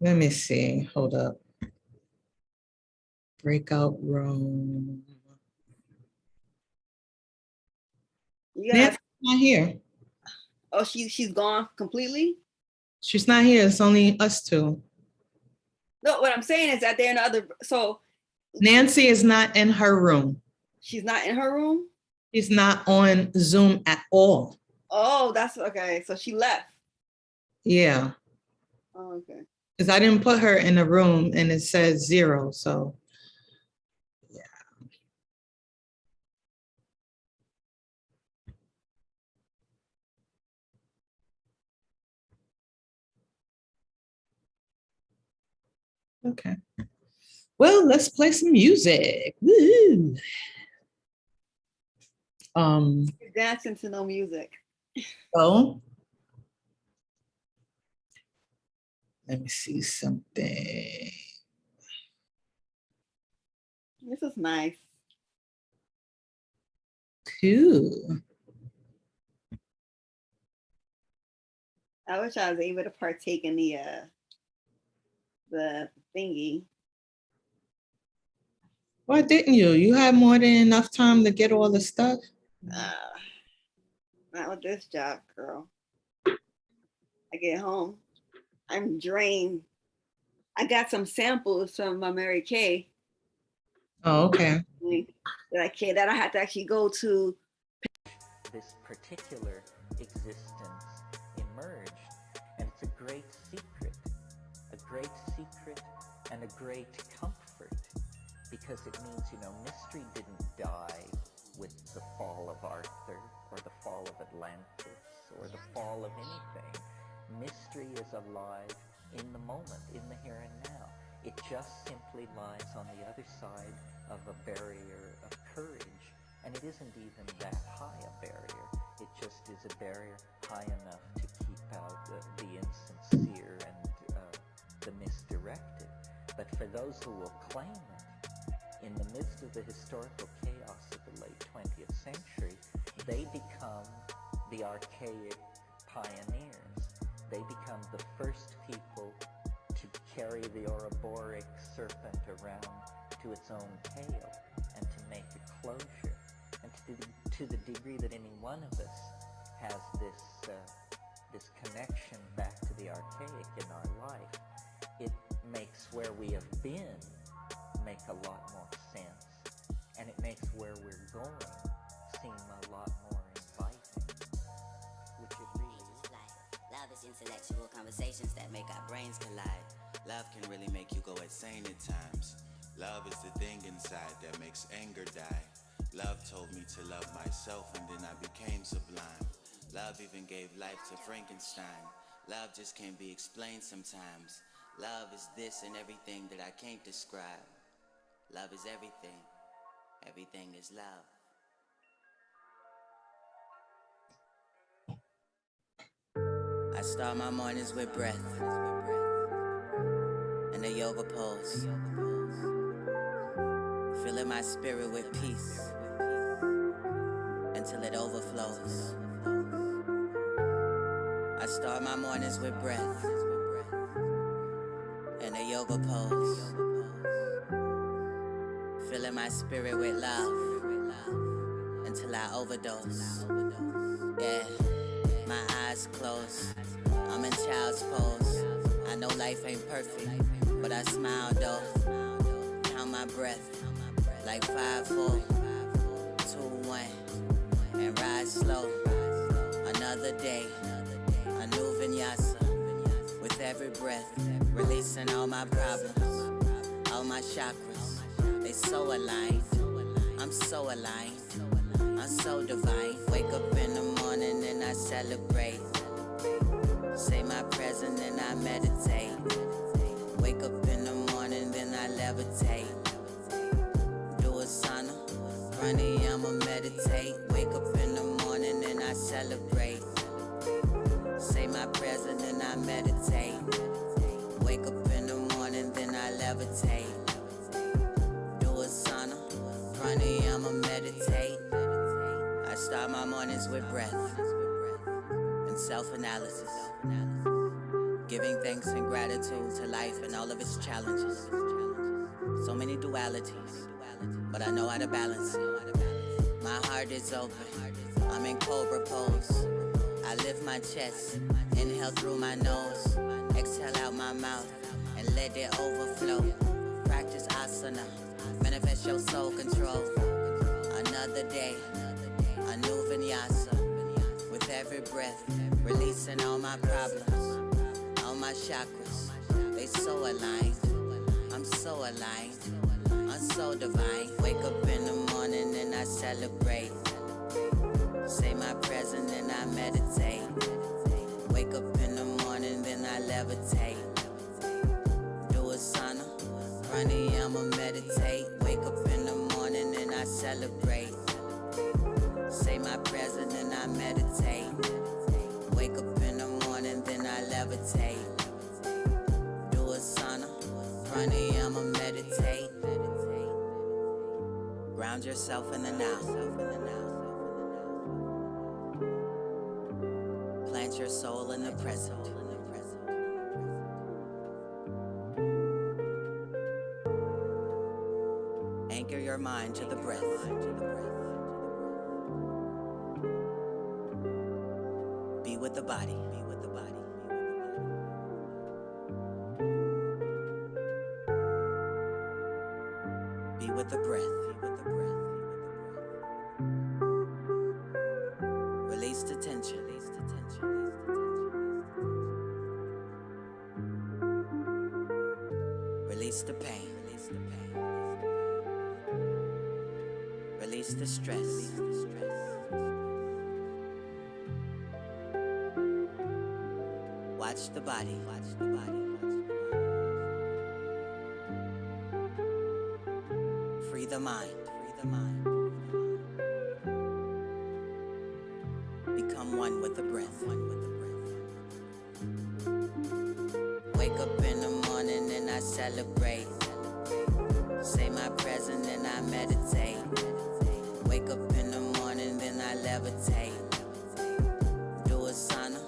Speaker 1: Let me see. Hold up. Breakout room. Nancy's not here.
Speaker 5: Oh, she's gone completely?
Speaker 1: She's not here. It's only us two.
Speaker 5: No, what I'm saying is that they're in the other. So
Speaker 1: Nancy is not in her room.
Speaker 5: She's not in her room?
Speaker 1: She's not on Zoom at all.
Speaker 5: Oh, that's okay. So she left.
Speaker 1: Yeah.
Speaker 5: Oh, okay.
Speaker 1: Because I didn't put her in a room and it says 0. So, yeah. Okay. Well, let's play some music. Woo!
Speaker 5: Dancing to no music.
Speaker 1: Oh. Let me see something.
Speaker 5: This is nice.
Speaker 1: Cool.
Speaker 5: I wish I was able to partake in the thingy.
Speaker 1: Why didn't you? You had more than enough time to get all the stuff.
Speaker 5: Not with this job, girl. I get home, I'm drained. I got some samples from Mary Kay.
Speaker 1: Oh, okay.
Speaker 5: That I had to actually go to.
Speaker 8: This particular existence emerged, and it's a great secret and a great comfort, because it means, mystery didn't die with the fall of Arthur or the fall of Atlantis or the fall of anything. Mystery is alive in the moment, in the here and now. It just simply lies on the other side of a barrier of courage, and it isn't even that high a barrier. It just is a barrier high enough to keep out the insincere and the misdirected. But for those who will claim it, in the midst of the historical chaos of the late 20th century, they become the archaic pioneers. They become the first people to carry the Ouroboros serpent around to its own tail and to make a closure. And to the degree that any one of us has this connection back to the archaic in our life, it makes where we have been make a lot more sense, and it makes where we're going seem a lot more inviting, which it really is.
Speaker 9: Love is intellectual conversations that make our brains collide.
Speaker 10: Love can really make you go insane at times. Love is the thing inside that makes anger die. Love told me to love myself, and then I became sublime. Love even gave life to Frankenstein. Love just can't be explained sometimes. Love is this and everything that I can't describe. Love is everything. Everything is love. I start my mornings with breath and a yoga pose, filling my spirit with peace until it overflows. I start my mornings with breath and a yoga pose, filling my spirit with love until I overdose. Yeah, my eyes closed, I'm in child's pose. I know life ain't perfect, but I smile though. Count my breath like 5, 4, 2, 1, and ride slow. Another day, a new vinyasa. With every breath, releasing all my problems, all my chakras. They so aligned, I'm so aligned. I'm so divine. Wake up in the morning and I celebrate. Say my present and I meditate. Wake up in the morning, then I levitate. Do a sauna, pranayama, meditate. Wake up in the morning and I celebrate. Say my present and I meditate. Wake up in the morning, then I levitate. Do a sauna, pranayama, meditate. I start my mornings with breath and self-analysis. Giving thanks and gratitude to life and all of its challenges. So many dualities, but I know how to balance it. My heart is open, I'm in cobra pose. I lift my chest, inhale through my nose, exhale out my mouth, and let it overflow. Practice asana, manifest your soul control. Another day, a new vinyasa. With every breath, releasing all my problems. All my chakras, they so aligned. I'm so aligned. I'm so divine. Wake up in the morning and I celebrate. Say my present and I meditate. Wake up in the morning, then I levitate. Do a sauna, pranayama, meditate. Wake up in the morning and I celebrate. Say my present and I meditate. Wake up in the morning, then I levitate. Do a sauna, pranayama, meditate. Ground yourself in the now. Plant your soul in the present. Anchor your mind to the breath. Be with the body. Be with the breath. Release the tension. Release the pain. Release the stress. Watch the body. Free the mind. Become one with the breath. Wake up in the morning and I celebrate. Say my present and I meditate. Wake up in the morning, then I levitate. Do a sauna,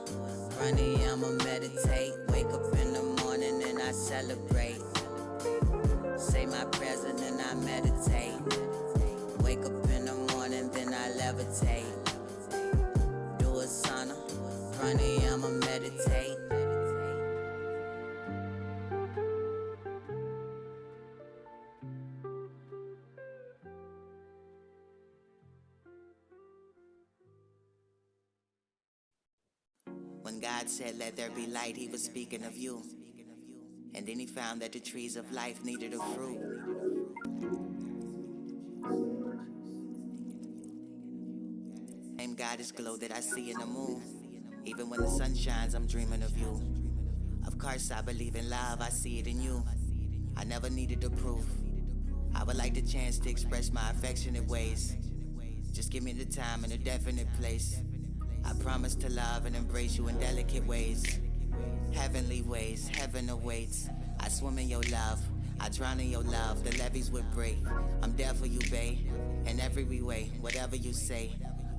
Speaker 10: pranayama, meditate. Wake up in the morning and I celebrate. Say my present and I meditate. Wake up in the morning, then I levitate. Do a sauna, pranayama, meditate. When God said, let there be light, he was speaking of you. And then he found that the trees of life needed a fruit. Same goddess glow that I see in the moon. Even when the sun shines, I'm dreaming of you. Of course I believe in love, I see it in you. I never needed the proof. I would like the chance to express my affectionate ways. Just give me the time and a definite place. I promise to love and embrace you in delicate ways. Heavenly ways, heaven awaits. I swim in your love, I drown in your love. The levees would break. I'm there for you, babe. In every way, whatever you say.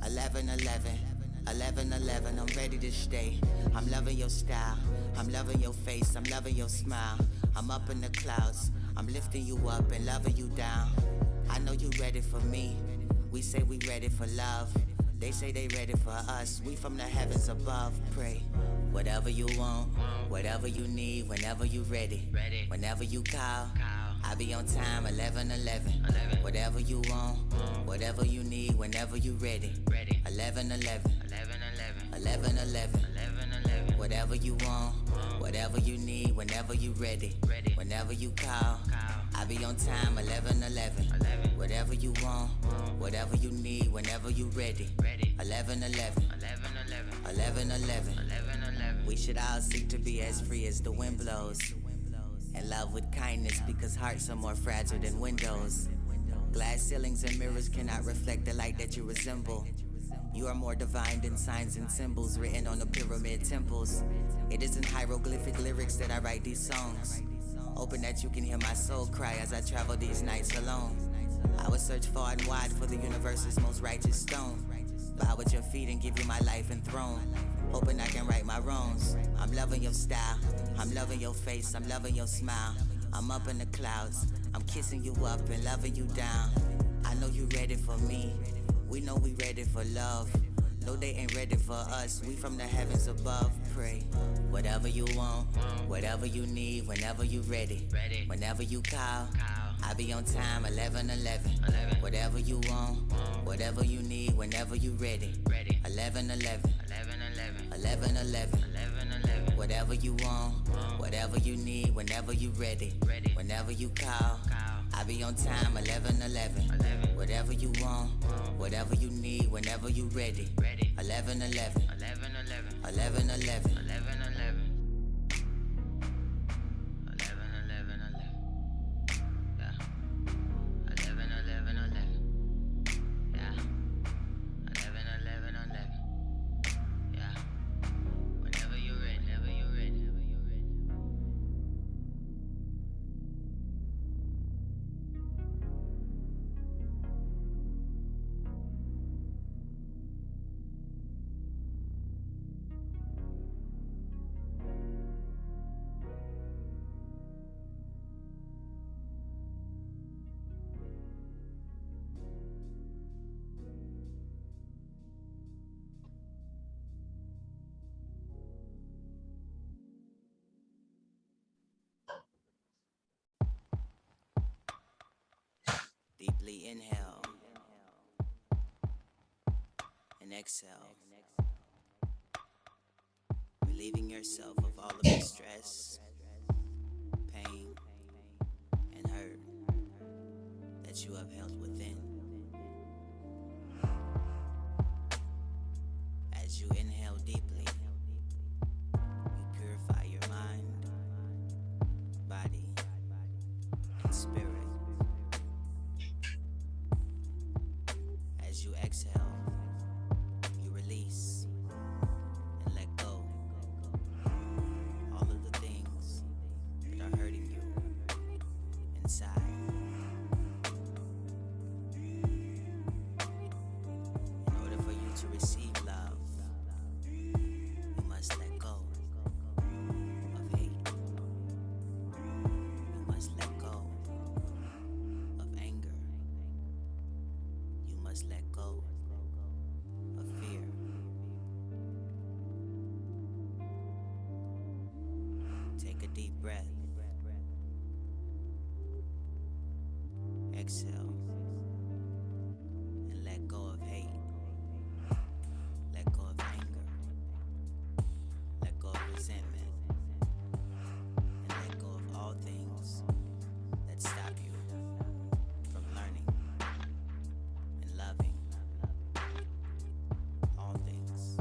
Speaker 10: 11-11, 11-11, I'm ready to stay. I'm loving your style, I'm loving your face, I'm loving your smile. I'm up in the clouds, I'm lifting you up and loving you down. I know you ready for me. We say we ready for love. They say they ready for us. We from the heavens above. Pray. Whatever you want, whatever you need, whenever you ready. Whenever you call, I'll be on time. 11-11. Whatever you want, whatever you need, whenever you ready. 11-11. 11-11. 11-11. Whatever you want, whatever you need, whenever you ready, whenever you call, I be on time, 11:11. Whatever you want, whatever you need, whenever you ready, 11:11. 11:11. We should all seek to be as free as the wind blows, and love with kindness because hearts are more fragile than windows. Glass ceilings and mirrors cannot reflect the light that you resemble. You are more divine than signs and symbols written on the pyramid temples. It is in hieroglyphic lyrics that I write these songs. Hoping that you can hear my soul cry as I travel these nights alone. I would search far and wide for the universe's most righteous stone. Bow at your feet and give you my life and throne. Hoping I can right my wrongs. I'm loving your style, I'm loving your face, I'm loving your smile. I'm up in the clouds, I'm kissing you up and loving you down. I know you ready for me, we know we ready for love. No, they ain't ready for us, we from the heavens above. Pray, whatever you want, whatever you need, whenever you ready, whenever you call, I be on time, 11:11. Whatever you want, whatever you need, whenever you ready, 11:11. 11:11. Whatever you want, whatever you need, whenever you ready, whenever you call, I be on time, 11:11. Whatever you want, whatever you need, whenever you ready, 11:11. 11:11. 11:11. Deeply inhale and exhale, relieving yourself of all of the stress, pain, and hurt that you have held within. As you inhale deeply, you purify your mind, body, and spirit. As you exhale, you release and let go all of the things that are hurting you inside. In order for you to receive love, you must let go of hate. You must let go of anger. You must let go of fear. Take a deep breath. Exhale and let go of hate. Let go of anger. Let go of resentment. And let go of all things that stop you from learning and loving all things.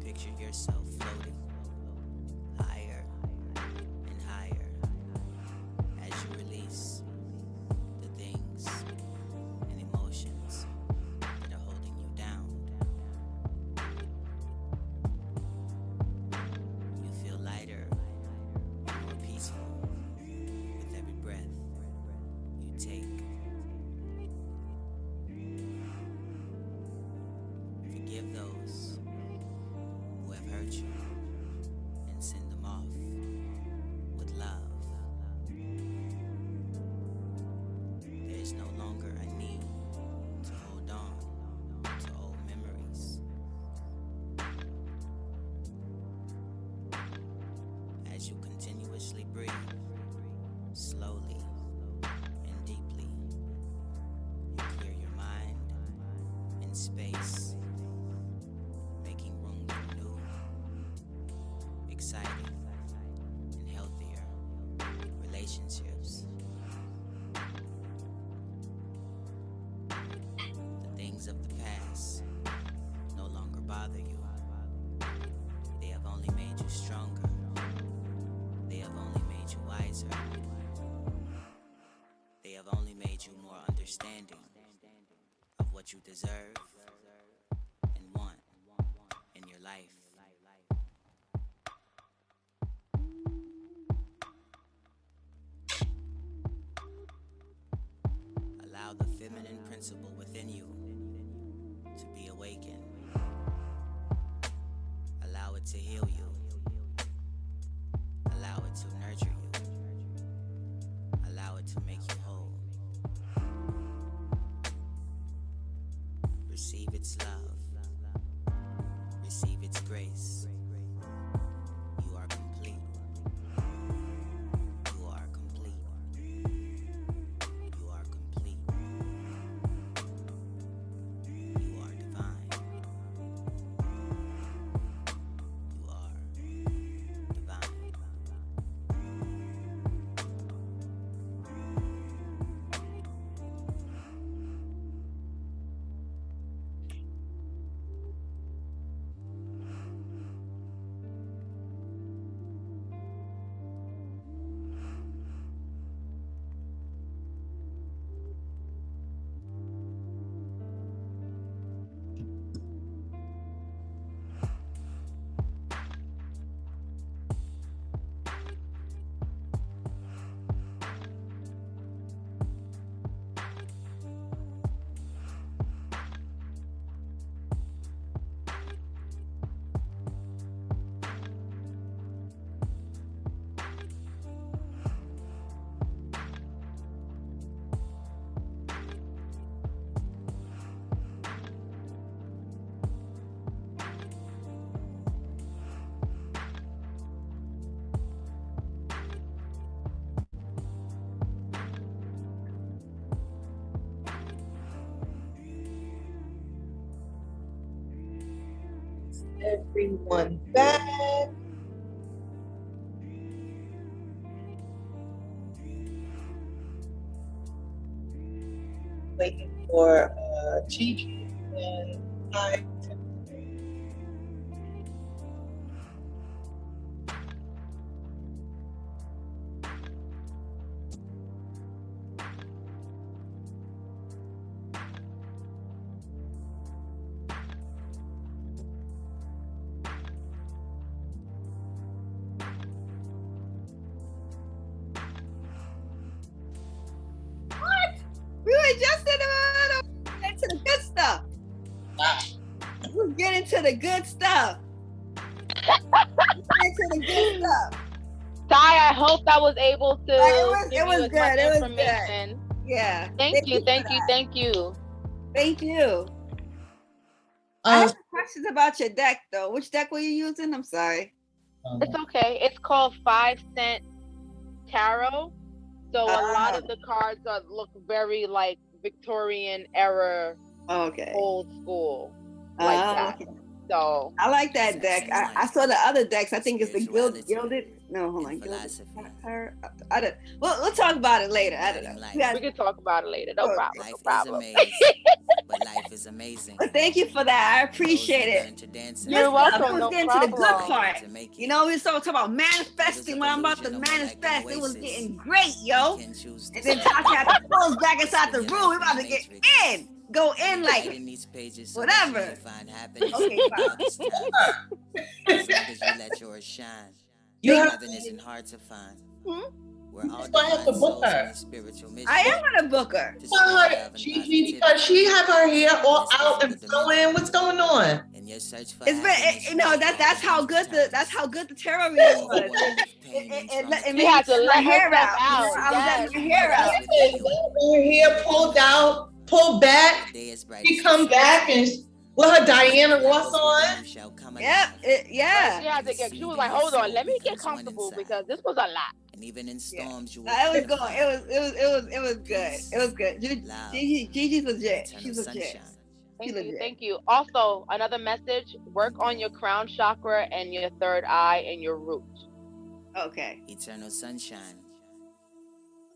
Speaker 10: Picture yourself floating higher and higher as you release the things and emotions that are holding you down. You feel lighter and more peaceful with every breath you take. Forgive those who have hurt you and send them off with love. There is no longer a need to hold on to old memories. As you continuously breathe, slowly and deeply, you clear your mind and space exciting and healthier relationships. The things of the past no longer bother you. They have only made you stronger. They have only made you wiser. They have only made you more understanding of what you deserve and want in your life. Allow the feminine principle within you to be awakened. Allow it to heal you. Allow it to nurture you. Allow it to make you whole. Receive its love. Receive its grace. You are complete. You are complete. You are complete. You are divine. You are divine.
Speaker 1: Everyone back. Waiting for Gigi and I.
Speaker 5: We were just in the middle. Into the good stuff. We're getting to the good stuff. We're into the good stuff.
Speaker 3: Ty, I hope I was able to
Speaker 5: It
Speaker 3: give
Speaker 5: was
Speaker 3: you as
Speaker 5: good.
Speaker 3: much
Speaker 5: It was
Speaker 3: information.
Speaker 5: good. Yeah.
Speaker 3: Thank you,
Speaker 5: for
Speaker 3: thank you,
Speaker 5: that.
Speaker 3: thank you.
Speaker 5: Thank you. I have some questions about your deck though. Which deck were you using? I'm sorry.
Speaker 3: It's okay. It's called 5-cent tarot. So a lot of the cards look very like Victorian era, old school, like that.
Speaker 5: Okay.
Speaker 3: So
Speaker 5: I like that deck. I saw the other decks. I think it's the gilded. No, hold on. We'll talk about it later. I don't know.
Speaker 3: we can talk about it later. No problem.
Speaker 10: Life
Speaker 3: No problem.
Speaker 10: is amazing, but life is amazing.
Speaker 5: But thank you for that. I appreciate it.
Speaker 3: You're welcome. No
Speaker 5: getting to the good
Speaker 3: problem.
Speaker 5: part. You know, we was talking about manifesting. When I'm about to manifest, it was getting great, yo. And then Tasha had to pull us back inside the room. We about to get in. Go in like whatever. Okay, fine.
Speaker 10: As you let yours shine. Heaven isn't hard to find. We're all
Speaker 11: have to book her.
Speaker 10: Spiritual mission.
Speaker 5: I am gonna book her.
Speaker 11: Tell her, Gigi, because she have her hair all out and flowing. What's going on?
Speaker 5: It's been, you know, that's how good the tarot reading was. It
Speaker 3: She had to let
Speaker 5: my hair
Speaker 3: herself
Speaker 5: out.
Speaker 3: out.
Speaker 5: I was
Speaker 3: Yes.
Speaker 5: letting my hair out.
Speaker 11: Her hair pulled out, pulled back. She come back and with her Diana Ross on.
Speaker 5: Yep. Yeah.
Speaker 3: She had to get. She was like, "Hold on, let me get comfortable because this was a lot."
Speaker 10: And even in storms, you
Speaker 5: It was going. It was good. It was good. Gigi's legit. She's legit. He
Speaker 3: Thank you.
Speaker 5: legit.
Speaker 3: Thank you. Also, another message, work on your crown chakra and your third eye and your root.
Speaker 5: Okay.
Speaker 10: Eternal sunshine.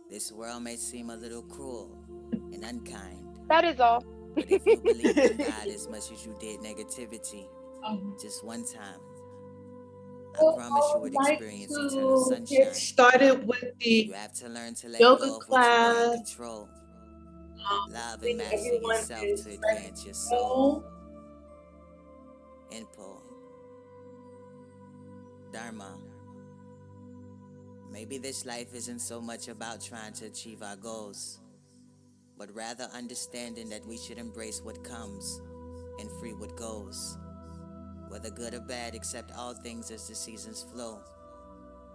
Speaker 10: This world may seem a little cruel and unkind.
Speaker 3: That is all.
Speaker 10: But if you believe in God as much as you did negativity, just one time, I promise you would experience eternal sunshine.
Speaker 11: Get started with
Speaker 10: You
Speaker 11: the
Speaker 10: have to learn to let
Speaker 11: yoga
Speaker 10: go of what you can't
Speaker 11: class.
Speaker 10: control. Love and master
Speaker 11: Everyone
Speaker 10: yourself
Speaker 11: is
Speaker 10: to
Speaker 11: ready
Speaker 10: advance your
Speaker 11: to
Speaker 10: soul.
Speaker 11: go.
Speaker 10: Inpo. Dharma. Maybe this life isn't so much about trying to achieve our goals, but rather understanding that we should embrace what comes and free what goes. Whether good or bad, accept all things as the seasons flow.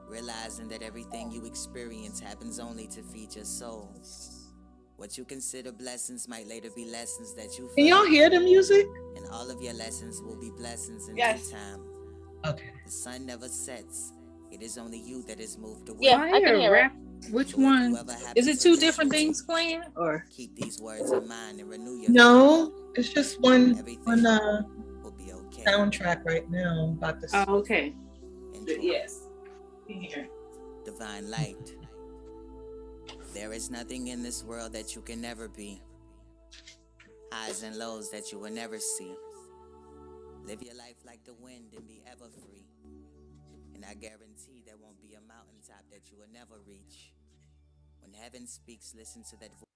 Speaker 10: Realizing that everything you experience happens only to feed your soul. What you consider blessings might later be lessons that you
Speaker 11: Can y'all
Speaker 10: find.
Speaker 11: hear the music?
Speaker 10: And all of your lessons will be blessings in
Speaker 5: Yes.
Speaker 10: due time.
Speaker 11: Okay.
Speaker 10: The sun never sets. It is only you that is moved away.
Speaker 3: Yeah, I can hear it.
Speaker 2: Which
Speaker 10: So if you
Speaker 2: one?
Speaker 10: ever happen
Speaker 2: Is it
Speaker 10: to
Speaker 2: two
Speaker 10: miss
Speaker 2: different
Speaker 10: your
Speaker 2: things
Speaker 10: way,
Speaker 2: playing? Or
Speaker 10: keep these words in mind and renew your
Speaker 11: No, it's just one
Speaker 10: Everything
Speaker 11: on
Speaker 10: will be okay.
Speaker 11: soundtrack right now. I'm about to.
Speaker 2: oh, okay.
Speaker 10: Enjoy.
Speaker 2: Yes. Here.
Speaker 10: Divine light. There is nothing in this world that you can never be. Highs and lows that you will never see. Live your life like the wind and be ever free. And I guarantee there won't be a mountaintop that you will never reach. When heaven speaks, listen to that voice.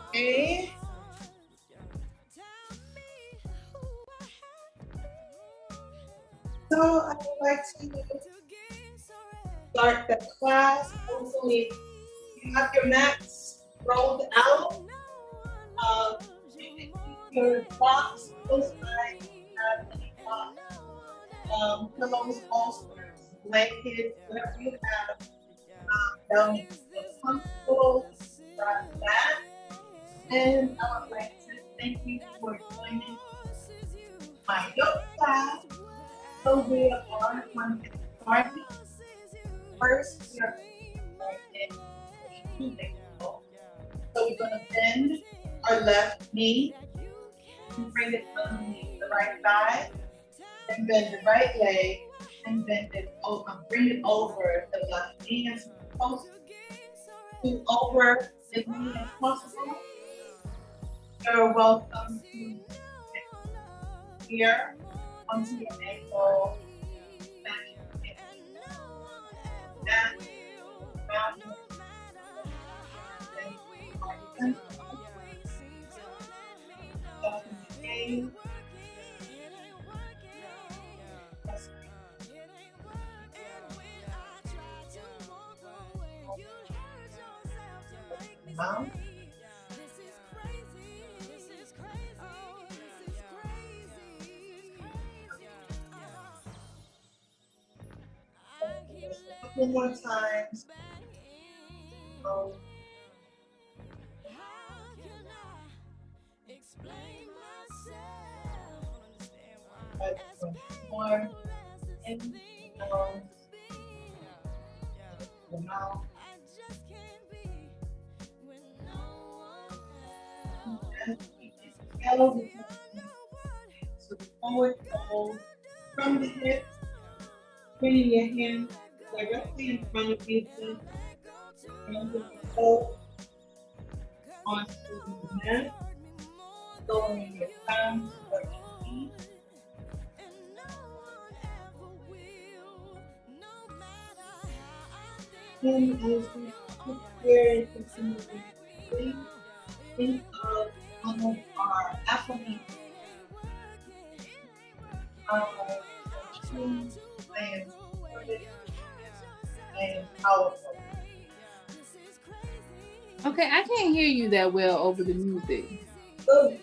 Speaker 11: Okay. So I would like to start the class. Hopefully, you have your mats rolled out. Your box close by. Have any box. Pillows, bolsters, blankets, whatever you have. Don't feel comfortable. Grab that. And I would like to thank you for joining my yoga class. So we are going to start. First, we are going to so we're going to bend our left knee and bring it underneath the right thigh, and bend the right leg and bend it over, bring it over the left knee as close to over the knee as possible. You're welcome to here onto your ankle, down, round, couple more times. More in the mouth. So forward fold from the hips, bringing your hands directly in front of you, and the fold onto the mat, lowering your thumbs or your feet. And as we sit here and continue to breathe, think of one of our affirmations. True, I am supported, I am powerful.
Speaker 2: Okay, I can't hear you that well over the music.
Speaker 11: Oh.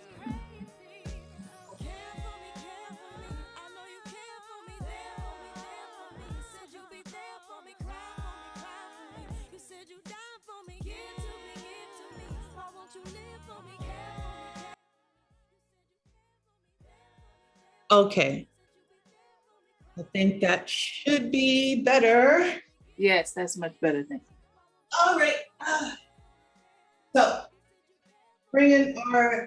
Speaker 11: Okay. I think that should be better.
Speaker 2: Yes, that's much better than.
Speaker 11: All right. So bringing our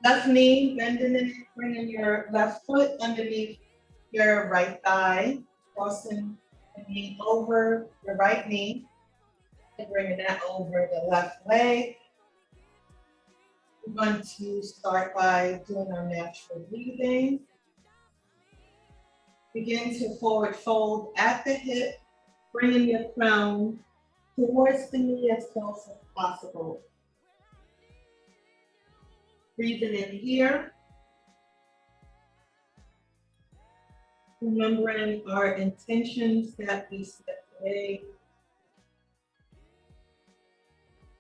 Speaker 11: left knee, bending it, bringing your left foot underneath your right thigh, crossing the knee over your right knee, and bringing that over the left leg. We're going to start by doing our natural breathing. Begin to forward fold at the hip, bringing your crown towards the knee as close as possible. Breathing in here. Remembering our intentions that we set today.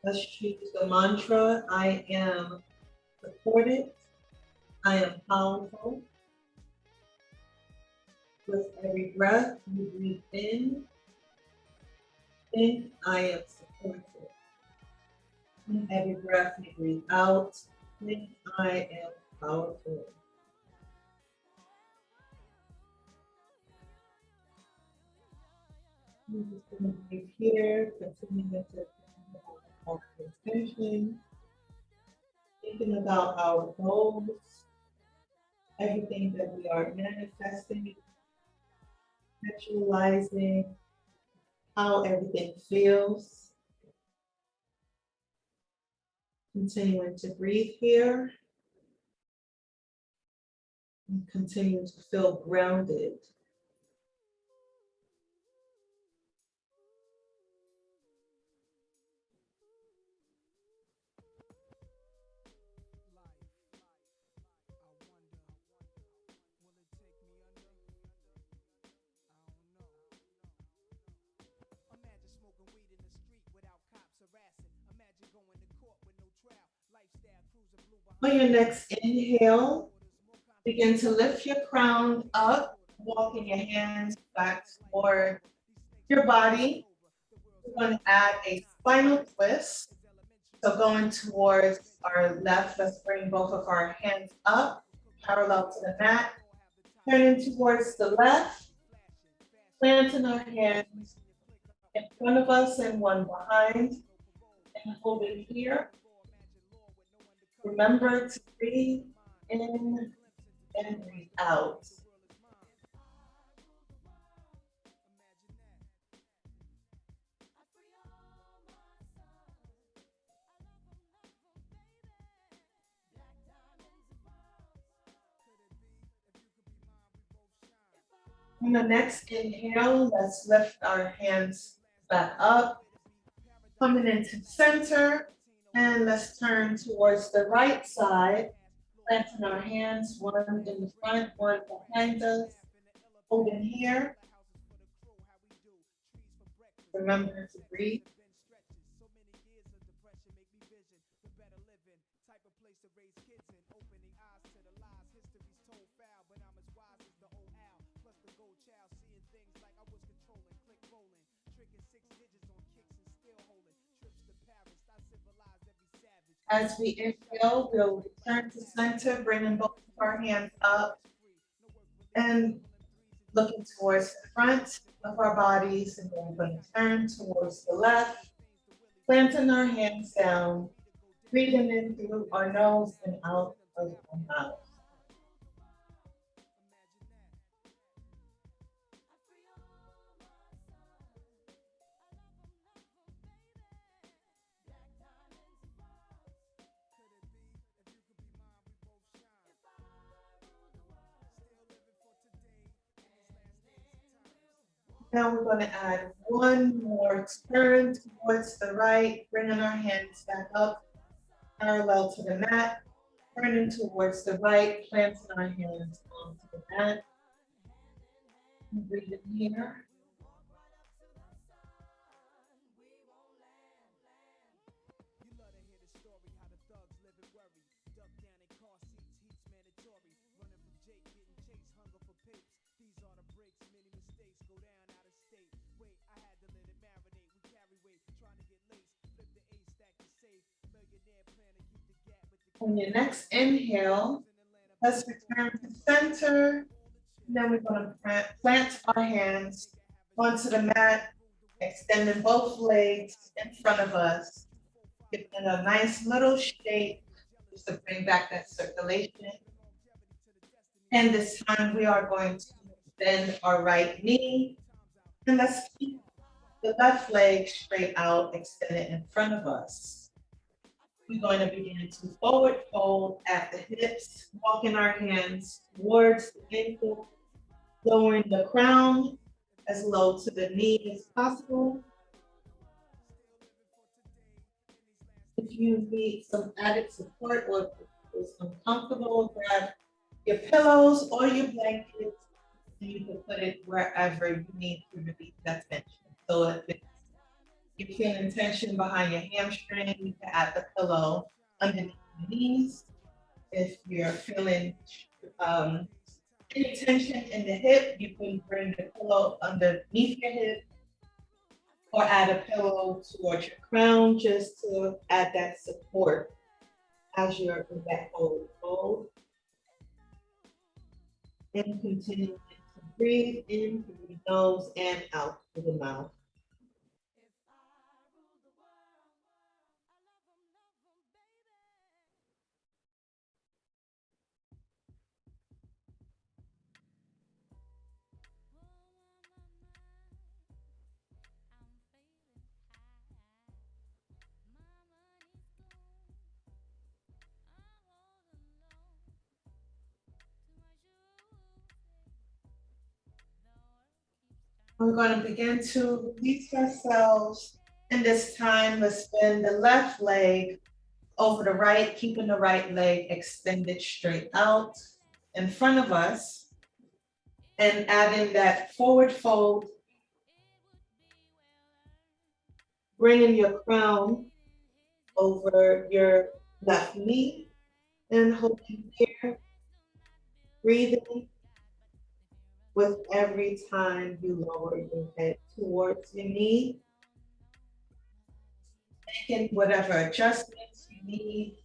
Speaker 11: Let's choose the mantra, I am supported, I am powerful. With every breath you breathe in, think I am supported. With every breath you breathe out, think I am powerful. I'm just going to breathe here, continuing to our intention, thinking about our goals, everything that we are manifesting, visualizing how everything feels. Continuing to breathe here and continue to feel grounded. On your next inhale, begin to lift your crown up, walking your hands back toward your body. We're going to add a spinal twist. So going towards our left, let's bring both of our hands up, parallel to the mat. Turning towards the left, planting our hands in front of us and one behind, and hold it here. Remember to breathe in and breathe out. On the next inhale, let's lift our hands back up, coming into center, and let's turn towards the right side, planting our hands, one in the front, one behind us, holding here. Remember to breathe. As we inhale, we'll return to center, bringing both of our hands up and looking towards the front of our bodies, and then we're going to turn towards the left, planting our hands down, breathing in through our nose and out of our mouth. Now we're going to add one more turn towards the right, bringing our hands back up, parallel to the mat, turning towards the right, planting our hands onto the mat. And breathe in here. On your next inhale, let's return to center. And then we're going to plant our hands onto the mat, extending both legs in front of us, giving it a nice little shake just to bring back that circulation. And this time we are going to bend our right knee, and let's keep the left leg straight out, extended in front of us. We're going to begin to forward fold at the hips, walking our hands towards the ankle, lowering the crown as low to the knee as possible. If you need some added support or if it's uncomfortable, grab your pillows or your blankets, and you can put it wherever you need to release that tension. So if you're feeling tension behind your hamstring, you can add the pillow underneath your knees. If you're feeling any tension in the hip, you can bring the pillow underneath your hip or add a pillow towards your crown just to add that support as you're in that forward fold. And continue to breathe in through the nose and out through the mouth. We're going to begin to release ourselves. And this time, let's bend the left leg over the right, keeping the right leg extended straight out in front of us. And adding that forward fold, bringing your crown over your left knee and holding here, breathing with every time you lower your head towards your knee, making whatever adjustments you need.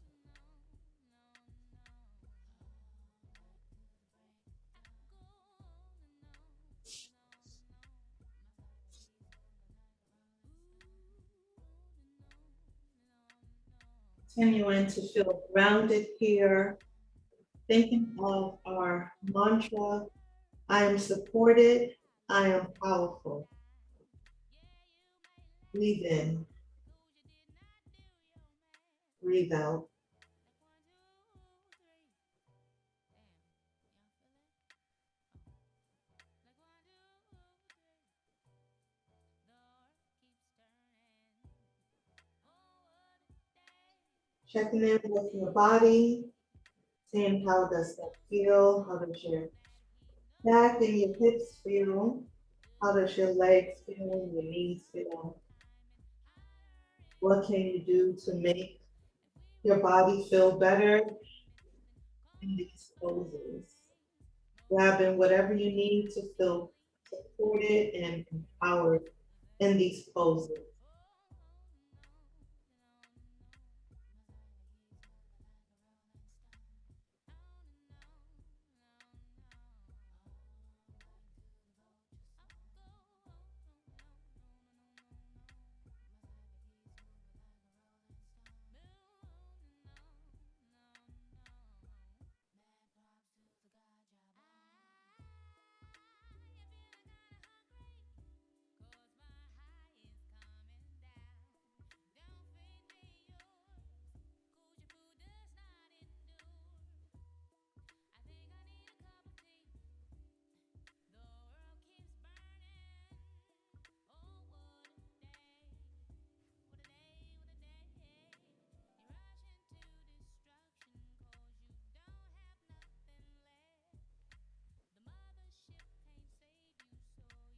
Speaker 11: Continuing to feel grounded here, thinking of our mantra, I am supported, I am powerful. Breathe in, breathe out. Checking in with your body, seeing how does that feel, how does your back and your hips feel, how does your legs feel, your knees feel. What can you do to make your body feel better in these poses? Grabbing whatever you need to feel supported and empowered in these poses.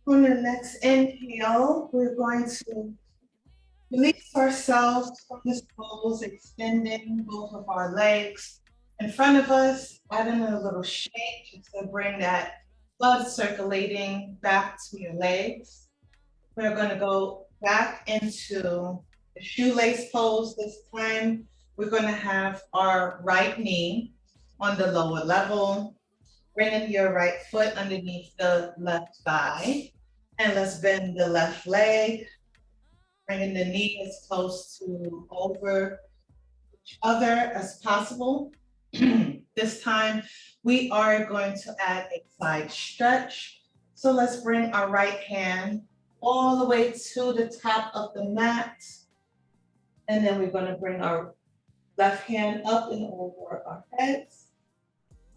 Speaker 11: On the next inhale, we're going to release ourselves from this pose, extending both of our legs in front of us, adding a little shake just to bring that blood circulating back to your legs. We're going to go back into the shoelace pose this time,
Speaker 1: we're gonna have our right knee on the lower level, bringing your right foot underneath the left thigh. And let's bend the left leg, bringing the knee as close to over each other as possible. This time, we are going to add a side stretch. So let's bring our right hand all the way to the top of the mat. And then we're gonna bring our left hand up and over our heads.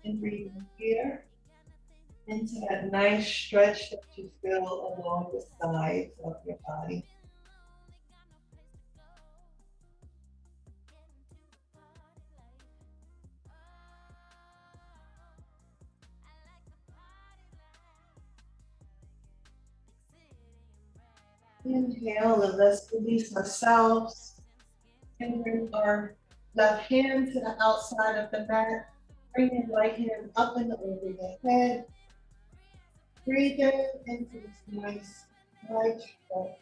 Speaker 1: And breathe in here into that nice stretch that you feel along the sides of your body. Inhale and let's release ourselves and bring our left hand to the outside of the mat. Bring your right hand up and over your head. Breathe in into this nice wide stretch.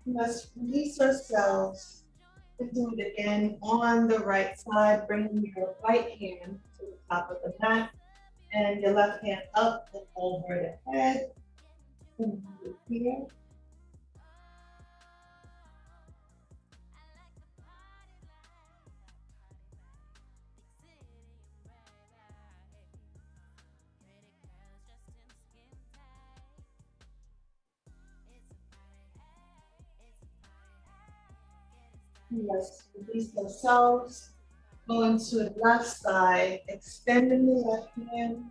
Speaker 1: Let's release ourselves and do it again on the right side, bringing your right hand to the top of the mat and your left hand up and over the head. And do it here. Let's release ourselves, going to the left side, extending the left hand,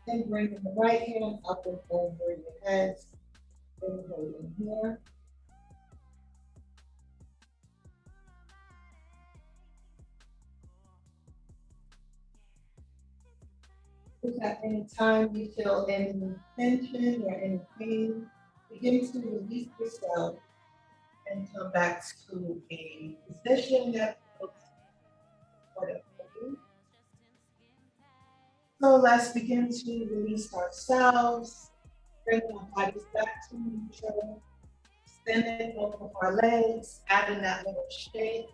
Speaker 1: and bringing the right hand up and over your head. And hold in here. If at any time you feel any tension or any pain, begin to release yourself and come back to a position that feels supportive for you. So let's begin to release ourselves, bring our bodies back to neutral, extending both of our legs, adding that little shake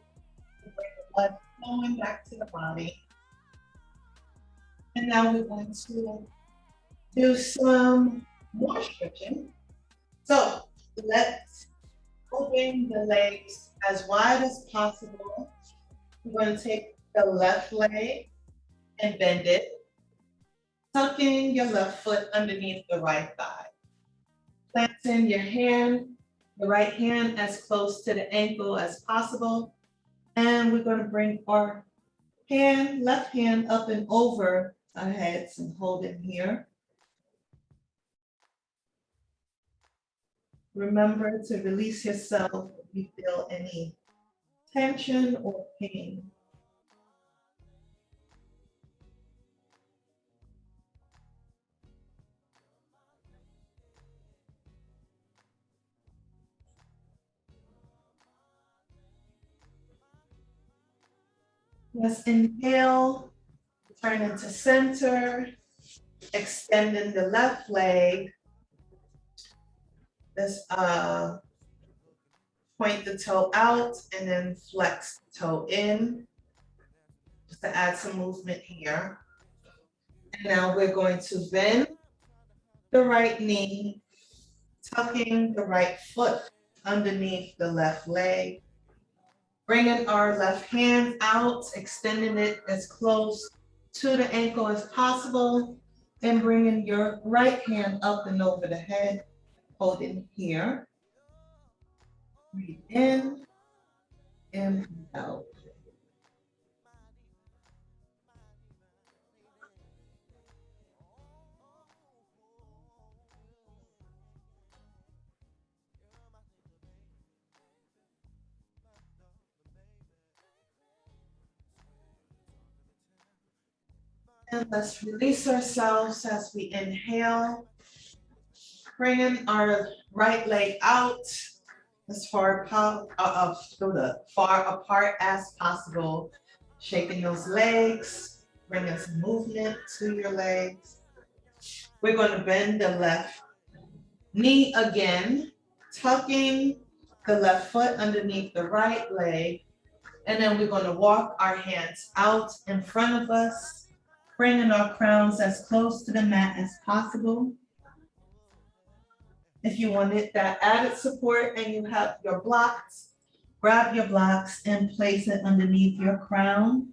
Speaker 1: to bring the blood flowing back to the body. And now we're going to do some more stretching. So let's open the legs as wide as possible. We're going to take the left leg and bend it, tucking your left foot underneath the right thigh. Planting your hand, the right hand as close to the ankle as possible. And we're going to bring our left hand up and over our heads and hold it here. Remember to release yourself if you feel any tension or pain. Let's inhale, turn into center, extending the left leg. Let's point the toe out and then flex the toe in, just to add some movement here. And now we're going to bend the right knee, tucking the right foot underneath the left leg. Bringing our left hand out, extending it as close to the ankle as possible, and bringing your right hand up and over the head, holding here. Breathe in and out. And let's release ourselves as we inhale, bringing our right leg out as far apart as possible, Shaking those legs, bringing some movement to your legs. We're going to bend the left knee again, tucking the left foot underneath the right leg. And then we're going to walk our hands out in front of us, bringing our crowns as close to the mat as possible. If you wanted that added support and you have your blocks, grab your blocks and place it underneath your crown,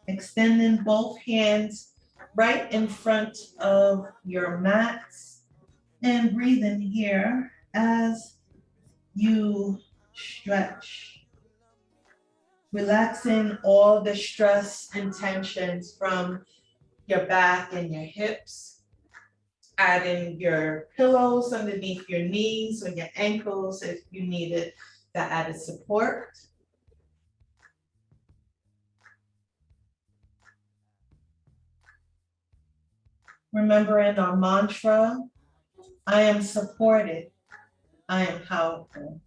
Speaker 1: extending both hands right in front of your mats, and breathe in here as you stretch, relaxing all the stress and tensions from your back and your hips, adding your pillows underneath your knees or your ankles if you needed that added support. Remembering our mantra, I am supported, I am powerful.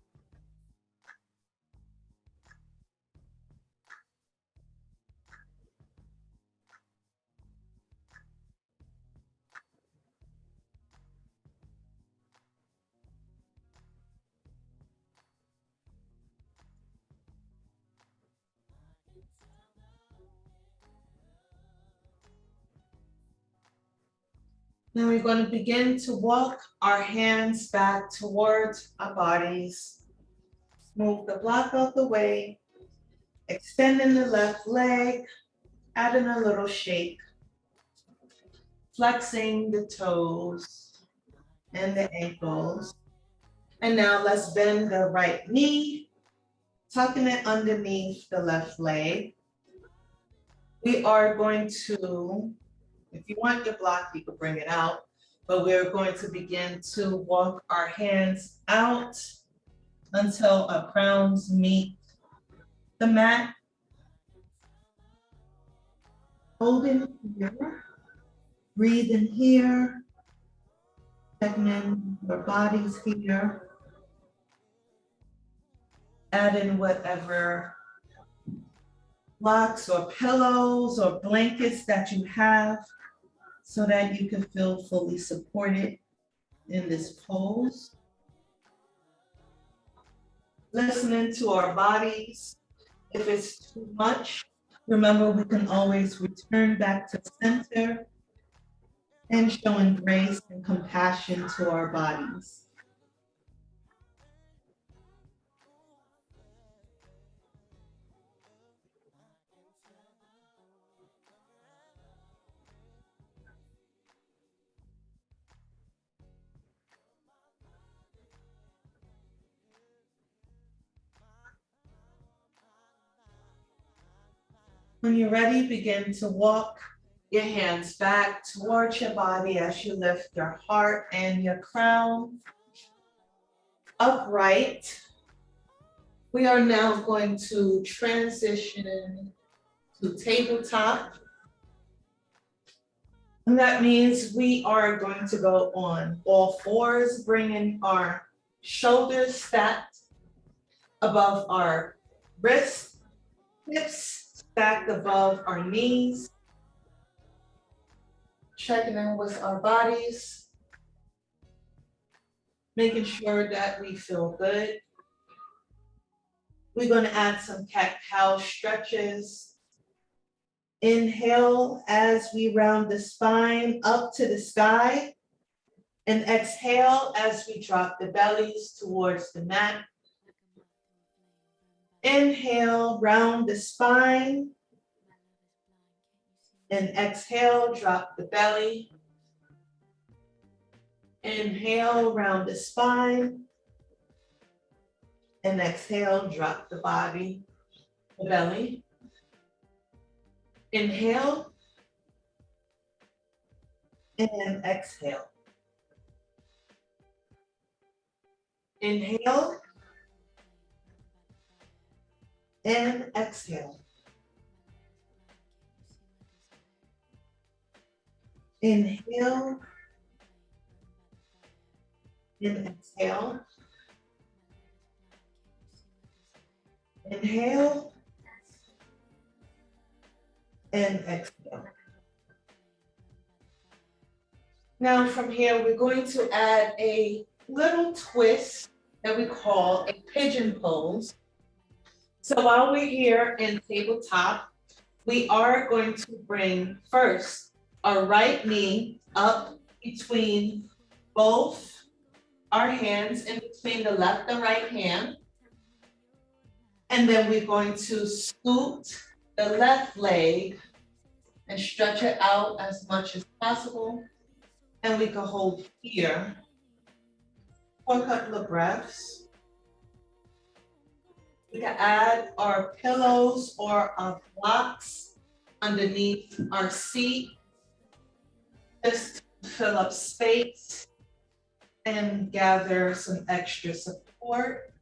Speaker 1: Now we're going to begin to walk our hands back towards our bodies. Move the block out the way, extending the left leg, adding a little shake, flexing the toes and the ankles. And now let's bend the right knee, tucking it underneath the left leg. We are going to, if you want your block, you can bring it out, but we're going to begin to walk our hands out until our crowns meet the mat. Holding here, breathing here, checking in your bodies here, adding whatever blocks or pillows or blankets that you have so that you can feel fully supported in this pose. Listening to our bodies. If it's too much, remember we can always return back to center and showing grace and compassion to our bodies. When you're ready, begin to walk your hands back towards your body as you lift your heart and your crown upright. We are now going to transition to tabletop. And that means we are going to go on all fours, bringing our shoulders stacked above our wrists, hips stacked above our knees. Checking in with our bodies, making sure that we feel good. We're going to add some cat-cow stretches. Inhale as we round the spine up to the sky, and exhale as we drop the bellies towards the mat. Inhale, round the spine, and exhale, drop the belly. Inhale, round the spine, and exhale, drop the body, the belly. Inhale, and exhale. Inhale, and exhale. Inhale, and exhale. Inhale,
Speaker 11: and exhale. Now from here, we're going to add a little twist that we call a pigeon pose. So while we're here in tabletop, we are going to bring first our right knee up between both our hands, in between the left and right hand. And then we're going to scoot the left leg and stretch it out as much as possible. And we can hold here for a couple of breaths. We can add our pillows or our blocks underneath our seat, just to fill up space and gather some extra support.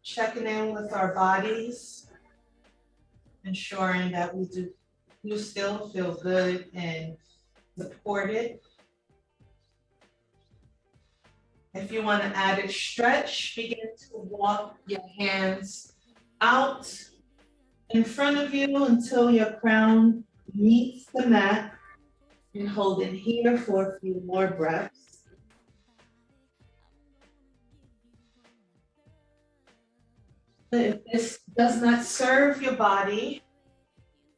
Speaker 11: Checking in with our bodies, ensuring that we do still feel good and supported. If you want to add a stretch, begin to walk your hands out in front of you until your crown meets the mat, and hold it here for a few more breaths. If this does not serve your body,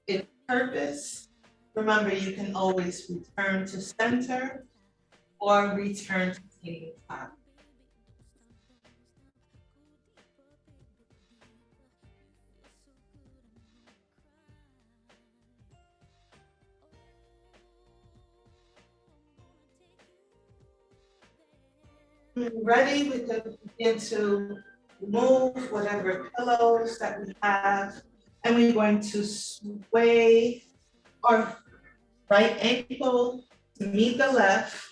Speaker 11: its purpose, remember you can always return to center or return to tabletop. Ready, we can begin to move whatever pillows that we have, and we're going to sway our right ankle to meet the left,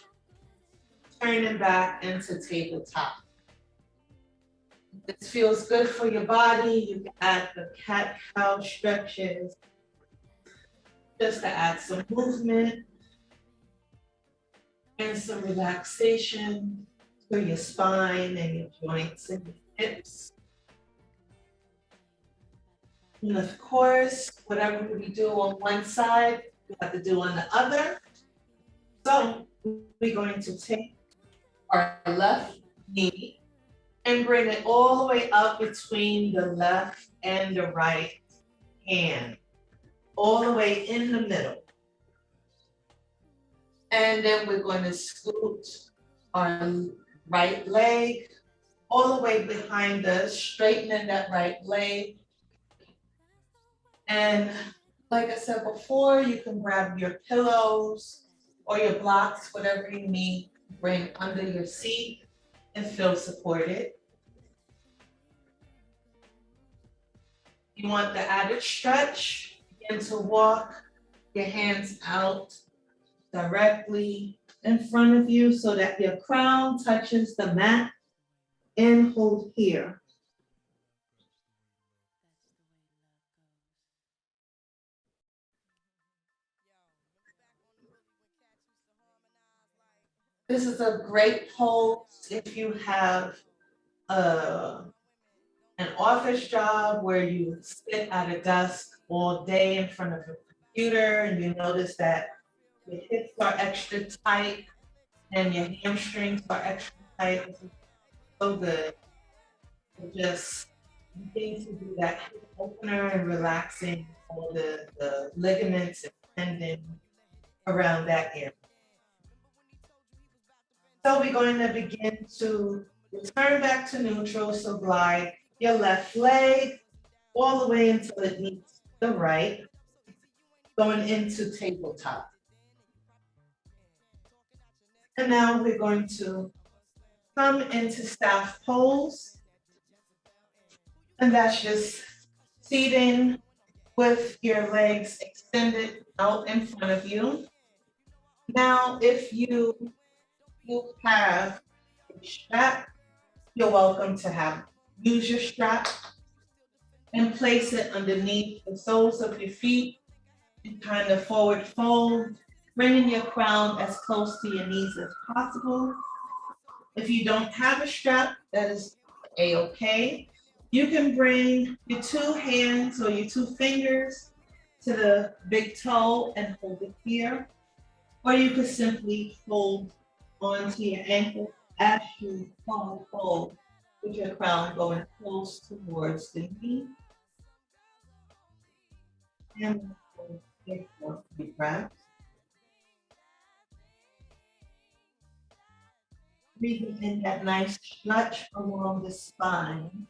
Speaker 11: turning back into tabletop. If this feels good for your body, you can add the cat-cow stretches just to add some movement and some relaxation for your spine and your joints and your hips. And of course, whatever we do on one side, we have to do on the other. So we're going to take our left knee and bring it all the way up between the left and the right hand, all the way in the middle. And then we're going to scoot our right leg all the way behind us, straightening that right leg. And like I said before, you can grab your pillows or your blocks, whatever you need, bring under your seat and feel supported. You want the added stretch, begin to walk your hands out directly in front of you so that your crown touches the mat, and hold here. This is a great pose if you have an office job where you sit at a desk all day in front of a computer and you notice that your hips are extra tight and your hamstrings are extra tight. This is so good. Just begin to do that hip opener and relaxing all the ligaments and tendons around that area. So we're going to begin to return back to neutral. So glide your left leg all the way until it meets the right, going into tabletop. And now we're going to come into staff pose. And that's just seating with your legs extended out in front of you. Now, if you have a strap, you're welcome to use your strap and place it underneath the soles of your feet and kind of forward fold, bringing your crown as close to your knees as possible. If you don't have a strap, that is a-okay. You can bring your two hands or your two fingers to the big toe and hold it here. Or you could simply hold onto your ankle as you fold with your crown going close towards the knee. And take 4 deep breaths. Breathing in that nice stretch along the spine.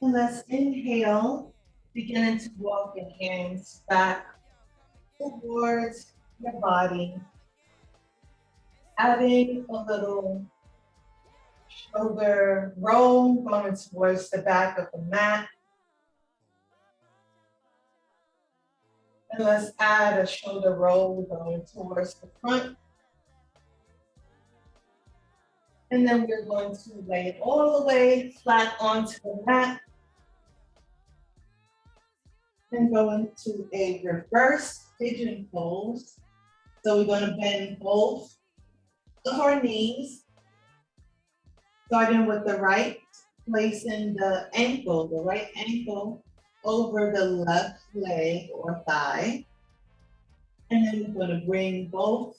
Speaker 11: And let's inhale, beginning to walk your hands back towards your body, adding a little shoulder roll going towards the back of the mat. And let's add a shoulder roll going towards the front. And then we're going to lay it all the way flat onto the mat. And go into a reverse pigeon pose. So we're going to bend both of our knees, starting with the right, placing the right ankle over the left leg or thigh. And then we're going to bring both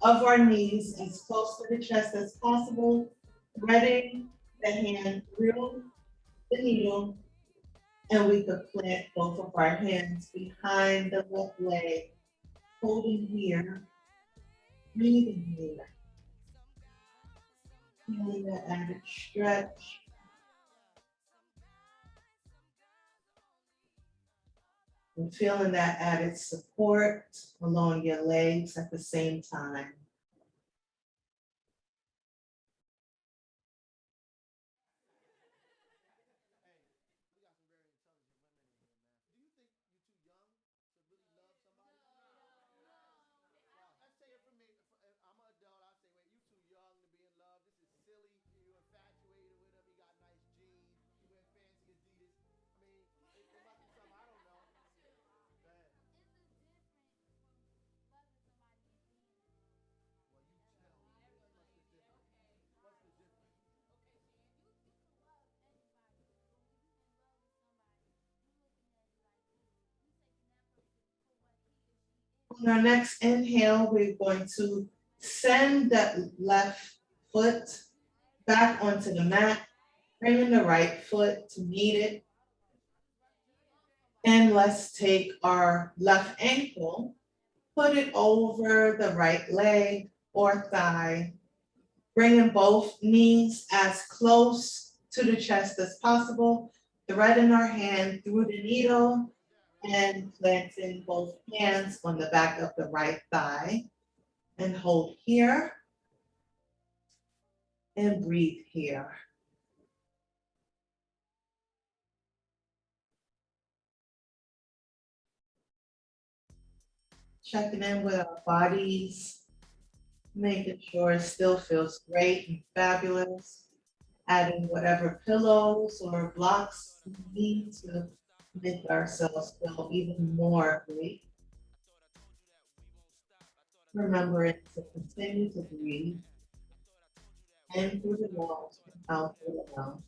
Speaker 11: of our knees as close to the chest as possible, threading the hand through the needle. And we could plant both of our hands behind the left leg, holding here, breathing here. Feeling that added stretch. And feeling that added support along your legs at the same time. On our next inhale, we're going to send that left foot back onto the mat, bringing the right foot to meet it. And let's take our left ankle, put it over the right leg or thigh, bringing both knees as close to the chest as possible, threading our hand through the needle, and planting both hands on the back of the right thigh. And hold here. And breathe here. Checking in with our bodies, making sure it still feels great and fabulous. Adding whatever pillows or blocks we need to make ourselves feel even more great. Remembering to continue to breathe in through the nose and out through the mouth.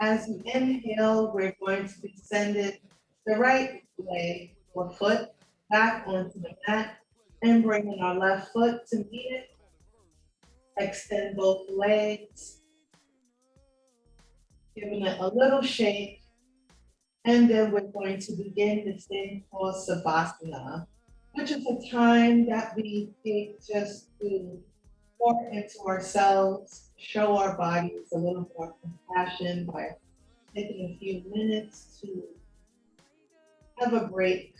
Speaker 11: As we inhale, we're going to descend the right leg or foot back onto the mat
Speaker 1: And bringing our left foot to meet it. Extend both legs. Giving it a little shake. And then we're going to begin this thing called Savasana, which is a time that we take just to pour into ourselves, show our bodies a little more compassion by taking a few minutes to have a break,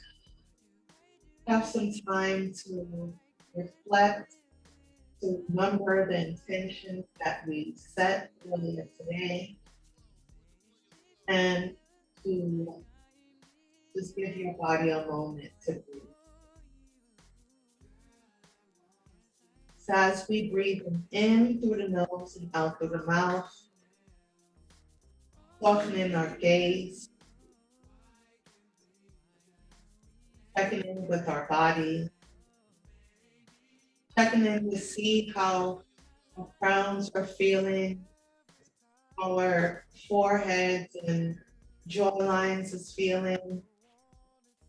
Speaker 1: have some time to reflect, to remember the intentions that we set earlier today, and to just give your body a moment to breathe. So as we breathe in through the nose and out through the mouth, softening our gaze, checking in with our body, checking in to see how our crowns are feeling, our foreheads and jawlines is feeling,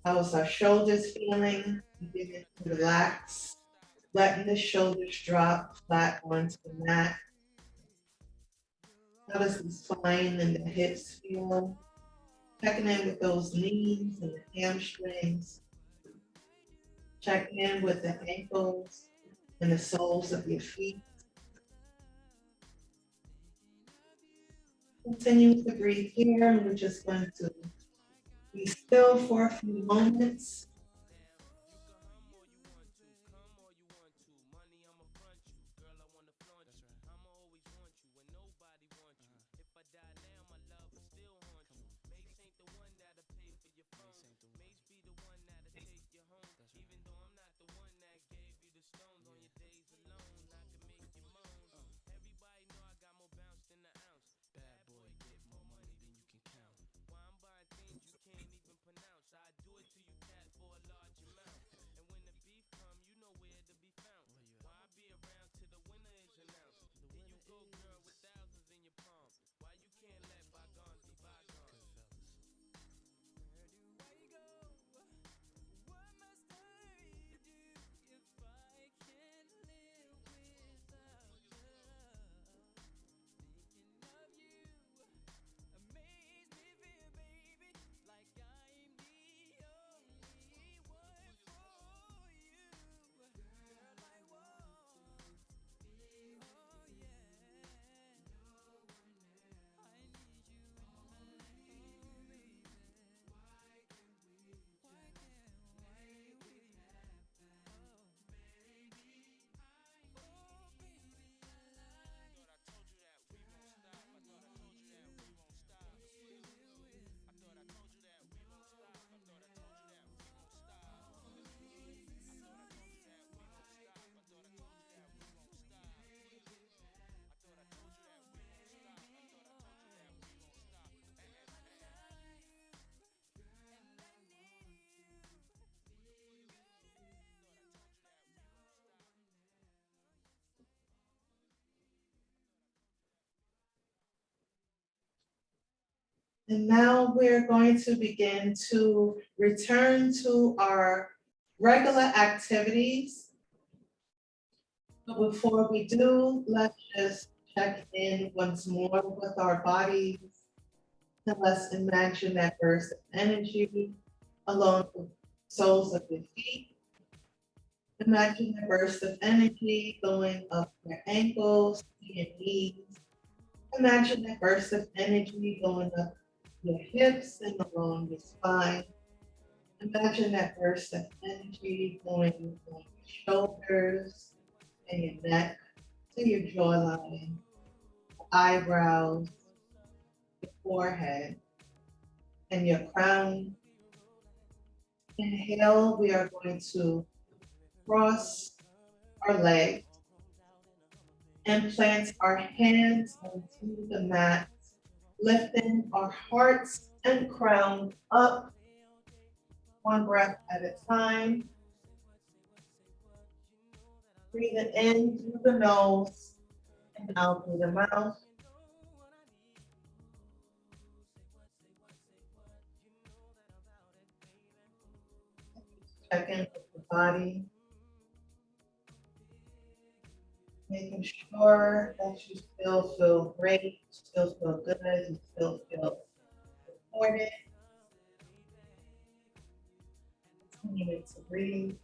Speaker 1: how's our shoulders feeling, beginning to relax, letting the shoulders drop flat onto the mat. How does the spine and the hips feel? Checking in with those knees and the hamstrings. Checking in with the ankles and the soles of your feet. Continue to breathe here, and we're just going to be still for a few moments. And now we're going to begin to return to our regular activities. But before we do, let's just check in once more with our bodies. And let's imagine that burst of energy along the soles of your feet. Imagine a burst of energy going up your ankles to your knees. Imagine a burst of energy going up your hips and along your spine. Imagine that burst of energy going from your shoulders and your neck to your jawline, eyebrows, your forehead, and your crown. Inhale, we are going to cross our legs and plant our hands onto the mat, lifting our hearts and crown up, one breath at a time. Breathing in through the nose and out through the mouth. Check in with the body. Making sure that you still feel great, still feel good, you still feel supported. Continue to breathe.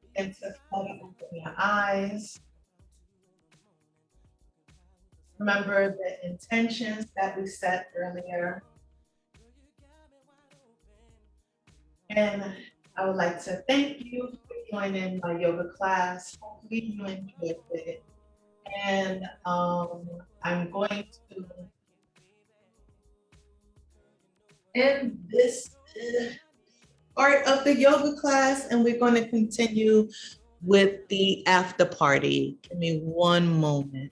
Speaker 1: Begin to slowly open your eyes. Remember the intentions that we set earlier. And I would like to thank you for joining my yoga class. Hopefully you enjoyed it. And I'm going to end this part of the yoga class, and we're going to continue with the after party. Give me one moment.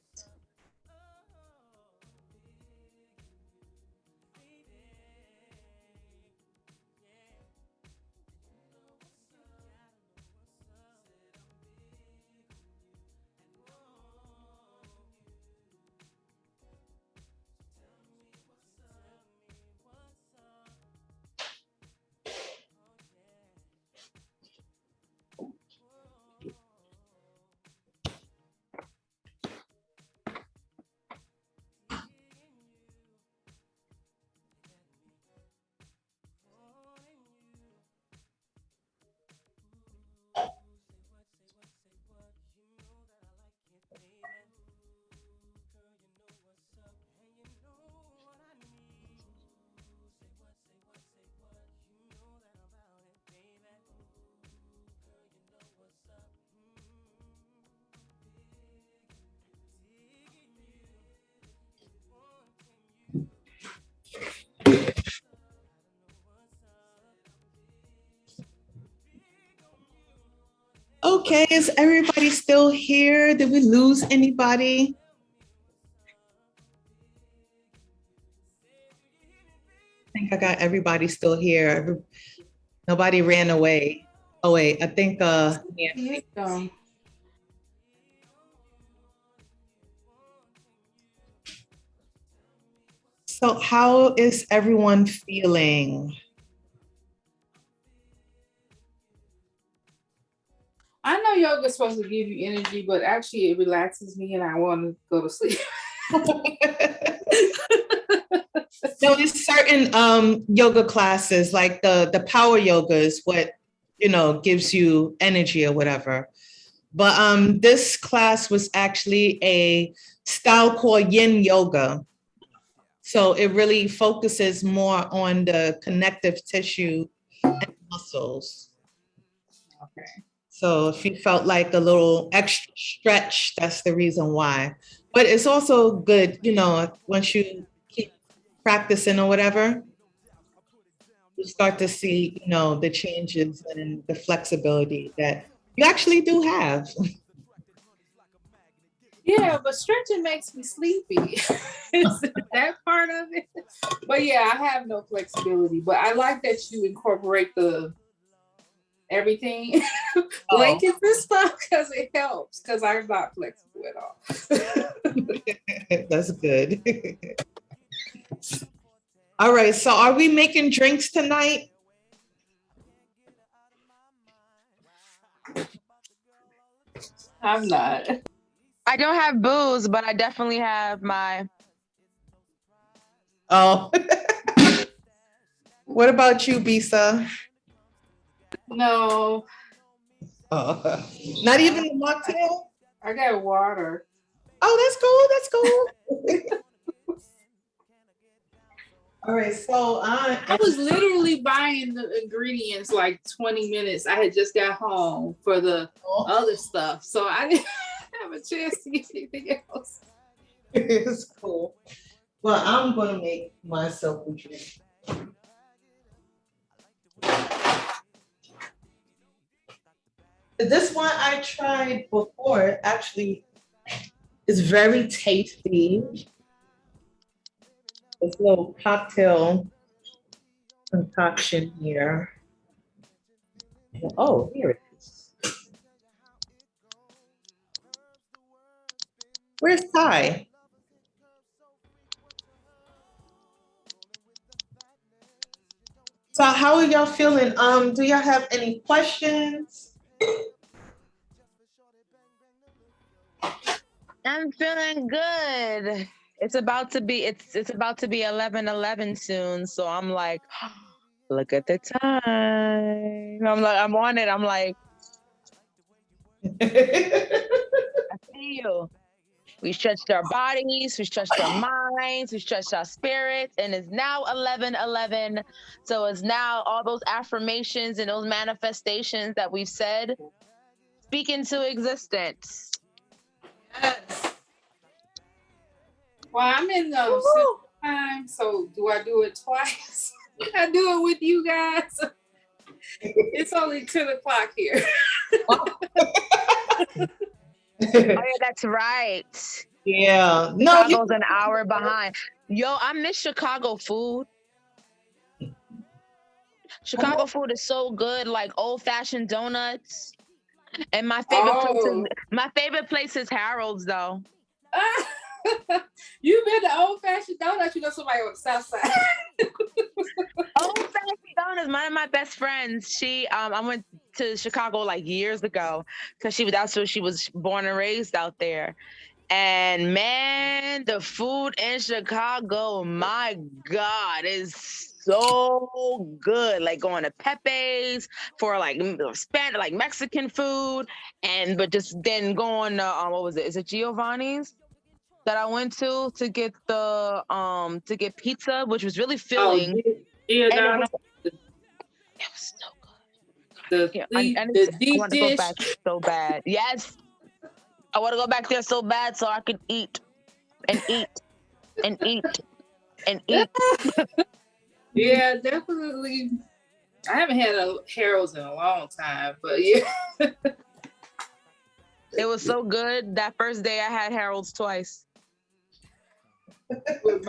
Speaker 1: Okay, is everybody still here? Did we lose anybody? I think I got everybody still here. Nobody ran away. Oh wait, I think Nancy. So how is everyone feeling?
Speaker 2: I know yoga is supposed to give you energy, but actually it relaxes me and I want to go to sleep.
Speaker 1: No, there's certain yoga classes, like the power yoga is what, gives you energy or whatever. But this class was actually a style called yin yoga. So it really focuses more on the connective tissue and muscles.
Speaker 2: Okay.
Speaker 1: So if you felt like a little extra stretch, that's the reason why. But it's also good, once you keep practicing or whatever, you start to see, the changes and the flexibility that you actually do have.
Speaker 2: Yeah, but stretching makes me sleepy. Is that part of it? But yeah, I have no flexibility. But I like that you incorporate the everything, blankets and stuff, because it helps. Because I'm not flexible at all.
Speaker 1: That's good. All right, so are we making drinks tonight?
Speaker 2: I'm not.
Speaker 3: I don't have booze, but I definitely have my.
Speaker 1: Oh. What about you, Bisa?
Speaker 2: No.
Speaker 1: Oh. Not even a mocktail?
Speaker 2: I got water.
Speaker 1: Oh, that's cool. All right, so
Speaker 2: I was literally buying the ingredients like 20 minutes. I had just got home for the other stuff, so I didn't have a chance to get anything else.
Speaker 1: It's cool. Well, I'm gonna make myself a drink. This one I tried before, actually is very tasty. This little cocktail concoction here. Oh, here it is. Where's Ty? So how are y'all feeling? Do y'all have any questions?
Speaker 3: I'm feeling good. It's about to be 11:11 soon, so I'm like, look at the time. I'm on it. I'm like, I see you. We stretched our bodies, we stretched our minds, we stretched our spirits, and it's now 11:11. So it's now all those affirmations and those manifestations that we've said speak into existence.
Speaker 1: Yes.
Speaker 2: Well, I'm in Central Time, so do I do it twice? I do it with you guys. It's only 10 o'clock here.
Speaker 3: Oh yeah, that's right.
Speaker 1: Yeah. No,
Speaker 3: Chicago's an hour behind. Yo, I miss Chicago food. Chicago food is so good, like old-fashioned donuts. And my favorite place is Harold's though.
Speaker 2: You've been to old-fashioned donuts, you know somebody on the south side.
Speaker 3: Old-fashioned donuts, one of my best friends, she I went to Chicago like years ago because that's where she was born and raised out there. And man, the food in Chicago, my God, is so good. Like going to Pepe's for like Mexican food, but just then going to what was it? Is it Giovanni's that I went to get to get pizza, which was really filling.
Speaker 2: Yeah,
Speaker 3: and it was so good. I want to go back so bad. Yes. I want to go back there so bad so I can eat and eat and eat and eat.
Speaker 2: Yeah, definitely. I haven't had a Harold's in a long time, but yeah.
Speaker 3: It was so good. That first day I had Harold's twice.
Speaker 2: with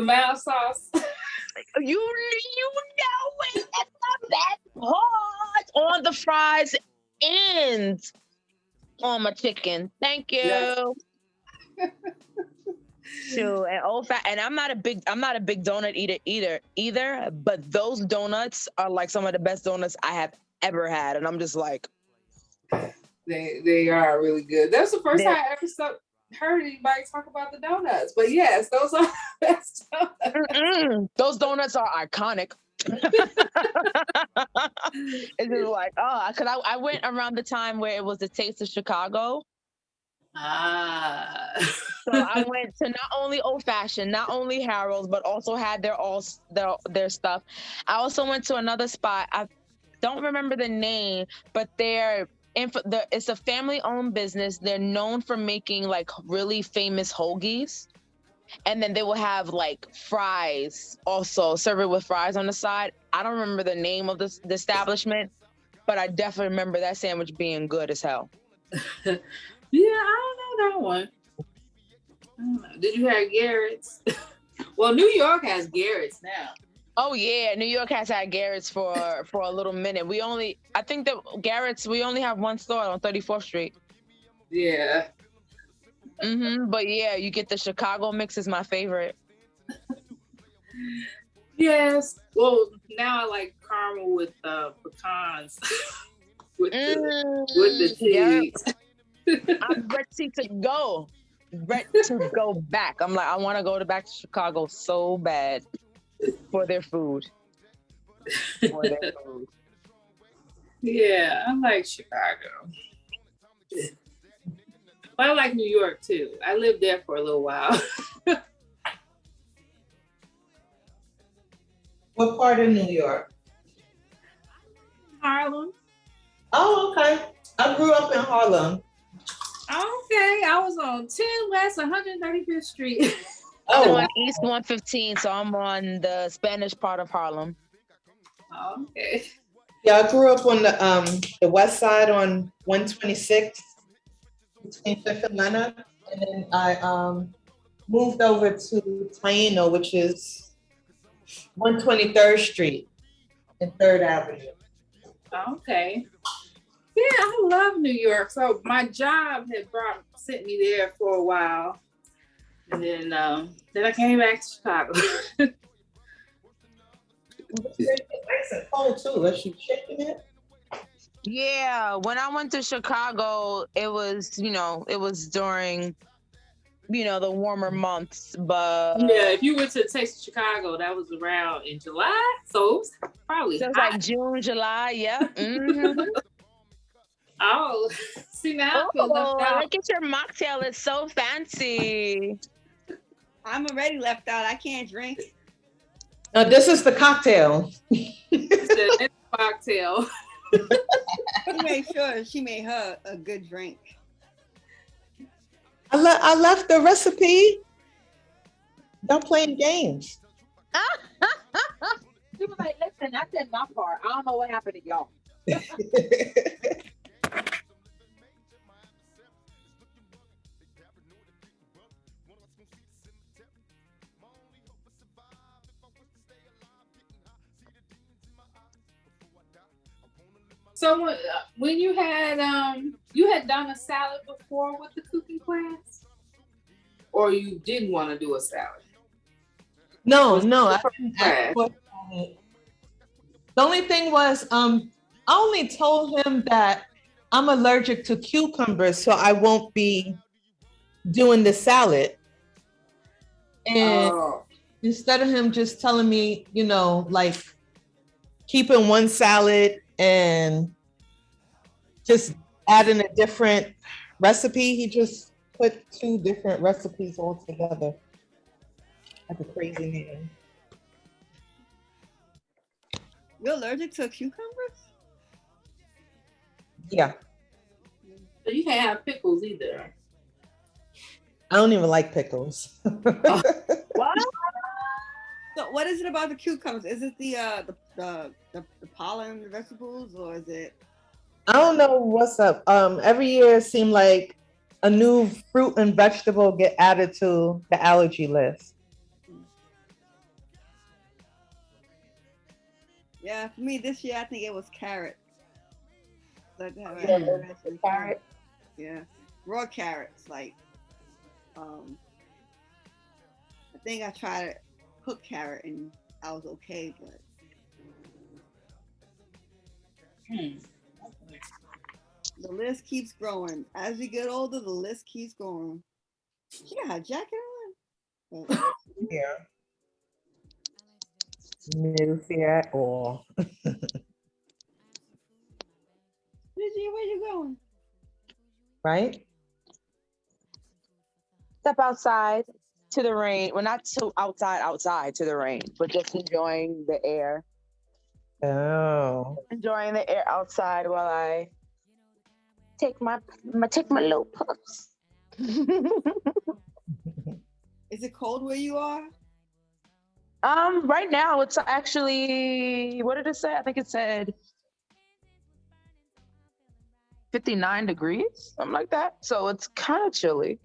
Speaker 2: mild sauce.
Speaker 3: You know it. That's the best part on the fries and on my chicken. Thank you.
Speaker 2: Yes.
Speaker 3: Sure. And I'm not a big donut eater either, but those donuts are like some of the best donuts I have ever had. And I'm just like,
Speaker 2: they are really good. That's the first time I ever heard anybody talk about the donuts. But yes, those are the best donuts.
Speaker 3: Those donuts are iconic. It's just like, because I went around the time where it was the Taste of Chicago. So I went to not only Old Fashioned, not only Harold's, but also had their stuff. I also went to another spot. I don't remember the name, but it's a family-owned business. They're known for making like really famous hoagies. And then they will have like fries also, serve it with fries on the side. I don't remember the name of the establishment, but I definitely remember that sandwich being good as hell.
Speaker 2: Yeah, I don't know that one. Did you have Garrett's? Well, New York has Garrett's now.
Speaker 3: Oh yeah, New York has had Garrett's for a little minute. We only have one store on 34th Street.
Speaker 2: Yeah.
Speaker 3: But yeah, you get the Chicago mix is my favorite.
Speaker 2: Yes. Well, now I like caramel with pecans. with the cheese.
Speaker 3: Yep. I'm ready to go. Ready to go back. I'm like, I want to go back to Chicago so bad for their food.
Speaker 2: Yeah, I like Chicago. But I like New York too. I lived there for a little while.
Speaker 1: What part of New York?
Speaker 2: Harlem.
Speaker 1: Oh, okay. I grew up in Harlem.
Speaker 2: Okay, I was on 10 West 135th Street.
Speaker 3: I'm on East 115, so I'm on the Spanish part of Harlem.
Speaker 2: Okay.
Speaker 1: Yeah, I grew up on the west side on 126 between Fifth and Leonard, and then I moved over to Taino, which is 123rd Street and 3rd Avenue.
Speaker 2: Okay. Yeah, I love New York. So my job had sent me there for a while, and then I came back to Chicago.
Speaker 1: It's nice and cold too. Is she shaking it?
Speaker 12: Yeah, when I went to Chicago, it was, it was during, the warmer months, but
Speaker 2: Yeah, if you went to Texas, Chicago, that was around in July, so it was probably
Speaker 12: so it's
Speaker 2: hot.
Speaker 12: like June, July, yeah. Mm-hmm.
Speaker 2: Oh, see now I feel left
Speaker 12: Oh,
Speaker 2: out.
Speaker 12: look at your mocktail. It's so fancy.
Speaker 5: I'm already left out. I can't drink.
Speaker 1: This is the cocktail.
Speaker 2: It's a cocktail.
Speaker 5: She made sure she made her a good drink.
Speaker 1: I left the recipe. Don't playing games.
Speaker 12: She was like, listen, I said my part. I don't know what happened to y'all.
Speaker 2: So when you had done a salad before with the cooking class, or you didn't want to do a salad?
Speaker 1: No, I didn't ask for it. The only thing was, I only told him that I'm allergic to cucumbers, so I won't be doing the salad. And instead of him just telling me, like keeping one salad and just adding a different recipe, he just put 2 different recipes all together. That's a crazy name.
Speaker 5: You're allergic to cucumbers?
Speaker 1: Yeah.
Speaker 2: So you can't have pickles either.
Speaker 1: I don't even like pickles.
Speaker 12: What?
Speaker 5: So what is it about the cucumbers? Is it the pollen, the vegetables, or is it?
Speaker 1: I don't know what's up. Every year it seems like a new fruit and vegetable get added to the allergy list.
Speaker 5: Yeah, for me this year I think it was carrot.
Speaker 1: Carrot.
Speaker 5: Yeah, raw carrots. Like, I think I tried to cook carrot and I was okay, but. The list keeps growing. As we get older, the list keeps growing. She got her jacket on.
Speaker 1: Yeah. Milk at all.
Speaker 5: Gigi, where you going?
Speaker 1: Right?
Speaker 12: Step outside to the rain. Well, not to outside to the rain, but just enjoying the air.
Speaker 1: Oh.
Speaker 12: Enjoying the air outside while I take my little puffs.
Speaker 5: Is it cold where you are?
Speaker 12: Right now it's actually, what did it say? I think it said 59 degrees, something like that. So it's kind of chilly.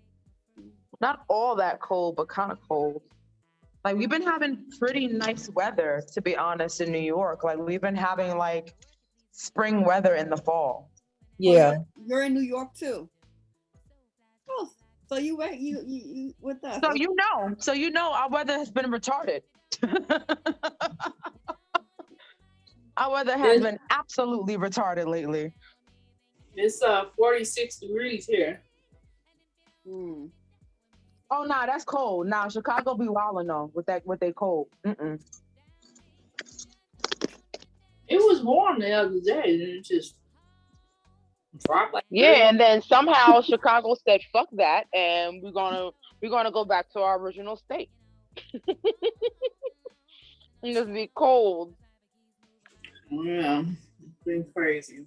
Speaker 12: Not all that cold, but kind of cold. Like we've been having pretty nice weather, to be honest, in New York. Like we've been having like spring weather in the fall.
Speaker 1: Yeah.
Speaker 5: You're in New York too. Oh, so you with us?
Speaker 12: So you know our weather has been retarded. Our weather has been absolutely retarded lately.
Speaker 2: It's 46 degrees here.
Speaker 12: Oh nah, that's cold. Nah, Chicago be wilding though with they cold. Mm-mm.
Speaker 2: It was warm the other day, and it just dropped like
Speaker 3: and then somehow Chicago said, "Fuck that," and we're gonna go back to our original state. And just be cold.
Speaker 2: Yeah, it's been crazy.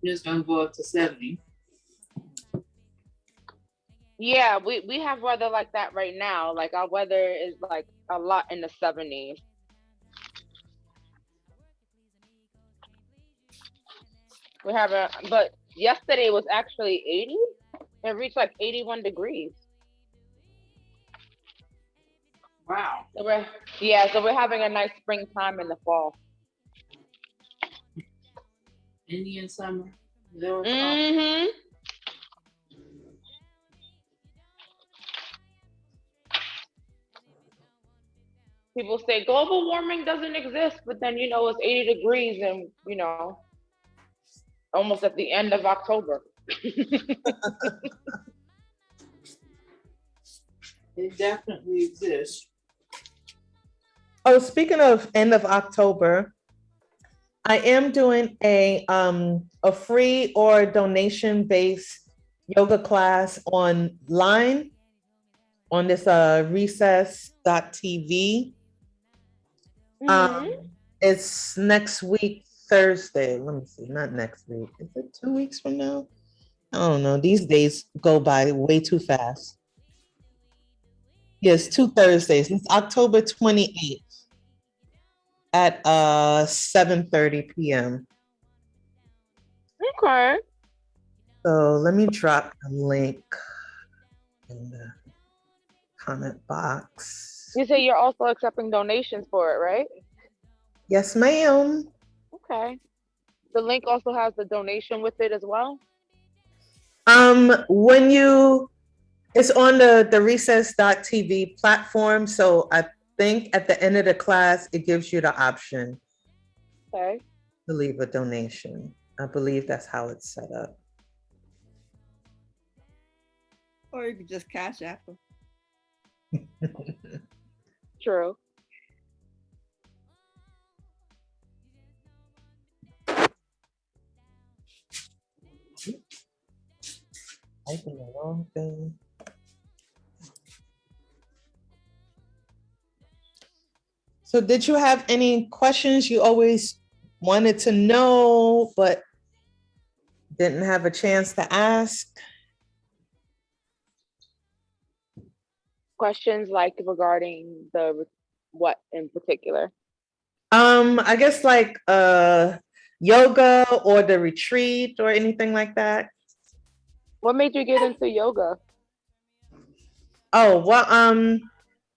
Speaker 2: Just gonna go up to 70.
Speaker 3: Yeah, we have weather like that right now. Like our weather is like a lot in the 70s. We have but yesterday was actually 80. It reached like 81 degrees.
Speaker 2: Wow.
Speaker 3: So we're having a nice springtime in the fall.
Speaker 2: Indian summer.
Speaker 3: Mm-hmm. People say global warming doesn't exist, but then it's 80 degrees and almost at the end of October.
Speaker 11: It definitely exists.
Speaker 1: Oh, speaking of end of October, I am doing a free or donation-based yoga class online on this recess.tv. It's next week, Thursday. Let me see, not next week. Is it 2 weeks from now? I don't know. These days go by way too fast. Yes, 2 Thursdays. It's October 28th at 7:30 p.m.
Speaker 3: Okay.
Speaker 1: So let me drop a link in the comment box.
Speaker 3: You say you're also accepting donations for it, right?
Speaker 1: Yes, ma'am.
Speaker 3: Okay. The link also has the donation with it as well.
Speaker 1: When it's on the recess.tv platform, so I think at the end of the class it gives you the option
Speaker 3: to
Speaker 1: leave a donation. I believe that's how it's set up.
Speaker 5: Or you could just cash app them.
Speaker 3: True.
Speaker 1: Typing the wrong thing. So did you have any questions you always wanted to know but didn't have a chance to ask?
Speaker 3: Questions like regarding what in particular?
Speaker 1: I guess like yoga or the retreat or anything like that.
Speaker 3: What made you get into yoga?
Speaker 1: Oh, well,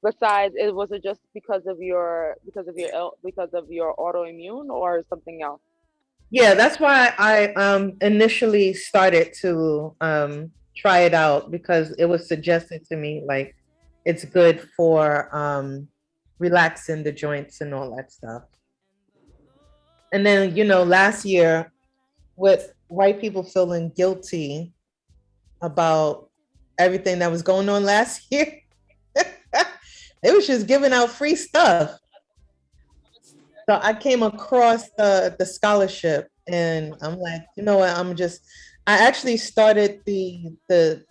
Speaker 3: besides, was it just because of your autoimmune or something else?
Speaker 1: Yeah, that's why I initially started to try it out, because it was suggested to me like it's good for relaxing the joints and all that stuff. And then, last year with white people feeling guilty about everything that was going on last year, they was just giving out free stuff. So I came across the scholarship and I'm like, you know what, I actually started the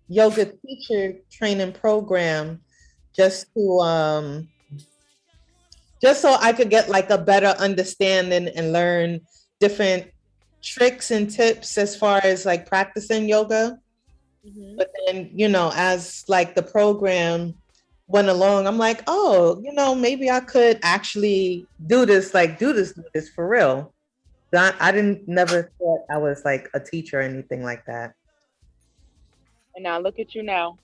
Speaker 1: yoga teacher training program just so I could get like a better understanding and learn different tricks and tips as far as like practicing yoga. Mm-hmm. But then, as like the program went along, I'm like, oh, maybe I could actually do this for real. I never thought I was like a teacher or anything like that.
Speaker 3: And now look at you now.